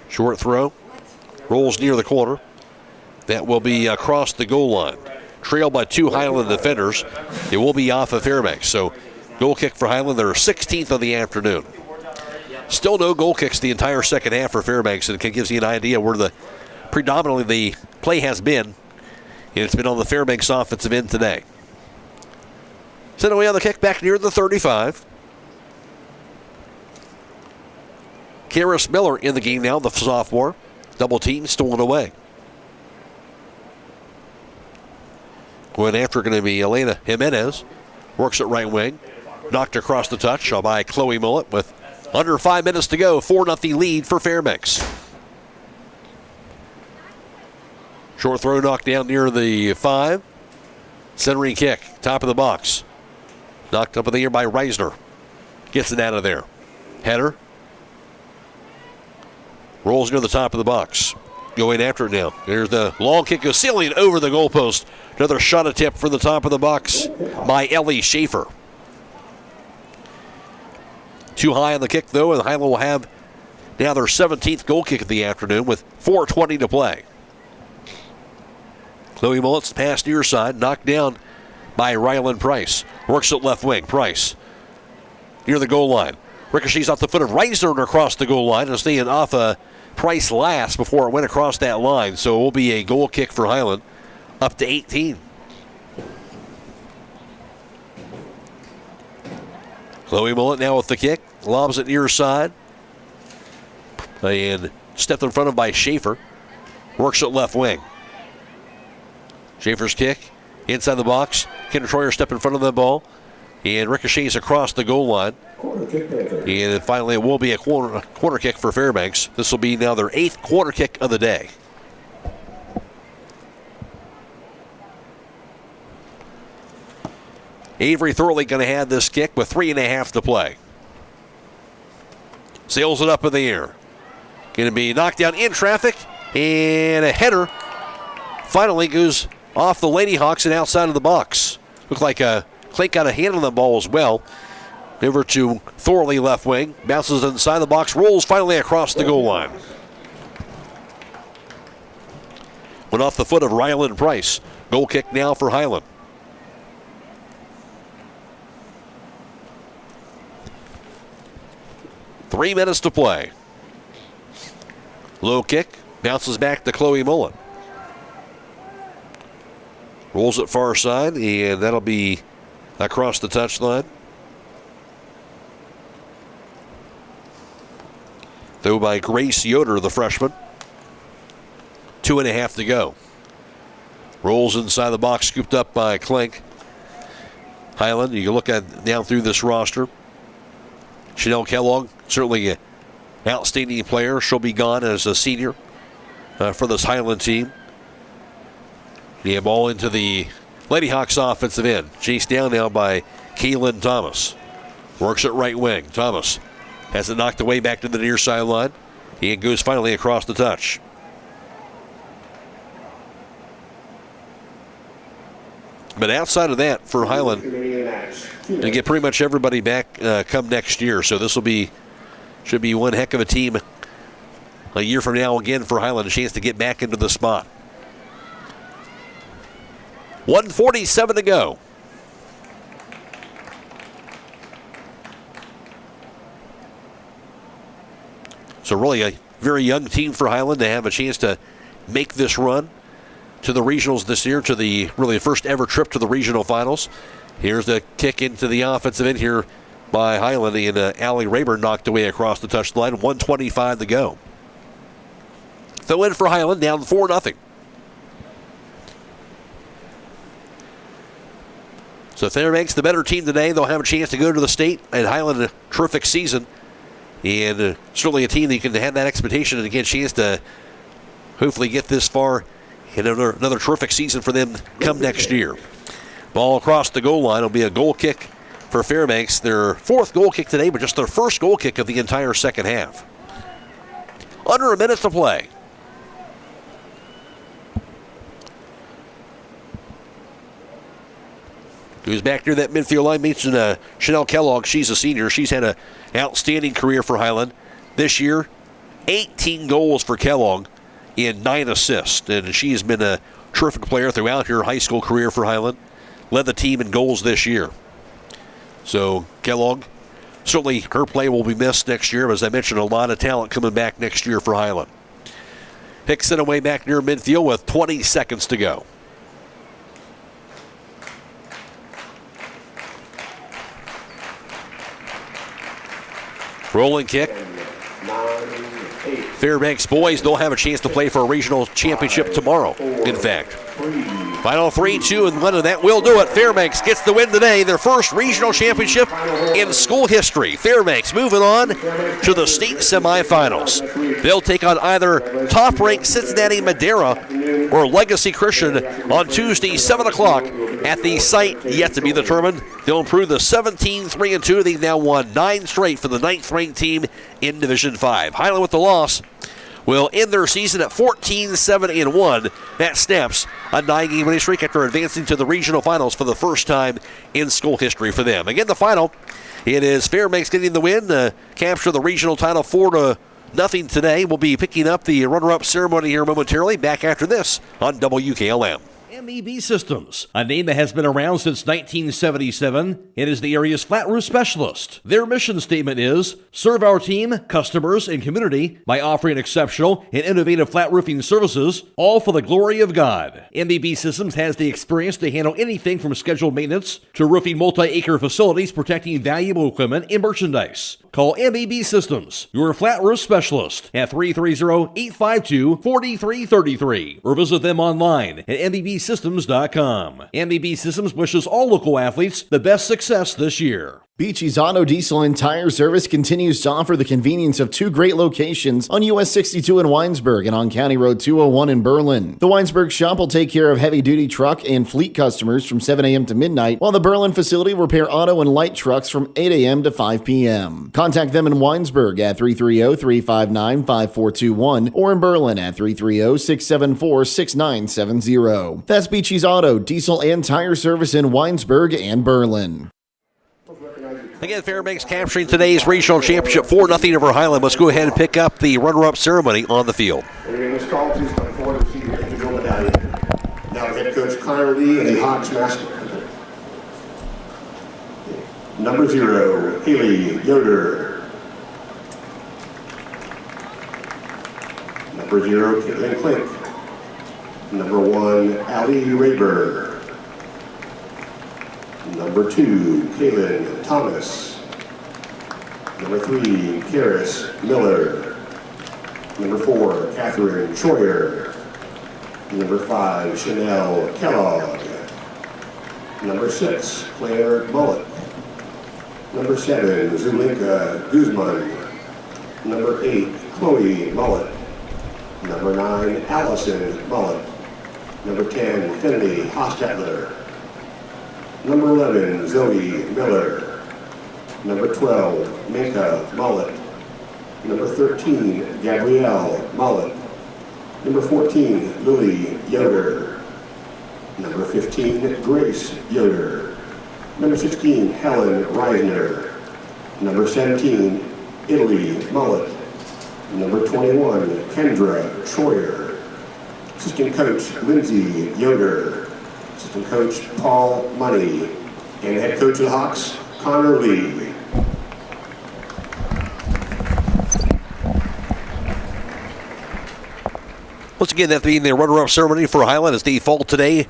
Short throw. Rolls near the corner. That will be across the goal line. Trailed by 2 Highland defenders. It will be off of Fairbanks. So goal kick for Highland. They're 16th of the afternoon. Still no goal kicks the entire second half for Fairbanks. And it gives you an idea where predominantly the play has been. And it's been on the Fairbanks offensive end today. Sent away on the kick back near the 35. Karis Miller in the game now, the sophomore. Double team, stolen away. Going after going to be Elena Jimenez. Works at right wing. Knocked across the touch by Chloe Mullet with under 5 minutes to go. 4-0 lead for Fairbanks. Short throw knocked down near the 5. Centering kick, top of the box. Knocked up in the air by Reisner. Gets it out of there. Header. Rolls near the top of the box. Going after it now. There's the long kick of ceiling over the goalpost. Another shot attempt for the top of the box by Ellie Schaefer. Too high on the kick, though, and Highland will have now their 17th goal kick of the afternoon with 4:20 to play. Chloe Mullet's pass near side, knocked down by Ryland Price. Works at left wing. Price near the goal line. Ricochets off the foot of Reisner and across the goal line and staying off Price last before it went across that line. So it will be a goal kick for Highland up to 18. Chloe Mullet now with the kick. Lobs it near side. And stepped in front of by Schaefer. Works at left wing. Schaefer's kick inside the box. Kendra Troyer step in front of the ball. And ricochets across the goal line. And finally, it will be a corner kick for Fairbanks. This will be now their 8th corner kick of the day. Avery Thorley going to have this kick with 3.5 to play. Sails it up in the air. Going to be knocked down in traffic. And a header finally goes off the Lady Hawks and outside of the box. Looked like Klink got a hand on the ball as well. Over to Thorley left wing. Bounces inside the box. Rolls finally across the goal line. Went off the foot of Ryland Price. Goal kick now for Highland. Three minutes to play. Low kick. Bounces back to Chloe Mullen. Rolls it far side, and that'll be across the touchline. Throw by Grace Yoder, the freshman. 2.5 to go. Rolls inside the box, scooped up by Klink. Highland, you can look at down through this roster. Chanel Kellogg, certainly an outstanding player. She'll be gone as a senior. for this Hiland team. The ball into the Lady Hawks offensive end. Chased down now by Kaylin Thomas. Works at right wing. Thomas has it knocked away back to the near sideline. He goes finally across the touch. But outside of that, for Hiland, they get pretty much everybody back come next year. So this should be one heck of a team a year from now again for Hiland, a chance to get back into the spot. 1:47 to go. So really a very young team for Hiland to have a chance to make this run to the regionals this year, to the really first ever trip to the regional finals. Here's the kick into the offensive end here by Hiland, and Allie Rayburn knocked away across the touchline. 1:25 to go. The win for Hiland, down 4-0. So Fairbanks, the better team today. They'll have a chance to go to the state, and Hiland a terrific season. And certainly a team that you can have that expectation and get a chance to hopefully get this far in another terrific season for them come next year. Ball across the goal line will be a goal kick for Fairbanks. Their fourth goal kick today, but just their first goal kick of the entire second half. Under a minute to play. Who's back near that midfield line? Mentioned Chanel Kellogg. She's a senior. She's had an outstanding career for Hiland this year. 18 goals for Kellogg and 9 assists. And she has been a terrific player throughout her high school career for Hiland. Led the team in goals this year. So Kellogg, certainly her play will be missed next year. But as I mentioned, a lot of talent coming back next year for Hiland. Hicks it away back near midfield with 20 seconds to go. Rolling kick. Fairbanks boys, they'll have a chance to play for a regional championship tomorrow, in fact. Final 3, 2, and 1, and that will do it. Fairbanks gets the win today, their first regional championship in school history. Fairbanks moving on to the state semifinals. They'll take on either top-ranked Cincinnati Madera or Legacy Christian on Tuesday, 7 o'clock at the site yet to be determined. They'll improve the 17-3-2. They've now won 9 straight for the 9th-ranked team in Division 5. Hiland with the loss will end their season at 14-7-1. That snaps a 9-game winning streak after advancing to the regional finals for the first time in school history for them. Again, the final, it is Fairbanks getting the win, capture the regional title 4-0 today. We'll be picking up the runner-up ceremony here momentarily. Back after this on WKLM. MEB Systems, a name that has been around since 1977. It is the area's flat roof specialist. Their mission statement is, serve our team, customers, and community by offering exceptional and innovative flat roofing services, all for the glory of God. MEB Systems has the experience to handle anything from scheduled maintenance to roofing multi-acre facilities protecting valuable equipment and merchandise. Call MEB Systems, your flat roof specialist, at 330-852-4333 or visit them online at MEBsystems.com. MEB Systems wishes all local athletes the best success this year. Beachy's Auto, Diesel, and Tire Service continues to offer the convenience of 2 great locations on US 62 in Winesburg and on County Road 201 in Berlin. The Winesburg shop will take care of heavy-duty truck and fleet customers from 7 a.m. to midnight, while the Berlin facility will repair auto and light trucks from 8 a.m. to 5 p.m. Contact them in Winesburg at 330-359-5421 or in Berlin at 330-674-6970. That's Beachy's Auto, Diesel, and Tire Service in Winesburg and Berlin. Again, Fairbanks capturing today's regional championship 4-0 over Hiland. Let's go ahead and pick up the runner-up ceremony on the field. This call, please come forward to receive your individual medallion. Now head coach Connor Lee and the Hawks master. Number 0, Haley Yoder. Number 0, Caitlin Klink. Number 1, Allie Rayburn. Number 2, Kaylin Thomas. Number 3, Karis Miller. Number 4, Catherine Troyer. Number 5, Chanel Kellogg. Number 6, Claire Bullock. Number 7, Zulinka Guzman. Number 8, Chloe Mullet. Number 9, Allison Mullet. Number 10, Finley Hostetler. Number 11, Zoe Miller. Number 12, Minka Mullet. Number 13, Gabrielle Mullet. Number 14, Lily Yoder. Number 15, Grace Yoder. Number 16, Helen Reisner. Number 17, Italy Mullet. Number 21, Kendra Troyer. Assistant coach, Lindsay Yoder. Assistant coach, Paul Money. And head coach of the Hawks, Connor Lee. Once again, that being the runner-up ceremony for Hiland as they fall today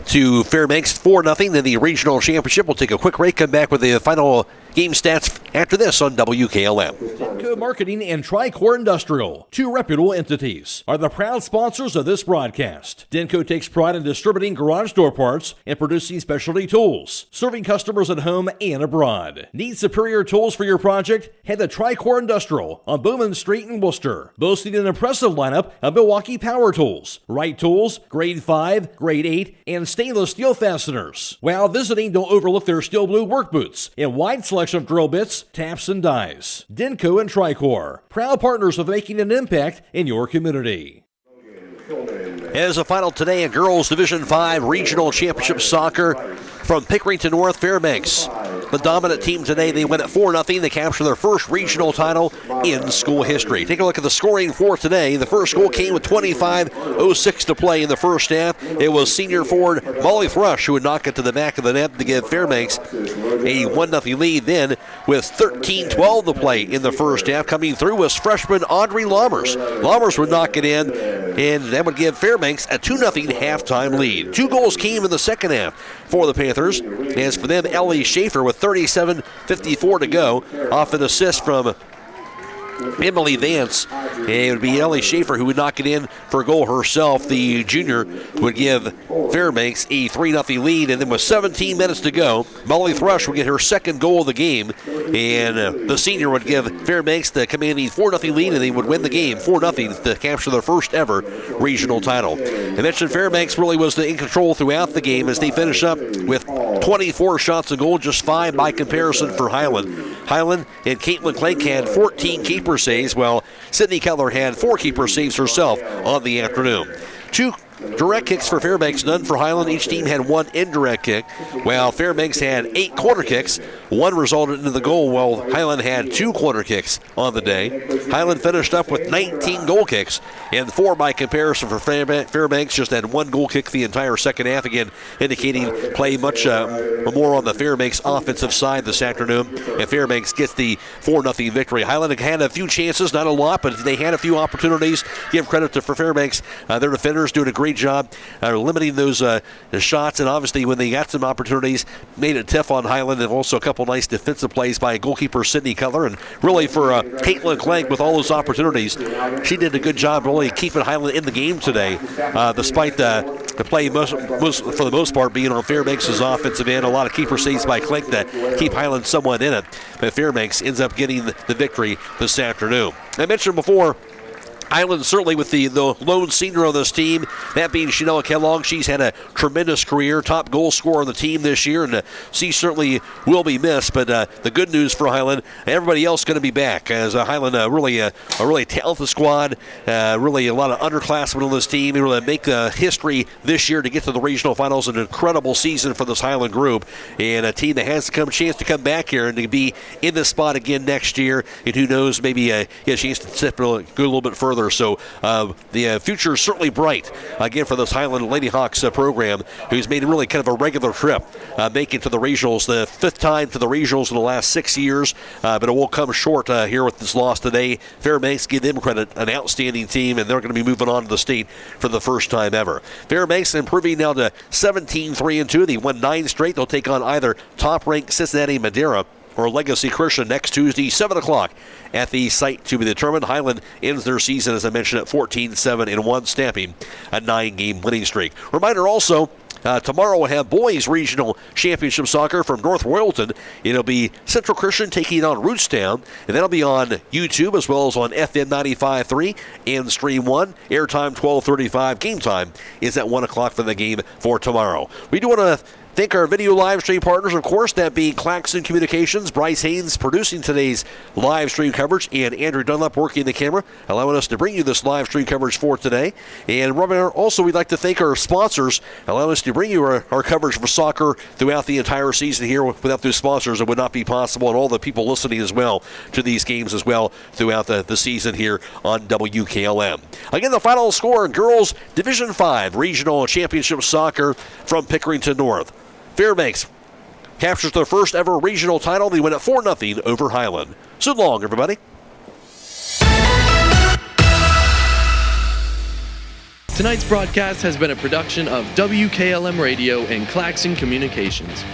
to Fairbanks 4-0 in the regional championship. We'll take a quick break, come back with the final game stats after this on WKLM. Denko Marketing and Tricor Industrial, two reputable entities, are the proud sponsors of this broadcast. Denko takes pride in distributing garage door parts and producing specialty tools, serving customers at home and abroad. Need superior tools for your project? Head to Tricor Industrial on Bowman Street in Worcester, boasting an impressive lineup of Milwaukee power tools, Wright tools, grade 5, grade 8, and stainless steel fasteners. While visiting, don't overlook their steel blue work boots and wide selection of drill bits, taps, and dies. Denko and Tricor, proud partners of making an impact in your community. As a final today in Girls Division 5 Regional Championship Soccer from Pickerington North, Fairbanks. The dominant team today, they win at 4-0. They capture their first regional title in school history. Take a look at the scoring for today. The first goal came with 25:06 to play in the first half. It was senior forward Molly Thrush who would knock it to the back of the net to give Fairbanks a 1-0 lead. Then with 13:12 to play in the first half, coming through was freshman Audrey Lammers. Lammers would knock it in, and that would give Fairbanks a 2-0 halftime lead. Two goals came in the second half for the Panthers. As for them, Ellie Schaefer with 37:54 to go, off an assist from Emily Vance. It would be Ellie Schaefer who would knock it in for a goal herself. The junior would give Fairbanks a 3-0 lead, and then with 17 minutes to go, Molly Thrush would get her second goal of the game, and the senior would give Fairbanks the commanding 4-0 lead, and they would win the game 4-0 to capture their first ever regional title. I mentioned Fairbanks really was in control throughout the game as they finished up with 24 shots on goal, just 5 by comparison for Hiland. Hiland and Caitlin Clank had 14 keeper saves, while Sydney Keller had 4 keeper saves herself on the afternoon. 2 direct kicks for Fairbanks, none for Hiland. Each team had 1 indirect kick, while Fairbanks had 8 corner kicks. 1 resulted into the goal, while Hiland had 2 corner kicks on the day. Hiland finished up with 19 goal kicks, and 4 by comparison for Fairbanks. Just had 1 goal kick the entire second half, again indicating play much more on the Fairbanks offensive side this afternoon, and Fairbanks gets the 4-0 victory. Hiland had a few chances, not a lot, but they had a few opportunities. Give credit to for Fairbanks. Their defenders doing a great job limiting those shots, and obviously when they got some opportunities, made it tough on Hiland, and also a couple nice defensive plays by goalkeeper Sydney Keller. And really for Caitlin Clank, with all those opportunities, she did a good job really keeping Hiland in the game today, despite the play most for the most part being on Fairbanks' offensive end. A lot of keeper saves by Clank to keep Hiland somewhat in it, but Fairbanks ends up getting the victory this afternoon. I mentioned before, Hiland certainly with the lone senior on this team, that being Chanel Kellogg. She's had a tremendous career, top goal scorer on the team this year, and she certainly will be missed. But the good news for Hiland, everybody else going to be back, as Hiland really a really talented squad, really a lot of underclassmen on this team. They really make history this year to get to the regional finals. An incredible season for this Hiland group, and a team that has a chance to come back here and to be in this spot again next year. And who knows, maybe get a chance to go a little bit further. So the future is certainly bright again for this Hiland Lady Hawks program, who's made really kind of a regular trip, making to the regionals, the 5th time to the regionals in the last 6 years, but it will come short here with this loss today. Fairbanks, give them credit, an outstanding team, and they're going to be moving on to the state for the first time ever. Fairbanks improving now to 17-3-2. They won 9 straight. They'll take on either top-ranked Cincinnati Madera or Legacy Christian next Tuesday, 7 o'clock at the site to be determined. Hiland ends their season, as I mentioned, at 14-7-1, stamping a 9-game winning streak. Reminder also, Tomorrow we'll have boys regional championship soccer from North Royalton. It'll be Central Christian taking on Rootstown, and that'll be on YouTube as well as on FM 95.3 and Stream 1. Airtime 12:35. Game time is at 1 o'clock for the game for tomorrow. We do want to thank our video live stream partners, of course, that being Claxon Communications, Bryce Hains producing today's live stream coverage, and Andrew Dunlap working the camera, allowing us to bring you this live stream coverage for today. And also, we'd like to thank our sponsors, allowing us to bring you our coverage for soccer throughout the entire season here. Without those sponsors, it would not be possible, and all the people listening as well to these games as well throughout the season here on WKLM. Again, the final score in girls Division 5 Regional Championship Soccer from Pickerington North. Fairbanks captures their first ever regional title. They win at 4-0 over Hiland. So long, everybody. Tonight's broadcast has been a production of WKLM Radio and Claxon Communications.